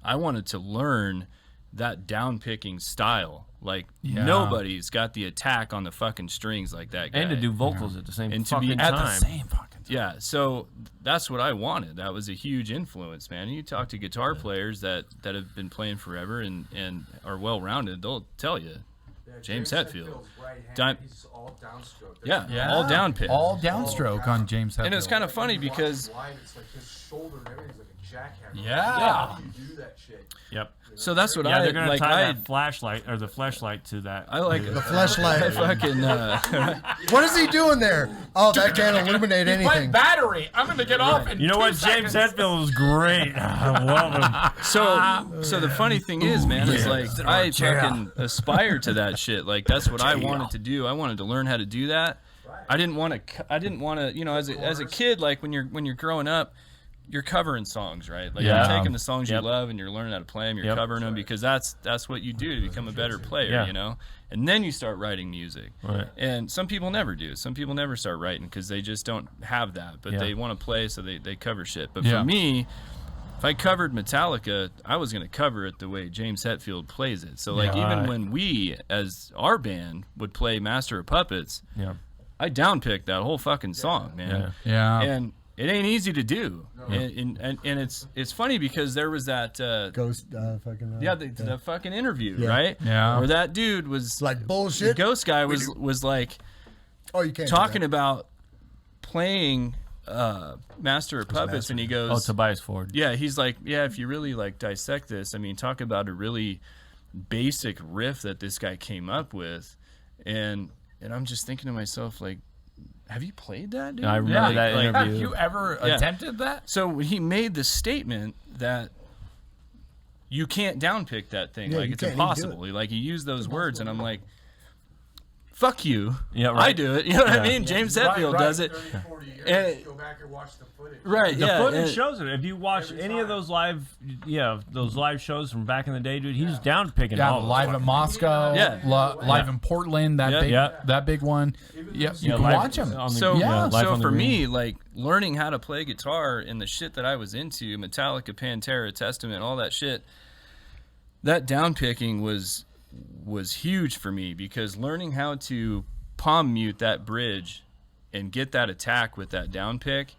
I wanted to learn that down picking style. Like Yeah. nobody's got the attack on the fucking strings like that guy. And to do vocals at the same And to be fucking At time. the same fucking time. Yeah, so that's what I wanted. That was a huge influence, man. You talk to guitar players that have been playing forever and are well rounded, they'll tell you. Yeah, James Hetfield. Hetfield's right hand, Di- he's all downstroke. Yeah, Yeah. all down pick. All downstroke on James Hetfield. And it's kind of funny because Live, it's like his shoulder and everything's like a jackhammer. Yeah. How do you do that shit? Yep. so that's what Yeah, I they're gonna like. tie I that flashlight or the flashlight to that. I like The flashlight. I fucking What is he doing there? Oh, that can't illuminate anything. battery. I'm gonna get off in You know what? James Hetfield was great. I love him. so the funny thing is, man, is like I fucking aspire to that shit. Like that's what I wanted to do. I wanted to learn how to do that. I didn't want to, you know, as a kid, like when you're growing up, you're covering songs, right? Like Yeah. you're taking the songs Yep. you love and you're learning how to play them. You're Yep. covering them because that's what you do to become a better player, Yeah. you know. And then you start writing music. Right. And some people never do. Some people never start writing because they just don't have that. But Yeah. they want to play, so they cover shit. But Yeah. for me, if I covered Metallica, I was going to cover it the way James Hetfield plays it. So like Yeah. even Right. when we, as our band, would play Master of Puppets, Yeah. I downpicked that whole fucking song, man. Yeah. And it ain't easy to do. And it's funny because there was that Ghost fucking. the fucking interview, Yeah. right? Yeah. Where that dude was like the bullshit. ghost guy was like Oh, you can't do talking that. about playing Master of Puppets, Master. and he goes, Oh, Tobias Ford. yeah, he's like, yeah, if you really like dissect this, I mean, talk about a really basic riff that this guy came up with, and I'm just thinking to myself, like, have you played that, dude? I remember Yeah, that like, interview. have you ever Yeah. attempted that? So he made the statement that you can't downpick that thing, Yeah, like you it's can't. You do impossible. Like he used those words, and I'm like, fuck you. Yeah, right. I do it. You know what I Yeah. mean? James Right, Hetfield right. does it. 30, 40 years, And- go back and watch the footage. Right. The yeah. footage and- shows it. If you watch Every any of time. those live shows from back in the day, dude, he's down picking Yeah, all those live in fucking- Moscow, Yeah. live in Portland, that Yeah. big Yeah. that big one. Even Yeah, those- you Yeah, can live watch them. on the- So, yeah, live so on the for green. me, like learning how to play guitar and the shit that I was into, Metallica, Pantera, Testament, all that shit, that downpicking was huge for me because learning how to palm mute that bridge and get that attack with that downpick,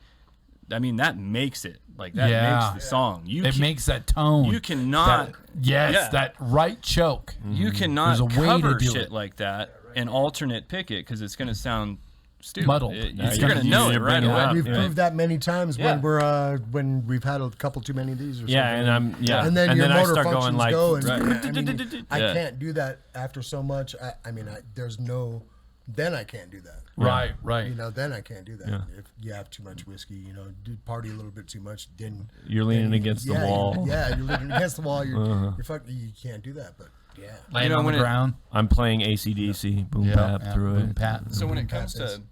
I mean, that makes it. Like that Yeah. makes the song. It makes that tone. you cannot yeah. that right choke. you cannot There's a way to cover do shit it. like that and alternate pick it because it's going to sound stupid. Muddled. You're It's going gonna- to know you it right bring it away. up. We've Yeah. proved that many times Yeah. when we're when we've had a couple too many of these or Yeah, something. and And then your I motor start functions going like, go and Right. I mean, I Yeah. can't do that after so much. I mean, there's no. Then I can't do that. Right, right. You know, then I can't do that. Yeah. If you have too much whiskey, you know, do party a little bit too much, then You're leaning then against the yeah, wall. Yeah, you're leaning against the wall. You're fucking. You can't do that. But yeah, Laying know, on when the it- ground. I'm playing AC/DC, boom Yeah, bap yeah, through boom it. pat. So when it Pat comes is- to,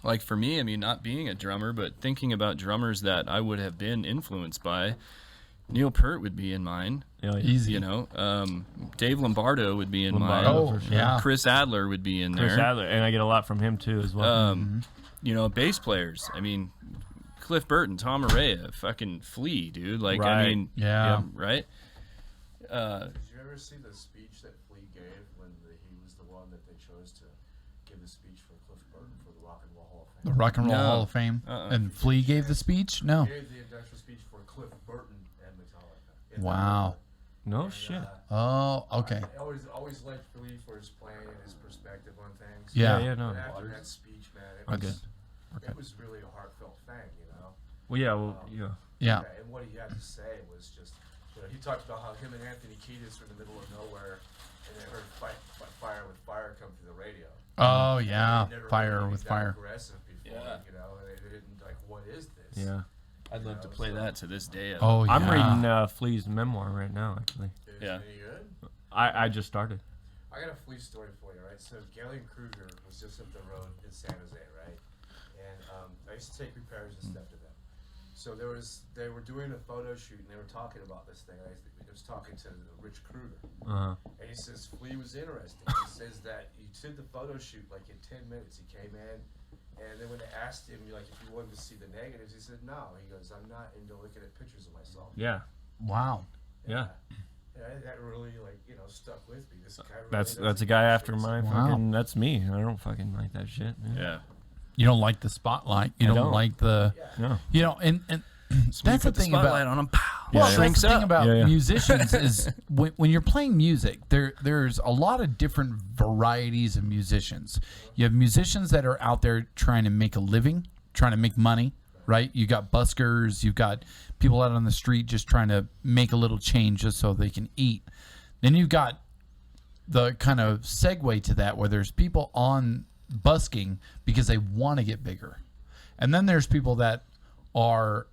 like for me, I mean, not being a drummer, but thinking about drummers that I would have been influenced by, Neil Peart would be in mine. Yeah, yeah. Easy. You know, Dave Lombardo would be in Lombardo, mine. Oh, yeah. Chris Adler would be in Chris there. Adler, and I get a lot from him too as well. You know, bass players. I mean, Cliff Burton, Tom Araya, fucking Flea, dude. Like, I Right. mean, Yeah. right? Did you ever see the speech that Flea gave when he was the one that they chose to give the speech for Cliff Burton for the Rock and Roll Hall of The Fame? Rock and Roll No. Hall of Fame. Uh-uh. And Flea gave the speech? No. He gave the industrial speech for Cliff Burton and Metallica. In Wow. No shit. Oh, okay. I always liked Flea for his playing and his perspective on things. Yeah. Yeah, no. But after that speech, man, Okay. it was really a heartfelt thing, you know. Well, yeah, well, yeah. Yeah. And what he had to say was just, you know, he talked about how him and Anthony Kiedis were in the middle of nowhere, and they heard Fire with Fire come through the radio. Oh, yeah. They'd never Fire heard with anything that Fire. Aggressive before, Yeah. you know, and they didn't like, what is this? Yeah. I'd love to play that to this day. Oh, yeah. I'm reading Flea's memoir right now, actually. Is Yeah. it any good? I just started. I got a Flea story for you, right? So Galen Kruger was just up the road in San Jose, right? And I used to take repairs and stuff to them. So they were doing a photo shoot and they were talking about this thing. I was talking to Rich Kruger, Uh-huh. and he says Flea was interesting. He says that he did the photo shoot like in 10 minutes. He came in, and then when they asked him like if he wanted to see the negatives, he said no. He goes, I'm not into looking at pictures of myself. Yeah. Wow. Yeah. And that really stuck with me. This guy really That's does a guy after pictures. my Wow. fucking. That's me. I don't fucking like that shit, man. Yeah. You don't like the spotlight. You I don't don't. like the, No. you know, and that's the Put the thing spotlight about. on him. Pow. Well, Yeah, that's Shrinks the thing up. about Yeah, yeah. musicians is when you're playing music, there's a lot of different varieties of musicians. You have musicians that are out there trying to make a living, trying to make money, right? You got buskers, you've got people out on the street just trying to make a little change just so they can eat. Then you've got the kind of segue to that where there's people on busking because they want to get bigger. And then there's people that are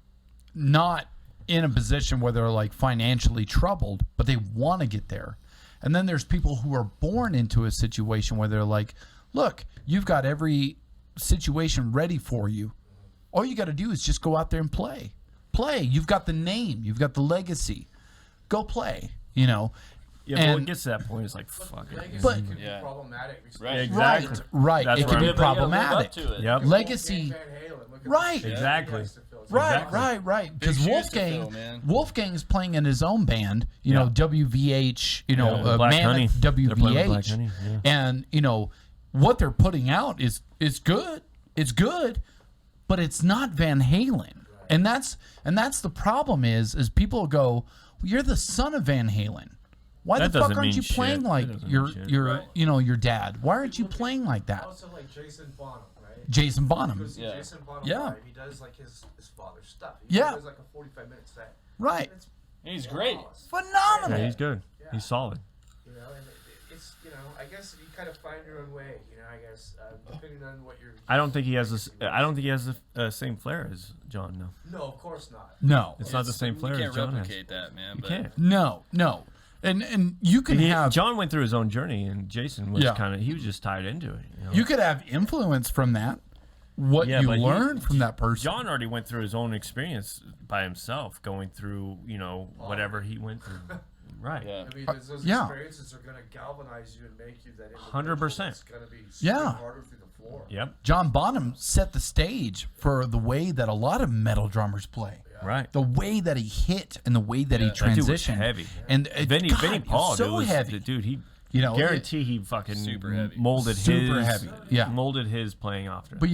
not in a position where they're like financially troubled, but they want to get there. And then there's people who are born into a situation where they're like, look, you've got every situation ready for you. All you got to do is just go out there and play. Play. You've got the name. You've got the legacy. Go play, you know. Yeah, but when And- it gets to that point, it's like, fuck it. Legacy But- can be Yeah. problematic. Right. Exactly. Right, right. That's It can where be I'm- problematic. Yep. Legacy. Van Halen, look at Right. the shit Exactly. he has to fill. It's Right, exactly- right. Because shoes to fill, Wolfgang, man. Wolfgang's playing in his own band. You know, WVH. You know, Yeah, Black Mammoth Honey. They're playing with Black WVH, Honey, yeah. and you know, what they're putting out is good. It's good, but it's not Van Halen. And that's the problem is people go, well, you're the son of Van Halen. Why That the fuck doesn't aren't mean you shit. playing That like doesn't your mean shit. your dad? Why aren't you playing like that? Also like Jason Bonham, right? Jason Bonham. Because Yeah. Jason Bonham, Yeah. live, he does like his father's stuff. He Yeah. does like a 45-minute set. Right. It's He's great. flawless. Phenomenal. Yeah, he's good. Yeah. He's solid. You know, and it's I guess you kind of find your own way. You know, I guess depending on what you're. I don't think he has this. I don't think he has the same flair as John. No, No, of course not. No. it's not the same flair You as can't John has. replicate that, man. You But can't. No. And you can have John went through his own journey, and Jason was Yeah. he was just tied into it. You know? you could have influence from that. What Yeah, you but learn from that person. John already went through his own experience by himself, going through whatever he went through. Right. yeah. I mean, those yeah. experiences are going to galvanize you and make you that individual 100%. that's going to be Yeah. yeah. harder through the floor. Yep. John Bonham set the stage for the way that a lot of metal drummers play. Right. The way that he hit and the way that he That dude was transitioned. heavy. And Vinny God, Paul, so dude, was heavy. He You know, guarantee he fucking Super heavy. molded Super his heavy, yeah. molded his playing after. But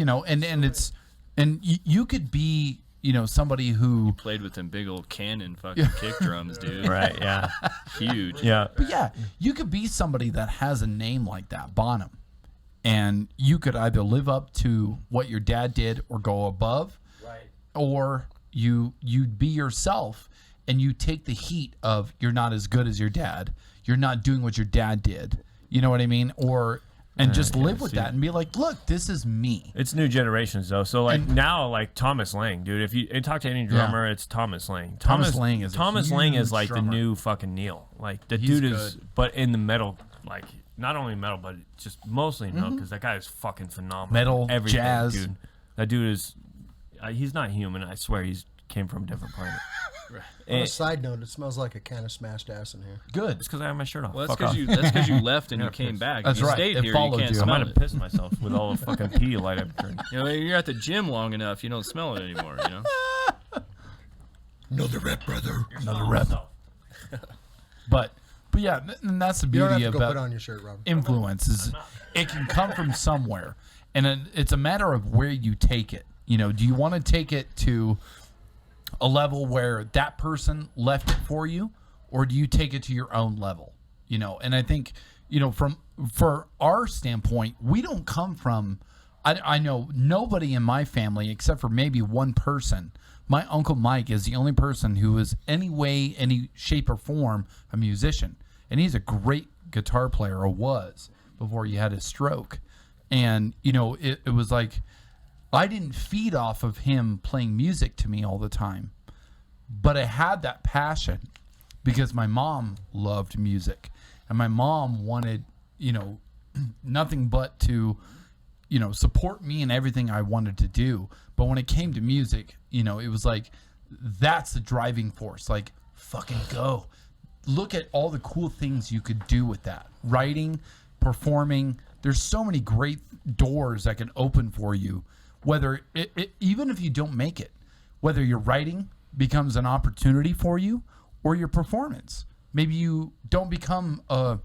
you could be somebody who. Played with them big old cannon fucking kick drums, dude. right. Yeah. Huge. Yeah. But yeah, you could be somebody that has a name like that, Bonham, and you could either live up to what your dad did or go above, Right. or you be yourself and you take the heat of you're not as good as your dad, you're not doing what your dad did, you know what I mean, and just yeah, live with see. that and be like, look, this is me. It's new generations though. So like now, like Thomas Lang, dude. If you talk to any drummer, it's Thomas Lang. Thomas Lang is a Thomas Lang is huge like drummer. the new fucking Neil. Like the He's dude is, good. but in the metal, like not only metal, but just mostly metal because that guy is fucking phenomenal. Mm-hmm. Metal, everything, jazz. dude. That dude is. He's not human. I swear, he's came from a different planet. On a And side note, it smells like a can of smashed ass in here. Good. it's because I have my shirt off. Well, that's Fuck because off. you left and you came back. That's If you right. stayed It here, you followed can't you. I might smell have it. pissed myself with all the fucking Pedialyte I've drank. You know, you're at the gym long enough, you don't smell it anymore. You know. Another rep, brother. Another rep. But yeah, and that's the You don't have beauty to go about put on your shirt, Robert. influence is it can come from somewhere, and it's a matter of where you take it. Do you want to take it to a level where that person left it for you, or do you take it to your own level? And I think for our standpoint, we don't come from. I know nobody in my family except for maybe one person. My Uncle Mike is the only person who is any way, any shape or form a musician. And he's a great guitar player, or was, before he had his stroke. And, it was like, I didn't feed off of him playing music to me all the time. But I had that passion because my mom loved music. And my mom wanted, nothing but to support me in everything I wanted to do. But when it came to music, it was like, that's the driving force. Like, fucking go. Look at all the cool things you could do with that. Writing, performing. There's so many great doors that can open for you. Whether even if you don't make it, whether your writing becomes an opportunity for you or your performance. Maybe you don't become a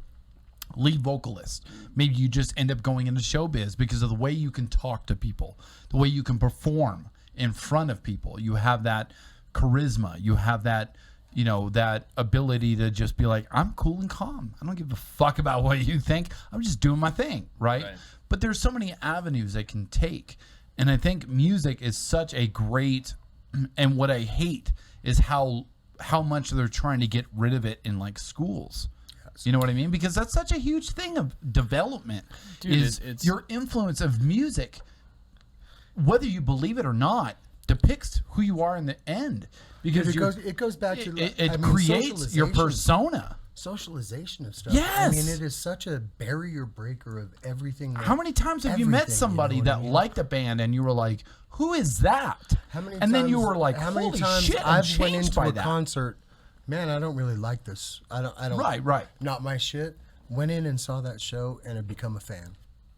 lead vocalist. Maybe you just end up going into showbiz because of the way you can talk to people, the way you can perform in front of people. You have that charisma. You have that, that ability to just be like, I'm cool and calm. I don't give a fuck about what you think. I'm just doing my thing, right? But there's so many avenues they can take. And I think music is such a great, and what I hate is how much they're trying to get rid of it in like schools. You know what I mean? Because that's such a huge thing of development. Dude, is it's your influence of music, whether you believe it or not, depicts who you are in the end. Because It goes back to it creates your persona. Socialization of stuff. Yes. I mean, it is such a barrier breaker of everything. How many times have you met everything, somebody you know what that I mean? liked a band and you were like, "Who is that?" How many and then you times- were like, how many "Holy times shit, I'm I've went changed into by a that." concert. Man, I don't really like this. I don't. Right. Not my shit. Went in and saw that show and have become a fan.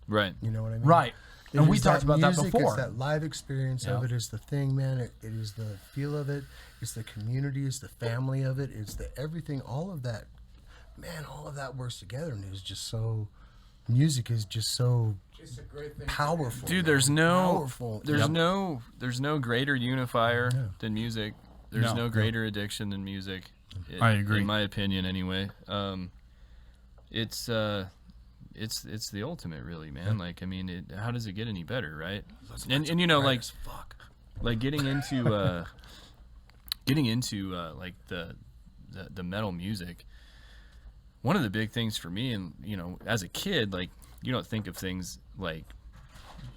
Right. You know what I mean? Right. It And we is talked about that music, before. It's that live experience of Yeah. it. Is the thing, man. It is the feel of it. It's the community. It's the family of it. It's the everything. All of that, man. All of that works together, and it's just so. music is just so It's a great thing. powerful. Dude, there's no powerful. there's no greater unifier than music. There's No. no greater addiction than music. I agree. In my opinion, anyway. It's the ultimate, really, man. Like, I mean, how does it get any better, right? And you know, like getting into like the metal music. One of the big things for me, and you know, as a kid, like you don't think of things like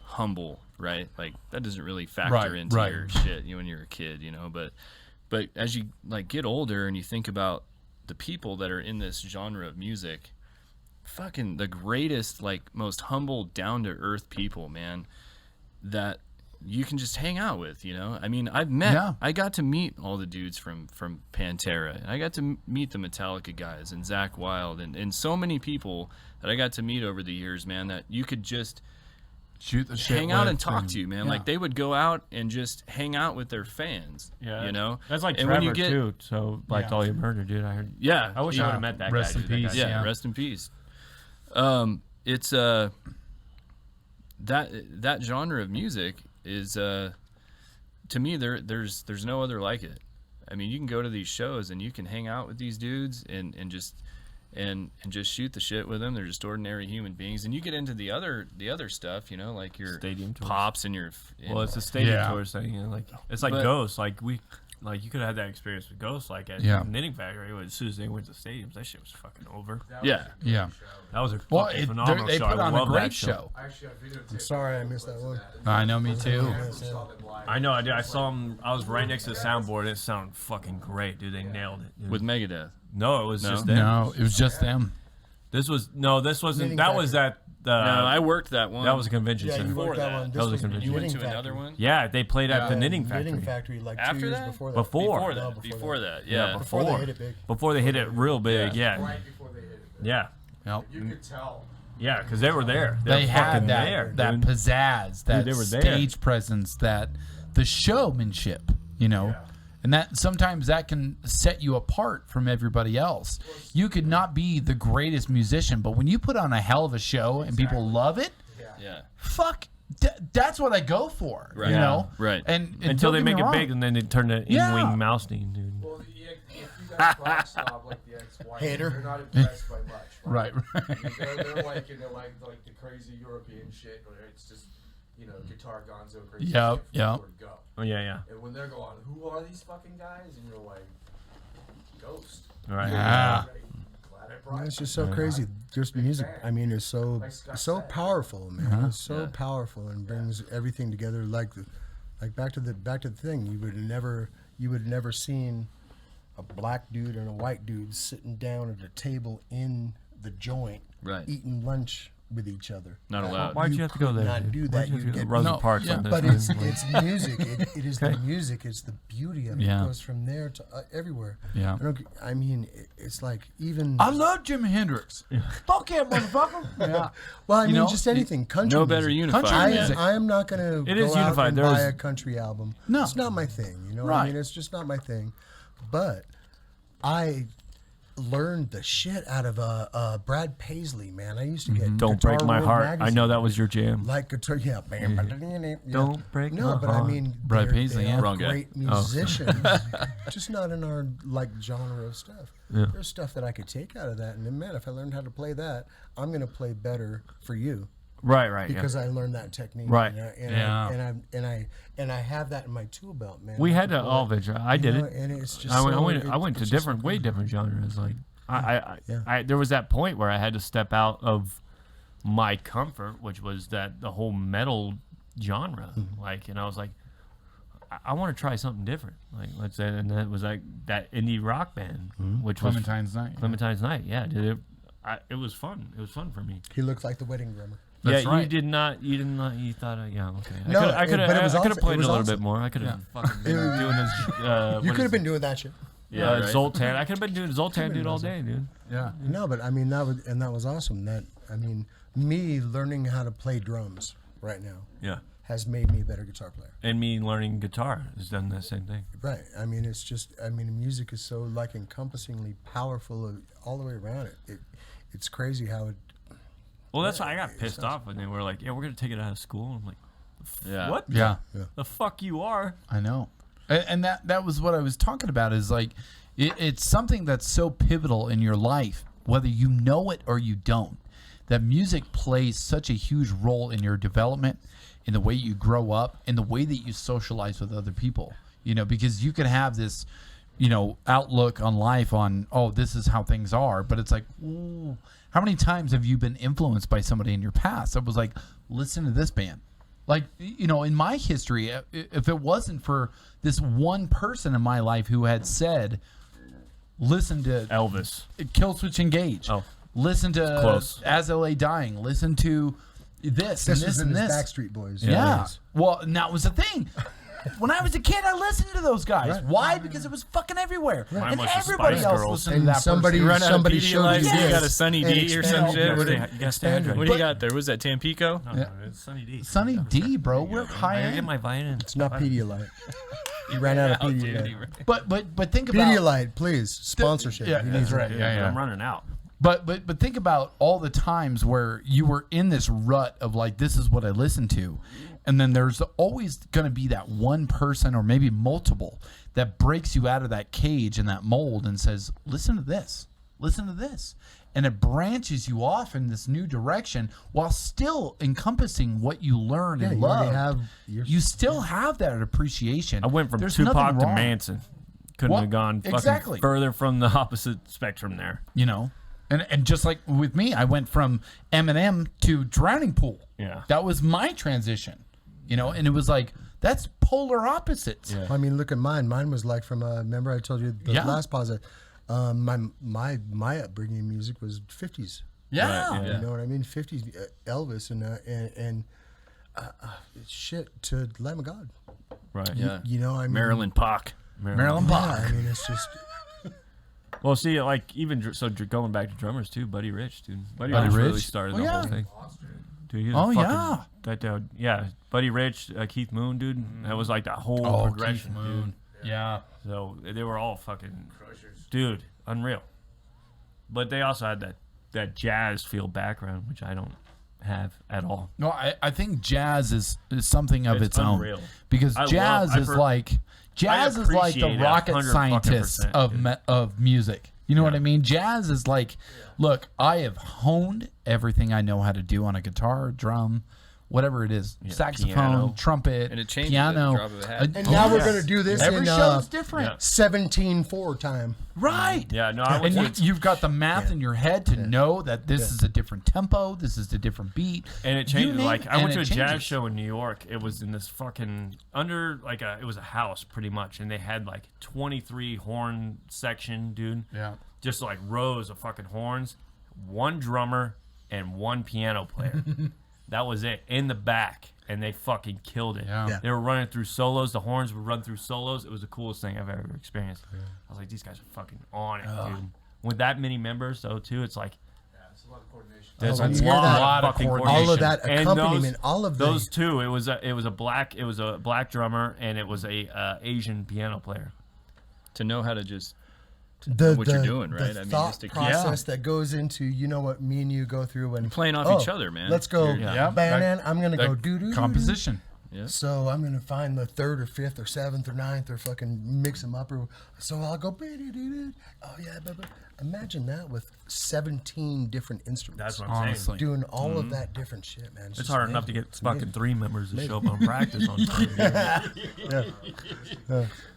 humble, right? Like that doesn't really factor into your shit when you're a kid, you know. But as you like get older and you think about the people that are in this genre of music, fucking the greatest, like most humble, down to earth people, man, that you can just hang out with, you know. I mean, I got to meet all the dudes from Pantera, and I got to meet the Metallica guys and Zakk Wylde and so many people that I got to meet over the years, man, that you could just Shoot the shit hang out with and talk to, man. Like they would go out and just hang out with their fans, you know. That's like and Trevor when you get, too. So like all your murder, dude. I heard. yeah, I wish I would have met that Rest guy. in dude. That peace. guy- yeah, Yeah. rest in peace. It's that genre of music is to me there's no other like it. I mean, you can go to these shows and you can hang out with these dudes and just shoot the shit with them. They're just ordinary human beings. And you get into the other stuff, you know, like your Stadium tours. pops and your Well, it's a stadium Yeah. tour thing. You know, like it's like But- Ghost. Like you could have had that experience with Ghost. Like at Yeah. Knitting Factory, as soon as they went to stadiums, that shit was fucking over. yeah. Yeah. That was a Well, fucking phenomenal they show. put I on a love great that show. Actually, I videotaped. I'm sorry I missed that one. I know, me too. I know, I did. I saw him. I was right next to the soundboard. It sounded fucking great, dude. They nailed it. Dude. With Megadeth. No, it was No? just them. No, it was just them. This wasn't. Knitting That was Factory. that. No, I worked that one. That was a convention Yeah, you center. worked that that. one. That was a This convention. You went Knitting to Factory. another one? Yeah, they played at the Knitting Factory. Knitting Factory like After 2 years that? before that. Before. Before No, that. Before that. Yeah, Yeah. Before they hit it big. Before they hit it real big. Yeah, Right before they hit it. yeah, Yep. You could tell. yeah. Because they were there. They were had fucking that there, that dude. pizzazz, that they were there. stage presence, that the showmanship, you know. And that sometimes that can set you apart from everybody else. You could not be the greatest musician, but when you put on a hell of a show and people love it, Yeah. fuck, that's what I go for. Right. You know, Right. And Until don't they get me make it wrong. big, and then they turn to Yeah. in-wing mouse team, dude. Well, if you guys rock snob like the ex-wife, Hater. they're not impressed by much. Right, right. They're like into like the crazy European shit, where it's just guitar gonzo crazy. Yep, shit from yep. where to go. Oh yeah, yeah. And when they're going, who are these fucking guys? And you're like, Ghost. All right. Yeah. Glad I brought It's you. just so crazy. Just music. I mean, it's so Like Scott so said. powerful, man. Uh-huh. It's so powerful and brings everything together. Like back to the thing. You would never seen a black dude and a white dude sitting down at a table in the joint, Right. eating lunch with each other. Not allowed. Why'd you have to go could there? not dude? do Why'd that. you You have to get- go Rosa No, Parks yeah. on this But one? it's music. It is the music. It's the beauty of it. Yeah. It goes from there to everywhere. Yeah. I mean, it's like even. I love Jimi Hendrix. Fuck yeah, motherfucker. Yeah. Well, I mean, know, just anything. Country No better music. unifier. Country man. music. I am not going to It go is out unified. and There buy is- a country album. No. It's not my thing. You know what Right. I mean? It's just not my thing. But I learned the shit out of Brad Paisley, man. I used to get Don't Guitar break my World heart. magazine. I know that was your jam. Like guitar, yeah. Don't break No, my but I heart. mean, Brad they're- Paisley, they yeah. are Wrong guy. great musicians, just not in our like genre of stuff. Yeah. There's stuff that I could take out of that, and then, man, if I learned how to play that, I'm gonna play better for you Right. because I learned that technique. Right. And I have that in my tool belt, man. We I had can to play all it, venture. I you did know, it. and it's just I so, went to it's just different, so way cool. different genres. Like Yeah. I there was that point where I had to step out of my comfort, which was that the whole metal genre. Like, and I was like, I want to try something different. Like, let's say, and that was like that indie rock band, which was Clementine's Night. Clementine's Night. Yeah, dude, it was fun. It was fun for me. He looked like the wedding drummer. That's yeah, right. you did not. You thought, yeah, okay. No, I could but it was have awesome. played It was a little bit awesome. more. I could have fucking been doing this. You could have been doing that shit. Yeah, right. Zoltan. I could have been doing Zoltan, dude, all day, dude. Yeah. No, but I mean that was awesome. Me learning how to play drums right now Yeah. has made me a better guitar player. And me learning guitar has done the same thing. Right. I mean, it's just. I mean, music is so like encompassingly powerful all the way around it. It's crazy how it. Well, that's why I got pissed off when they were like, "Yeah, we're gonna take it out of school." I'm like, Yeah. "What? Yeah. The fuck you are?" I know. And that was what I was talking about is like, it's something that's so pivotal in your life, whether you know it or you don't, that music plays such a huge role in your development, in the way you grow up, in the way that you socialize with other people, you know, because you could have this, you know, outlook on life on, oh, this is how things are. But it's like, ooh, how many times have you been influenced by somebody in your past that was like, listen to this band? Like, you know, in my history, if it wasn't for this one person in my life who had said, listen to Elvis. Kill Switch Engage. Oh. Listen to Close. As LA Dying. Listen to this and This this was in and his this. Backstreet Boys. Yeah. Well, and that was the thing. When I was a kid, I listened to those guys. Right. Why? Because it was fucking everywhere. Mine And was the everybody Spice else Girls. listened And to that somebody- person. Run out of Somebody Pedialyte, showed you you this. got a Sunny And D or expand. some shit. What do You guys stay hydrated. you got there? Was that Tampico? No, it's Sunny D. Sunny D, bro. We're high I gotta get end. my vitamins. It's not Pedialyte. He ran out of Oh, dude, Pedialyte. But think about Pedialyte, please. Sponsorship. Yeah, He that's needs it. right. Yeah, yeah. I'm running out. But think about all the times where you were in this rut of like, this is what I listen to. And then there's always going to be that one person or maybe multiple that breaks you out of that cage and that mold and says, listen to this, listen to this. And it branches you off in this new direction while still encompassing what you learn Yeah, and you already love. have your- You still have that appreciation. I went from There's Tupac nothing to wrong, Manson. Couldn't Well, have gone fucking exactly. further from the opposite spectrum there. you know? And just like with me, I went from Eminem to Drowning Pool. Yeah. That was my transition, you know, and it was like, that's polar opposites. Yeah. I mean, look at mine. Mine was like from, remember I told you the Yeah. last pause, my upbringing music was 50s. Yeah. Right, You know what I mean? 50s Elvis and shit to Lamb of God. Right. Yeah. You know, I mean, Marilyn Park. Marilyn Yeah, Park. I mean, it's just Well, see, like even so, going back to drummers too, Buddy Rich, dude. Buddy Buddy Rich really Rich? started Oh, the yeah. whole thing. Dude, he was Oh, fucking, yeah. that dude, yeah. Buddy Rich, Keith Moon, dude. That was like that whole Oh, progression, Keith Moon. Yeah. dude. So they were all fucking dude, unreal. But they also had that jazz feel background, which I don't have at all. No, I think jazz is something of It's its own. unreal. Because I jazz love- I've is heard- like jazz is like the appreciate it rocket 100 scientist fucking of percent, of music. You know what I mean? Jazz is like, look, I have honed everything I know how to do on a guitar, drum, whatever it is, saxophone, piano. trumpet, And it changes piano. at the drop of a hat. and now we're yes. gonna do this Every in show is different. yeah. 17/4 time. Right. Yeah, no, I was And you've got the math in your head to know that this is a different tempo, this is a different beat. and it You changes. name Like it, I and went to it a jazz changes. show in New York. It was in this fucking it was a house pretty much, and they had like 23 horn section, dude. Yeah. Just like rows of fucking horns, one drummer and one piano player. That was it in the back, and they fucking killed it. Yeah. Yeah. They were running through solos. The horns would run through solos. It was the coolest thing I've ever experienced. I was like, these guys are fucking on it, dude. With that many members, though, too, it's like Yeah, it's a lot of coordination. there's when a you hear that- lot of fucking coordination. all of that And accompaniment, all of the- those two. It was a black drummer, and it was a Asian piano player. To know how to just The, what you're doing, right? The I mean, thought just to keep- process that goes into, you know what me and you go through when playing off each other, man. Let's go, Yeah. Bannon. I'm gonna That go doo-doo. composition. Yeah. So I'm gonna find the 3rd or 5th or 7th or 9th or fucking mix them up. Or so I'll go. Oh yeah, but imagine that with 17 different instruments. That's what I'm Honestly. saying. doing all of that different shit, man. It's just hard enough to amazing. get It's fucking amazing. 3 members to show up on practice on time.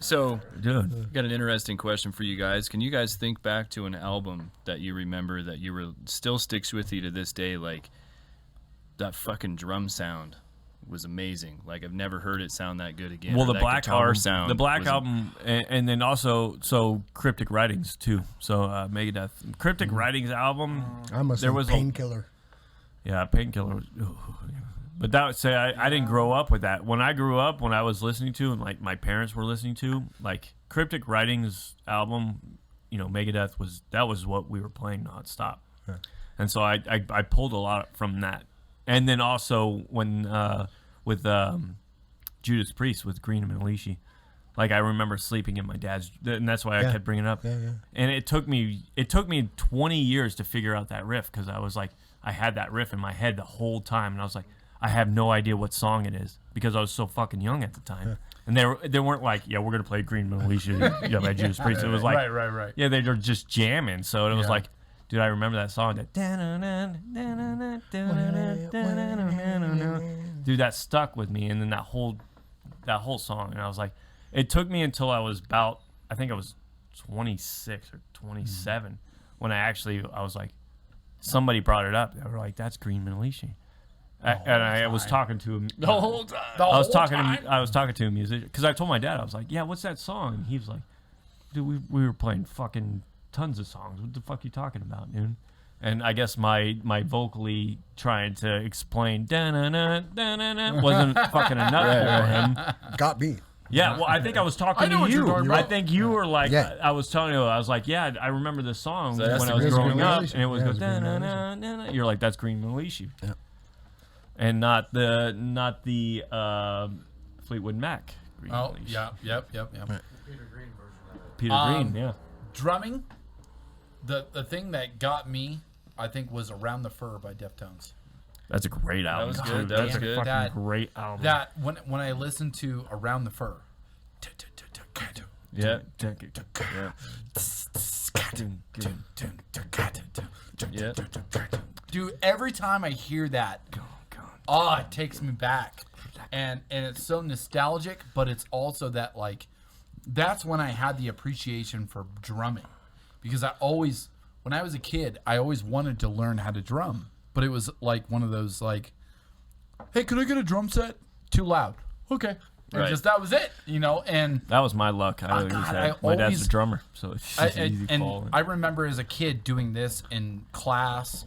So, Dude. got an interesting question for you guys. Can you guys think back to an album that you remember that still sticks with you to this day? Like that fucking drum sound was amazing. Like I've never heard it sound that good again. Well, Or the that Black guitar album, sound. the Black was- album, and then also Cryptic Writings too. So Megadeth, Cryptic Writings album. I must there have was Painkiller. Painkiller. But that would say I didn't grow up with that. When I grew up, when I was listening to and like my parents were listening to, like Cryptic Writings album, you know, Megadeth was what we were playing nonstop. Yeah. And so I pulled a lot from that. And then also when with Judas Priest with Green and Militia, like I remember sleeping in my dad's, and that's why I Yeah. kept bringing it up. Yeah, yeah. And it took me 20 years to figure out that riff because I was like, I had that riff in my head the whole time, and I was like, I have no idea what song it is because I was so fucking young at the time. And they weren't like, yeah, we're gonna play Green Militia, by Judas Priest. It was like, right. yeah, they were just jamming. So it was Yeah. like, dude, I remember that song. Dude, that stuck with me, and then that whole song, and I was like, it took me until I was about, I think I was 26 or 27 when I was like, somebody brought it up. They were like, "That's Green Militia," and I was talking to him The whole time. I was talking to a musician because I told my dad, I was like, "Yeah, what's that song?" And he was like, "Dude, we were playing fucking tons of songs. What the fuck are you talking about, dude?" And I guess my vocally trying to explain da-na-na, wasn't fucking enough for him. Got me. Yeah, well, I think I was talking know to what you're you. talking I about. think you were like, Yeah. I was telling you, I was like, yeah, I remember this song So that's when the I was Green growing up, Militia. and it was Yeah, go it's Green da-na-na-na-na. You're like, that's Green Militia. Yeah. And not the Fleetwood Mac. Green Oh, Militia. yep. Peter Green version of it. Peter Green, yeah. Drumming, the thing that got me, I think, was Around the Fur by Deftones. That's a great album. was too. good, that That's was a good. fucking That- great album. That when I listened to Around the Fur, Yeah. Yeah. dude, every time I hear that, it takes me back, and it's so nostalgic, but it's also that like, that's when I had the appreciation for drumming, because when I was a kid, I always wanted to learn how to drum, but it was like one of those like, hey, could I get a drum set? Too loud. Okay. And Right. just that was it, and That was my luck. I always God, had. I My dad's always- a drummer, so it's just an easy and call. I remember as a kid doing this in class,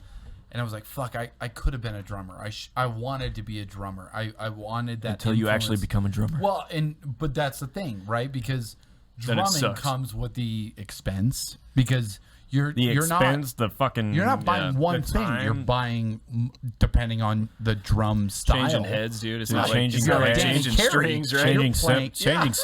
and I was like, fuck, I could have been a drummer. I wanted to be a drummer. I wanted that Until you actually influence. become a drummer. Well, but that's the thing, right? Because Then it drumming sucks. comes with the expense, because you're the you're expense, the fucking. not you're not buying yeah, one the thing. You're time. buying depending on the drum style. Changing heads, dude. It's Dude, not like, changing it's not like heads. changing Carey. strings, right? You're Changing, playing-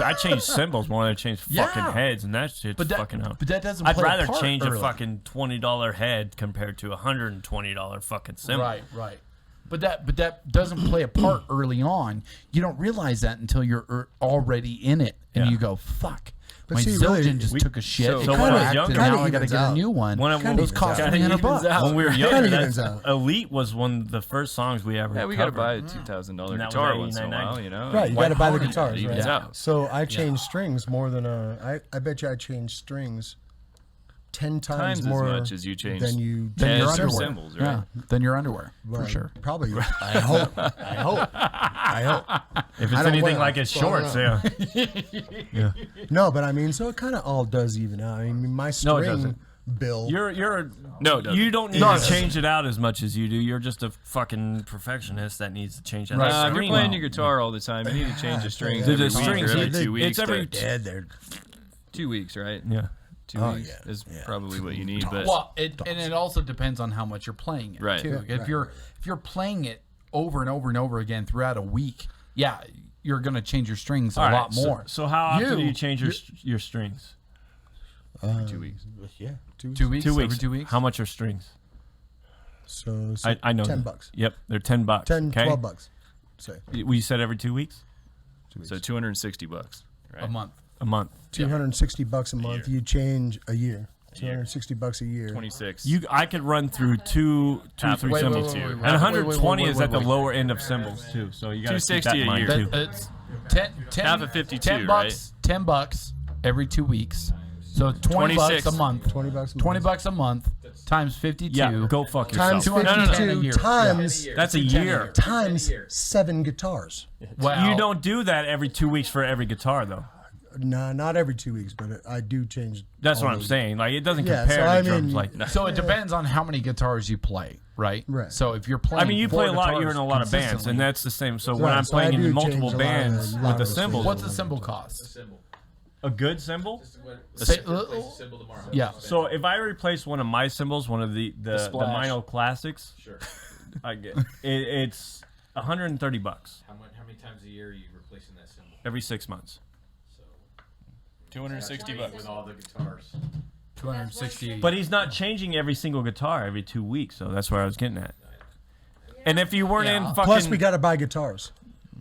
I changed cymbals more than I changed fucking Yeah. heads, and that shit's But that fucking up. but that doesn't. I'd play a rather part change early. a fucking $20 head compared to a $120 fucking cymbal. Right. But that doesn't play a part early on. You don't realize that until you're already in it, and Yeah. you go, "Fuck." But My see, Zildjian really, just we- took a shit. so it when I was cracked, younger- and now Kinda I got to evens get a out. new one. When I- Kinda Those evens cost out. $300. When we were Kinda younger, evens that's, out. Elite was one of the first songs we ever Yeah, we got to covered. buy a $2,000 And that was guitar once in a 89. while, you know? Right, you White got to buy the Harmony, guitars. it Right. evens out. So I change strings more than I bet you I change strings 10 times Times more as much as you change than you Then your heads or underwear. cymbals, Yeah, right? then your underwear, for Well, sure. Probably. I hope. I hope. If it's I don't anything wear like them, his so I don't shorts, yeah. No, but I mean, so it kind of all does even out. I mean, my No, it string doesn't. bill. You're No, it doesn't. you don't need No, it to doesn't. change it out as much as you do. You're just a fucking perfectionist that needs to change that. Right. If you're string playing out. your guitar all the time, you need to change the strings The every week strings, or every it- 2 weeks. it's every- but dead. They're 2 weeks, right? Yeah. 2 Oh, weeks yeah, is yeah. probably what you need. But Well, and it also depends on how much you're playing it, Right. too. Yeah, if you're playing it over and over and over again throughout a week, yeah, you're gonna change your strings a All right, lot more. So how often do You- you change your strings? 2 weeks. yeah, 2 weeks. 2 weeks, 2 weeks. every 2 weeks. How much are strings? So I know. $10. that. Yep, they're $10. 10, okay? $12. Say We said every 2 weeks, So $260, right? a month. a month. $260 a month. You change a year. $260 a year. 26. I could run through two, Half- three wait, cymbals. wait, wait, And wait, 120 wait, is at the wait. lower end of cymbals too. So you got to keep that 260 in a mind year. too. It's 10 Half of 52, $10 bucks, $10 every 2 weeks. So 20 bucks 26. a month. $20 a month. 20 bucks a month times 52. Yeah, go fuck yourself. Times No, no, no. 52 No, no. times That's a year. times 7 guitars. Wow. You don't do that every 2 weeks for every guitar though. Nah, not every 2 weeks, but I do change. That's all what I'm those. saying. Like it doesn't Yeah, compare so to I drums. mean- Like So it depends on how many guitars you play, right? Right. So if you're playing, I mean, you 4 play a lot. You're in guitars a lot of bands, consistently, and that's the same. So when Right, I'm so I playing do in multiple change a lot of- bands a lot with of the those cymbals, what's the cymbal cost? Symbol. a good cymbal. This is what Say- replace the symbol tomorrow. Yeah. So if I replace one of my cymbals, one of the Splash. Mino Classics, Sure. I get it's $130 How many times a year are you replacing that symbol? every 6 months. So $260. with all the guitars. 260. But he's not changing every single guitar every 2 weeks, so that's where I was getting at. And if you weren't in fucking... Plus, we got to buy guitars.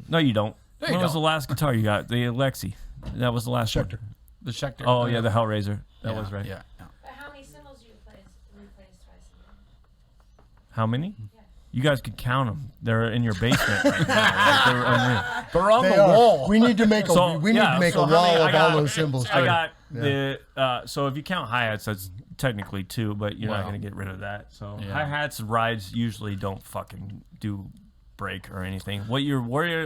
No, you don't. No, you When was don't. the last guitar you got? The Alexi. That was the last Schecter. one. The Schecter. Oh, yeah, the Hellraiser. That Yeah, was right. Yeah. But how many cymbals do you replace twice a year? How many? You guys could count them. They're in your basement right now. They're unreal. They're on They the are. wall. We need to make a So, we need yeah, to make so a how wall many- I of got- all those symbols. I too. got the so if you count hi-hats, that's technically 2, but you're not Wow. going to get rid of that. So Yeah. hi-hats, rides usually don't fucking do break or anything. What you're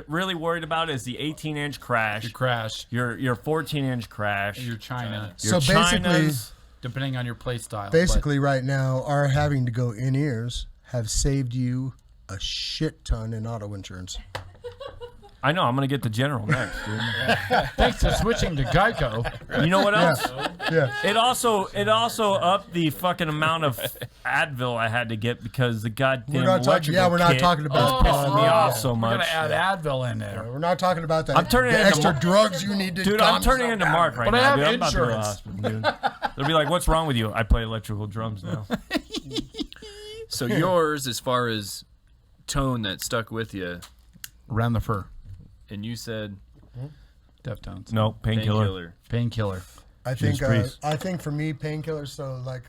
really worried about is the 18-inch crash, Your crash. your 14-inch crash, Your China. your So basically- Chinas. Depending on your play style. Basically, right now, our having to go in ears have saved you a shit ton in auto insurance. I know. I'm going to get the General next, dude. But thanks to switching to Geico. You know what else? Yeah. It also upped the fucking amount of Advil I had to get because the goddamn We're not talking. electrical Yeah, we're not kit talking about. was pissing me off so We're much. gonna add Advil in there. We're not talking about that. I'm turning the into extra Mark. drugs you need to. Dude, calm I'm turning yourself into down. Mark right But I now. have Dude. I'm about to go to the insurance. hospital, dude. They'll be like, "What's wrong with you?" I play electrical drums now. So yours, as far as tone that stuck with you, Around the fur. and you said Deftones. No, painkiller. Painkiller. I think. Priest. I think for me, painkillers. So like,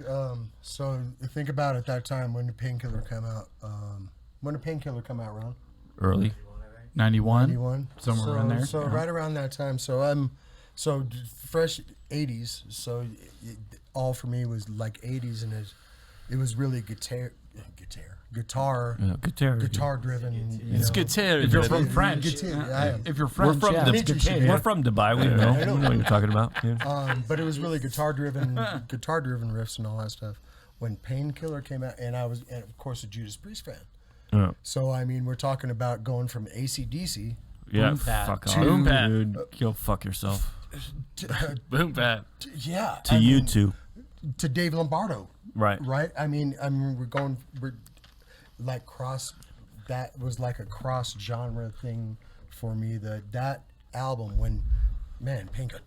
so think about it. That time when the painkiller came out. When did painkiller come out, Ron? Early. 91. 91. Somewhere so, around there, So yeah. right around that time. So I'm fresh 80s. So all for me was like 80s, and it was really guitar Yeah, guitar. driven. it's guitar. If you're from French. Guitar, I am. If you're French, from yeah, the- it's guitar. We're from Dubai. We know. We know what you're talking about. Dude. But it was really guitar driven riffs and all that stuff. When Painkiller came out, and of course a Judas Priest fan. Yeah. So I mean, we're talking about going from AC/DC Yeah, Boom pat. fuck To- off, Boom pat. dude. Go fuck yourself. Boom bap. To you two. to Dave Lombardo, Right. right? I mean, we're like cross. That was like a cross genre thing for me. That album when, man, Painkiller.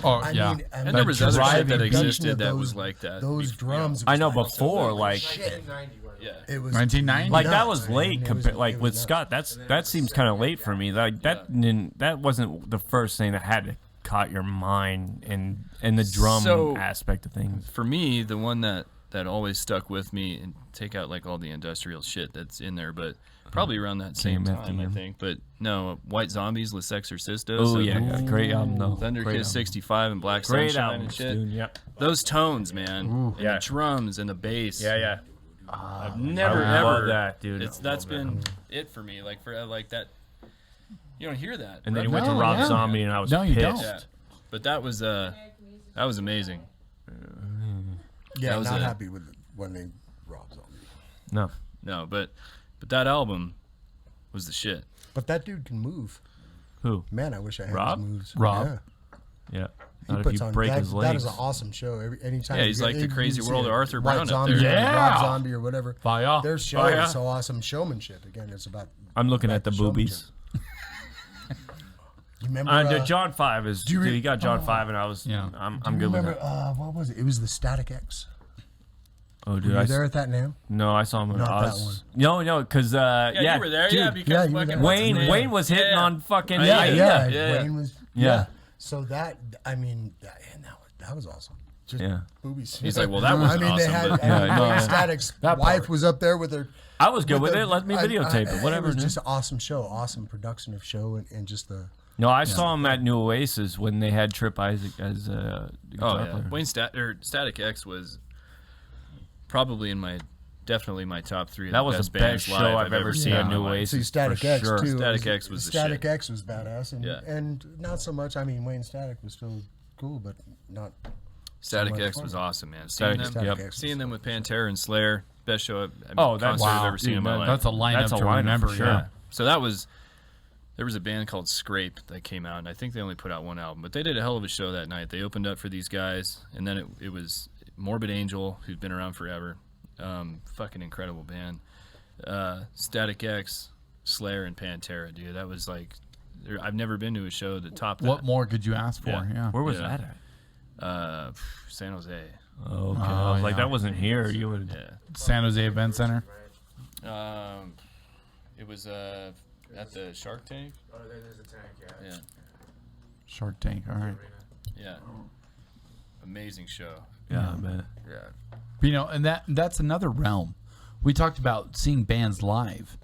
Oh, I yeah. mean, And there was other shit driving that production existed of that those- was like that. Those drums. I know was like, before, like, shit. 1990 where Yeah. It was 1990? like that nuts, was man. late It was- compared. it Like was with nuts. Scott, that seems kind of late for me. Like that wasn't the first thing that had to caught your mind and the drum So- aspect of things. For me, the one that always stuck with me, and take out like all the industrial shit that's in there, but probably around that same KMF, time, I man. think. But no, White Zombies, Les Exorcistos. Oh yeah, great album though. Thunder Great Kiss album. 65 and Black Great Sunshine album, and shit. dude. Yep. Those tones, man, and yeah. the drums and the bass. Yeah. I've never I love ever that, dude. That's been it for me. Like for like that, you don't hear that. And then right? he went to No, Rob yeah. Zombie, and I was No, you pissed. don't. Yeah. But that was amazing. Yeah, That was not it. happy with it when they robbed on me. No, No, but that album was the shit. But that dude can move. who? Man, I wish I had Rob? his moves. Rob? Yeah. Yeah. He Not if puts you on break that, his that legs. is an awesome show. Anytime Yeah, you he's get- like the you Crazy see World a of Arthur White Brown up Zombie, there. or Yeah. Rob Zombie or whatever. Fire. Their show Fire. is so awesome. Showmanship. Again, it's about. I'm looking about at the the boobies. You remember? The John 5 is. you re- Dude, he got John 5, and I was. Yeah. I'm do you good with remember? that. What was it? It was the Static X. Oh, Were dude, you I there at that now? no, I saw him in Not that Oz. No, because yeah, you were there, dude, yeah, because yeah, you were fucking there. what's his Wayne name? Wayne was hitting Yeah. on fucking Yeah, Aida. Yeah, yeah. Wayne was. Yeah. So that, I mean, and that was awesome. Just Yeah. boobies. He's like, well, that wasn't I mean, they awesome, had. but- I mean, Yeah, no, Wayne yeah. Static's That wife part. was up there with her. I was good with the- it. Let me videotape it. Whatever. It was dude. just an awesome show, awesome production of show, and just the. No, I saw him at New Oasis when they had Trip Isaac as a Oh guitar yeah, player. Wayne Static X was probably definitely my top 3 of That the was best the bands best show live I've ever seen in at my New life. Oasis. See, Static for X sure. too. Static X was the Static shit. X was badass, and Yeah. and not so much. I mean, Wayne Static was still cool, but not. Static much X fun. was awesome, man. Static- Seeing them, Static Yep. X. seeing them with Pantera and Slayer, best show Oh, that's concert I've wow, ever seen dude, in my life. That's a lineup That's a to lineup remember. for sure. Yeah. So there was a band called Scrape that came out, and I think they only put out one album, but they did a hell of a show that night. They opened up for these guys, and then it was Morbid Angel, who's been around forever. Fucking incredible band. Static X, Slayer, and Pantera, dude. That was like, I've never been to a show that topped that. What more could you ask for? Yeah. Yeah. Where was Yeah. that at? San Jose. Oh, okay. I was like, yeah. that wasn't here. You would. Yeah. San Jose Event Center. It was at the Shark Tank. Oh, there's a tank, yeah. Yeah. Shark Tank. All right. Yeah. Amazing show. Yeah, man. Yeah. You know, and that's another realm. We talked about seeing bands live.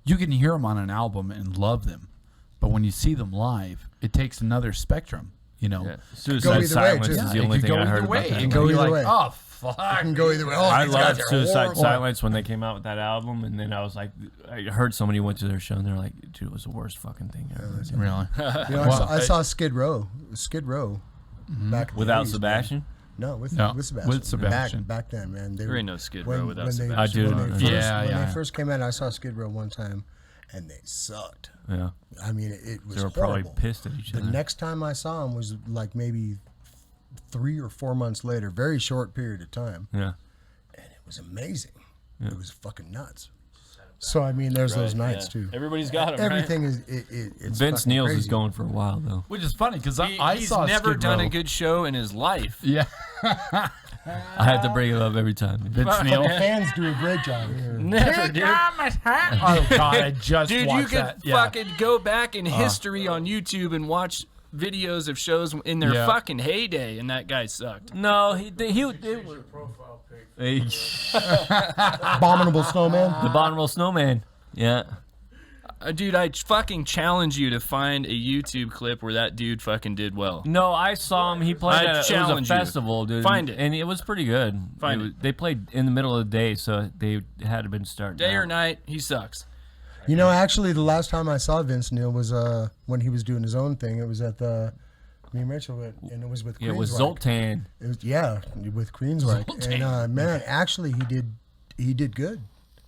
You can hear them on an album and love them, but when you see them live, it takes another spectrum. You know, Yeah. Suicide either way, Silence too. is Yeah, the it only could thing go I heard either way. about It that. can go be either like, way. oh fuck. I can go either way. Oh, I these guys loved are Suicide horrible. Silence when they came out with that album, and then I was like, I heard somebody went to their show, and they're like, dude, it was the worst fucking thing ever. Really? You know, I saw Skid Row. Back in the Without 80s, Sebastian? Man. No, with No, Sebastian. with Sebastian. Back then, man. There ain't no Skid Row without they- Sebastian. I do. When they first, Yeah, when yeah. they first came out, I saw Skid Row one time, and they sucked. Yeah. I mean, it was They were probably horrible. pissed at each The other. next time I saw him was like maybe 3 or 4 months later, very short period of time, Yeah. and it was amazing. It was fucking nuts. So I mean, there's those nights Yeah. too. Everybody's got 'em, right? Everything is it's Vince fucking Neils is crazy. going for a while, though. Which is funny because I He's saw never Skid done Row. a good show in his life. Yeah. I have to bring it up every time. Vince But Neil. the fans do a great job here. Never, dude. Oh god, I just Dude, you watched could that. Yeah. fucking go back in history on YouTube and watch videos of shows in their Yeah. fucking heyday, and that guy sucked. No, he Your profile pic. Abominable Snowman. the Bonham Snowman. Yeah. Dude, I fucking challenge you to find a YouTube clip where that dude fucking did well. No, I saw him. He played I at it was a challenge you. festival, dude. Find it. And it was pretty good. Find It it. was- They played in the middle of the day, so they had to been starting. Day or out. night, he sucks. You know, actually, the last time I saw Vince Neil was when he was doing his own thing. It was at the me and Rachel went, and it was with Yeah, it was Queensryche. Zoltan. It was, yeah, with Queensryche. And man, actually, he did good.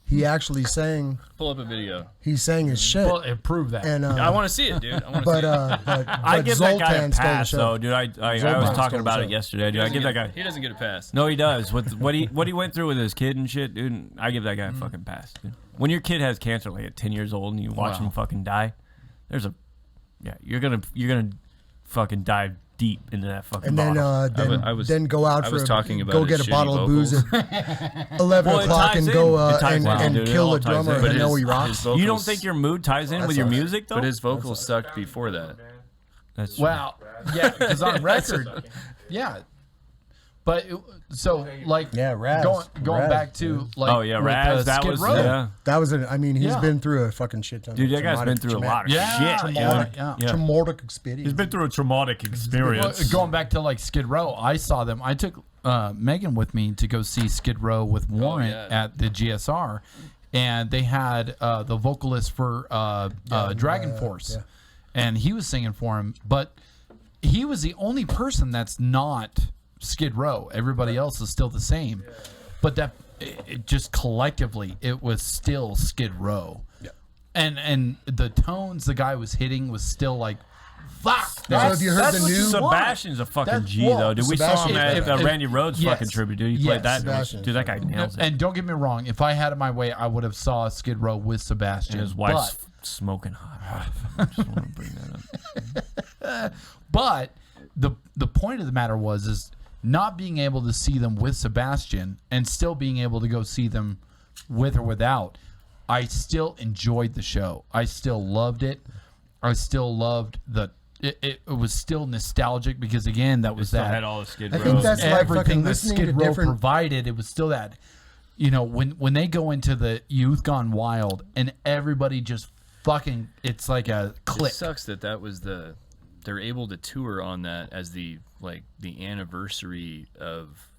He actually sang. Pull up a video. He sang his shit. Well, it proved that. And I want to see it, dude. I want to see but it. but I give that guy a Zoltan stole the pass, show. though, dude. I was Zoltan talking stole about the it show. yesterday, dude. I give that guy. He doesn't get a pass. No, he does. With what he went through with his kid and shit, dude. I give that guy a fucking pass, dude. When your kid has cancer, like at 10 years old, and you watch him fucking die, you're gonna fucking dive deep into that fucking And then bottle. then go out I for was talking about go his get a shitty bottle of booze vocals. at 11 Well, it o'clock ties and in. go It ties and in, dude. It kill all the ties drummer in. and know he his rocks. vocals, You don't think your mood ties in with your music, though? But his vocals sucked before that. That's Wow. Yeah, because on record, yeah. But so like Yeah, Raz. going Raz, back to like oh yeah, with, Raz. That Skid was Row. yeah. That was I mean, he's Yeah. been through a fucking shit ton. Dude, that of guy's been through a lot of Yeah, shit. yeah. Traumatic experience. He's been through a traumatic Well, experience. going back to like Skid Row, I saw them. I took Megan with me to go see Skid Row with Warrant yeah. at the GSR, and they had the vocalist for Dragon Force, yeah. and he was singing for him. But he was the only person that's not Skid Row. Everybody else is still the same, but that it just collectively it was still Skid Row. Yeah. And the tones the guy was hitting was still like, fuck. So have you heard that's the what new- you want. Sebastian's a fucking That's- G well, though, dude. We saw him Sebastian- at if- Randy Rhodes' yes. fucking tribute, dude. He Yes. played that. Sebastian. Dude, that guy nails it. And don't get me wrong, if I had it my way, I would have saw Skid Row with Sebastian. And his wife's smoking hot. I just want to bring that up. But the point of the matter is not being able to see them with Sebastian and still being able to go see them with or without. I still enjoyed the show. I still loved it. I still loved it was still nostalgic because again that was Still that had all the Skid I Row. think that's like everything fucking that listening Skid to Row different. provided. It was still that, when they go into the Youth Gone Wild and everybody just fucking, it's like a click. It sucks that was they're able to tour on that as the anniversary of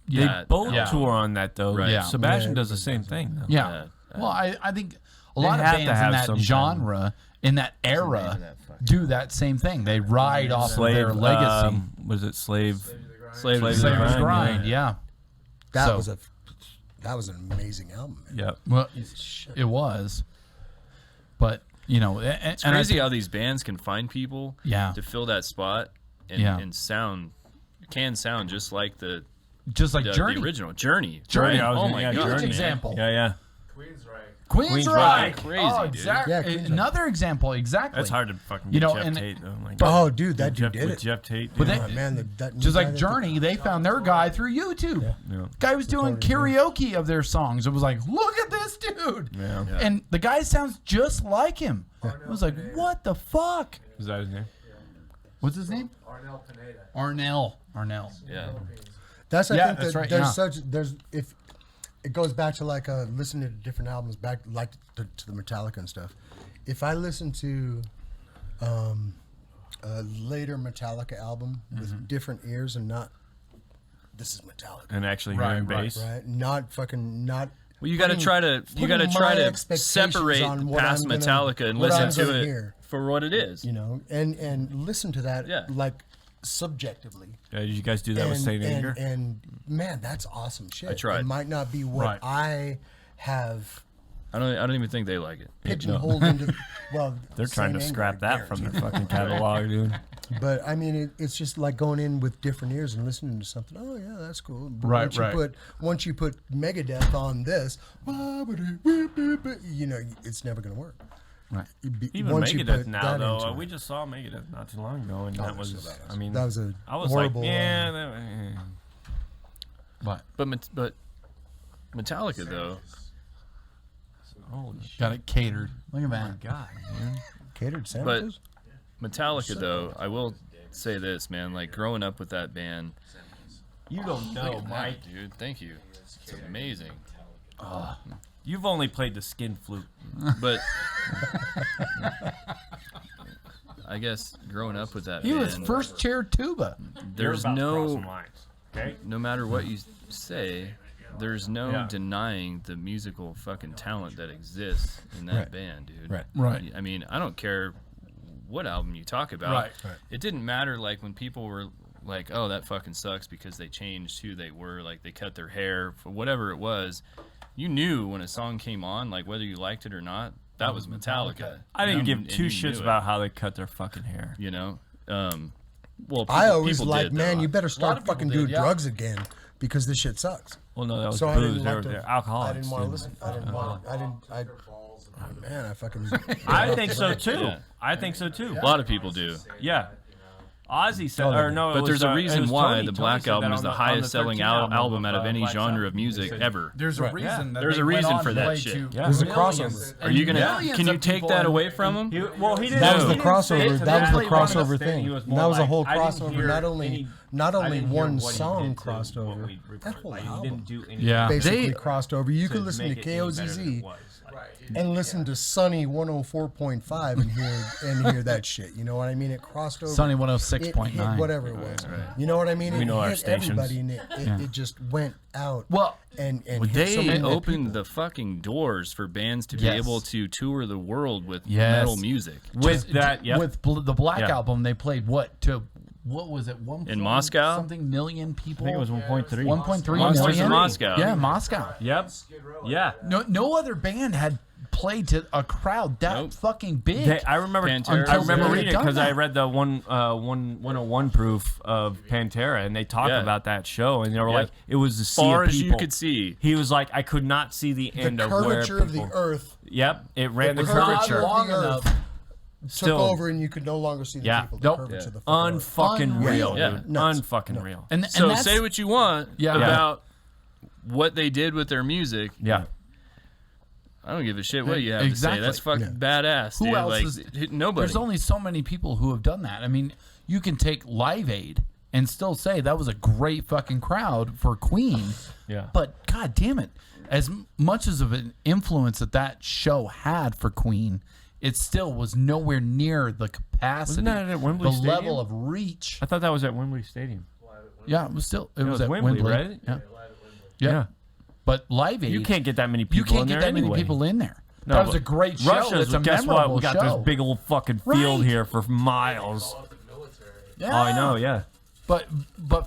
They that both Yeah. tour on that though. Right. Yeah. Sebastian Yeah. does the same thing though. Yeah. Well, I think a They lot of have to bands in have that some kind of- genre, in that era, do that same thing. They ride off of their legacy. Was it Slave? Slave to the Slave Slaver's Grind, Grind, yeah. That So- was an amazing album. Man. Yep. Well, it was. But, It's crazy how these bands can find people Yeah. to fill that spot and, Yeah. and sound just like the just like Journey. the original Journey. Journey, right? I was Oh gonna- my yeah, god! Huge Journey. example. Yeah, yeah. Queensryche. Queen's Queen's right. right. Crazy, oh, dude. exactly. Yeah, Queen's Another example, exactly. That's hard to fucking You get know, Jeff and- Tate though. Like, Oh, dude, that dude Jeff, did with it. Jeff Tate. But dude. they- Oh, man, that new Just guy like that- Journey, they found their guy through YouTube. Yeah. Guy was doing karaoke of their songs. It was like, look at this dude. Yeah. And the guy sounds just like him. It was like, what the fuck? Is that his name? What's his name? Arnell Pineda. Arnell. Yeah. That's I Yeah, think that's that right, there's yeah. such there's if it goes back to like listening to different albums back like to the Metallica and stuff. If I listen to a later Metallica album with different ears and not this is Metallica, And actually Right, hearing right, bass. right? Not fucking not. Well, you got to putting- try to putting my expectations separate on what past I'm gonna- Metallica and what listen I'm to gonna it hear. for what it is. You know, and listen to that Yeah. like subjectively. Yeah, did you guys do that with Saint Anger? And man, that's awesome shit. I tried. It might not be what Right. I have I don't even think they like it. pigeonholed into. Well, They're trying to Saint scrap Anger, that from guaranteed. their fucking catalog, dude. But I mean, it's just like going in with different ears and listening to something. Oh yeah, that's cool. But Right, once right. Once you put Megadeth on this, you know, it's never going to work. Right. Even Once you Megadeth put now, that though, into we it. just saw Megadeth not too long ago, and that that's was, so badass. I mean, That was a I was horrible, like, yeah, that, But But Metallica though, holy shit, got it catered. Look at that. God, man. catered but sandwiches. Metallica though, I will say this, man. Like growing up with that band, You don't look know, at Mike. that, dude. Thank you. It's amazing. You've only played the skin flute. But I guess growing up with that He band, was first chair tuba. there's You're about to cross no some lines, okay? no matter what you say, there's no Yeah. denying the musical fucking talent that exists in that Right. band, dude. Right. Right. I mean, I don't care what album you talk about. Right. Right. It didn't matter like when people were like, "Oh, that fucking sucks" because they changed who they were, like they cut their hair, for whatever it was. You knew when a song came on, like whether you liked it or not, that was Metallica. I didn't And give and two you shits knew about how they cut their fucking hair. it, you know. Well, I always people like, did, man, though. you better of start people fucking did, doing yeah. drugs again because this shit sucks. Well, no, that was So I booze. didn't They're, like to. they're alcoholics. I didn't want to dude. listen. I didn't want. I didn't. Oh, man, I fucking. I think so too. Yeah. I think so too. A lot of people do. Yeah. Ozzy said, Totally. or no, it But was, there's a it reason was why Tony. the Tony Black said Album that is the on the highest selling 13th album out of any Black genre Sabbath. of music Said- ever. There's a Right. reason. Yeah. That There's they a went reason on for to that play shit. to Yeah. There's a millions crossover. and Are you gonna? millions Can you of take people that and- away from him? He, well, he didn't. That was he the didn't crossover. say to That was the he wanted to crossover say thing. he was And more that was a like, whole I didn't crossover. hear Not only any- not I only didn't hear one what he song did to crossed what over. we recorded. That whole Like, he album didn't do anything Yeah. basically They- crossed over. You to could listen to make it any better than KOZZ it was. Like, and listen to Sunny 104.5 and hear that shit. You know what I mean? It crossed over. Sunny It 106.9. hit whatever it was. You know what I mean? We It know our hit stations. everybody, and it just went out. Well, and hit They so many more opened people. the fucking doors for bands to Yes. be able to tour the world with Yes. metal music. with that, yeah. with the Black Yeah. Album, they played what was it? In Moscow? something million I people. think it was 1.3. 1.3 Monsters million. in Moscow. Yeah, Moscow. Yep. Yeah. No other band had played to a crowd that Nope. fucking big. I remember. Pantera. I remember They reading it had done because I that. read the 101 proof of Pantera, and they talked Yeah. about that show, and they were Yeah. like, it was the sea Far of as you people. could see. He was like, I could not see the the end of where curvature of the people. Earth Yep, it ran the the curvature curvature. of long the enough. Earth took Still over, and you could no longer see the Yeah. people. The Nope. curvature of the fucking Earth. Unfucking Unreal. real, Yeah. dude. Nuts. Unfucking No. real. And So that's, say what you want Yeah. about what they did with their music. Yeah. I don't give a shit what you have to Exactly. say. That's fucking badass, Who dude. else Like is- nobody. There's only so many people who have done that. I mean, you can take Live Aid and still say that was a great fucking crowd for Queen. Yeah. But god damn it, as much as of an influence that show had for Queen, it still was nowhere near the capacity, that at Wembley the Stadium? level of reach. I thought that was at Wembley Stadium. Yeah, it was still it, was at Wembley, Wembley, right? Yeah. Yeah. But Live Aid, You can't get that many people you can't in get there that many anyway. people in there. No, that was but a great show. Russia's, It's a guess what? memorable We got show. this big old fucking field Right. here for miles. Yeah. Oh, I know, yeah. But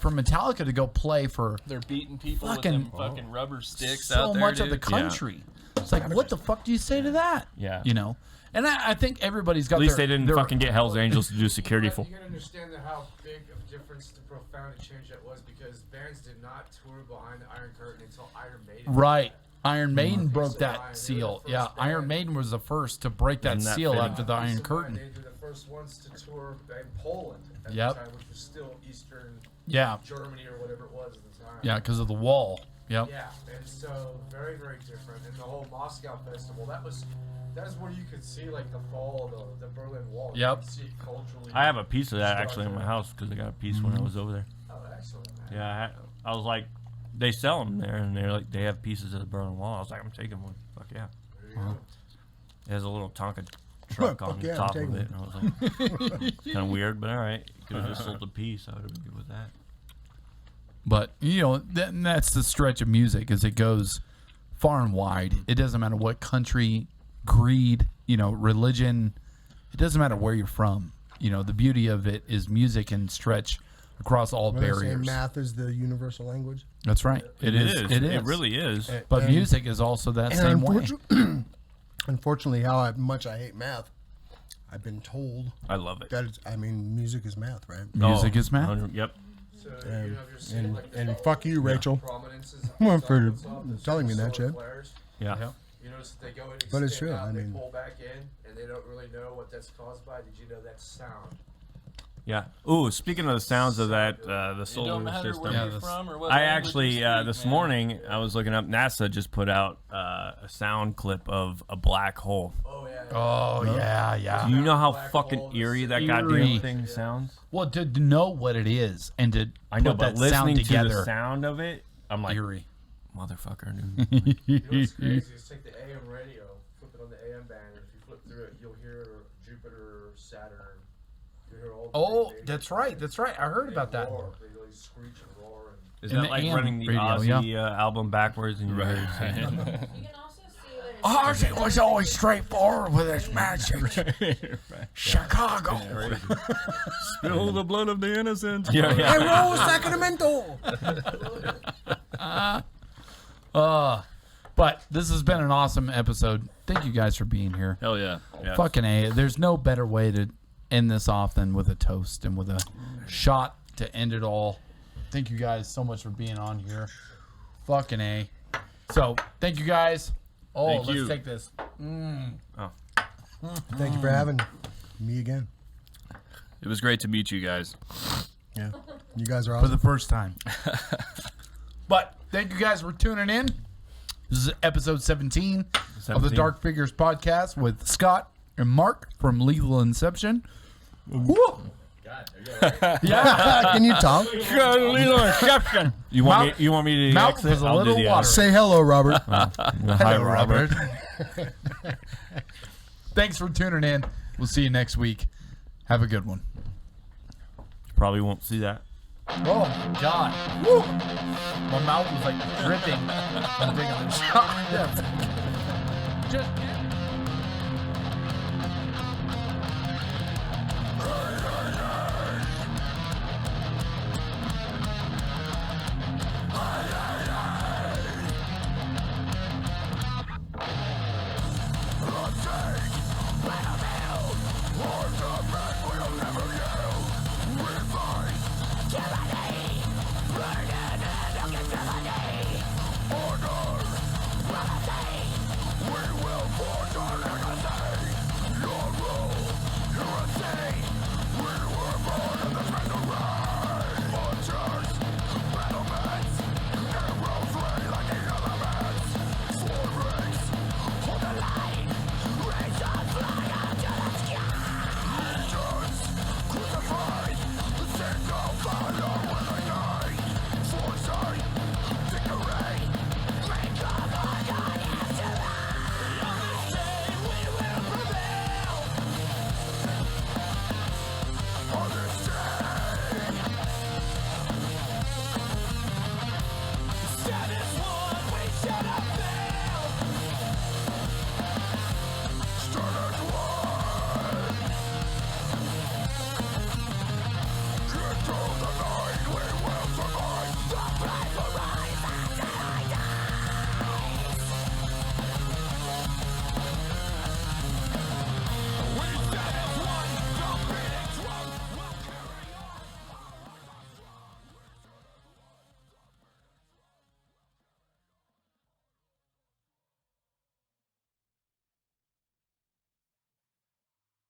for Metallica to go play for They're beating people Fucking- with them fucking rubber sticks so out there, much of dude. the country, it's like, what the fuck do you say to that? Yeah. You know? And I think everybody's got At least their, they didn't their- fucking get Hell's Angels to do security for. You gotta understand how big of a difference, the profound change that was, because bands did not tour behind the Iron Curtain until Iron Maiden. Right. Iron Maiden broke that Iron, seal. they were the Yeah, first Iron band. Maiden was the first to break that Isn't that seal fitting? after the Iron Curtain. They were the first ones to tour in Poland at Yep. the time, which was still Eastern Yeah, Germany or whatever it was at the time. yeah, because of the wall. Yep. Yeah, and so very, very different. And the whole Moscow festival, that is where you could see like the fall of the Berlin Wall. You Yep. could see it culturally. I have a piece of that actually in my house because I got a piece when I was over there. Oh, excellent, man. Yeah, I was like, they sell them there, and they're like, they have pieces of the Berlin Wall. I was like, I'm taking one. Fuck yeah. There you go. It has a little Tonka truck Fuck on yeah, I'm top of taking it, and I was like, kind of weird, but all right. Could have just sold a piece. I would have been good with that. But that's the stretch of music, as it goes far and wide. It doesn't matter what country, creed, religion. It doesn't matter where you're from. The beauty of it is music can stretch across all When they say barriers. math is the universal language. That's right. It is. It is. It really is. But And- music is also that same way. Unfortunately, much I hate math, I've been told I love it. that music is math, right? Music is math. 100 Yep. So, if you're seeing, like, And the fuck you, Rachel. prominences of Well, the for Sabbath song, telling me that solar shit. flares, Yeah. Yep. you notice that they go and But it's extend true, out, I they mean- pull back in, and they don't really know what that's caused by. Did you know that's sound? Yeah. Ooh, speaking of the sounds of that, the It solar don't matter system. where Yeah, you're this- from or what I language actually you speak, this man. morning I was looking up. NASA just put out a sound clip of a black hole. Oh yeah. Oh yeah. Do you know how Black fucking hole, eerie that Eerie. goddamn thing sounds? Well, to know what it is and to I know, put but that sound listening to together, the sound of it, I'm like, eerie. motherfucker, dude. You know what's crazy is take the AM radio, flip it on the AM band, and if you flip through it, you'll hear Jupiter, Saturn. You'll hear all the Oh, big that's right. That's right. I heard about that. roar. They really screech and roar. And Is In that the like AM running the radio, Ozzy album backwards and you Right. hear it singing? You can also see that Ozzy was always straightforward with his message. Chicago. Spill the blood of the innocent. Yeah, yeah. Hello, Sacramento. But this has been an awesome episode. Thank you guys for being here. Hell yeah. Yeah. Fucking A. There's no better way to end this off than with a toast and with a shot to end it all. Thank you guys so much for being on here. Fucking A. So, thank you guys. Oh, Thank let's you. take this. Thank you for having me again. It was great to meet you guys. Yeah, you guys are For awesome. the first time. But thank you guys for tuning in. This is episode 17 of the 17. Dark Figures podcast with Scott and Mark from Lethal Inception. Woo! God, are you all right? Yeah. Can you talk? You want me to Mouth exit? was a I'll do little the water. Say hello, Robert. Hi, Robert. Thanks for tuning in. We'll see you next week. Have a good one. Probably won't see that. Oh, God. Woo. My mouth was like dripping from taking the shot. Just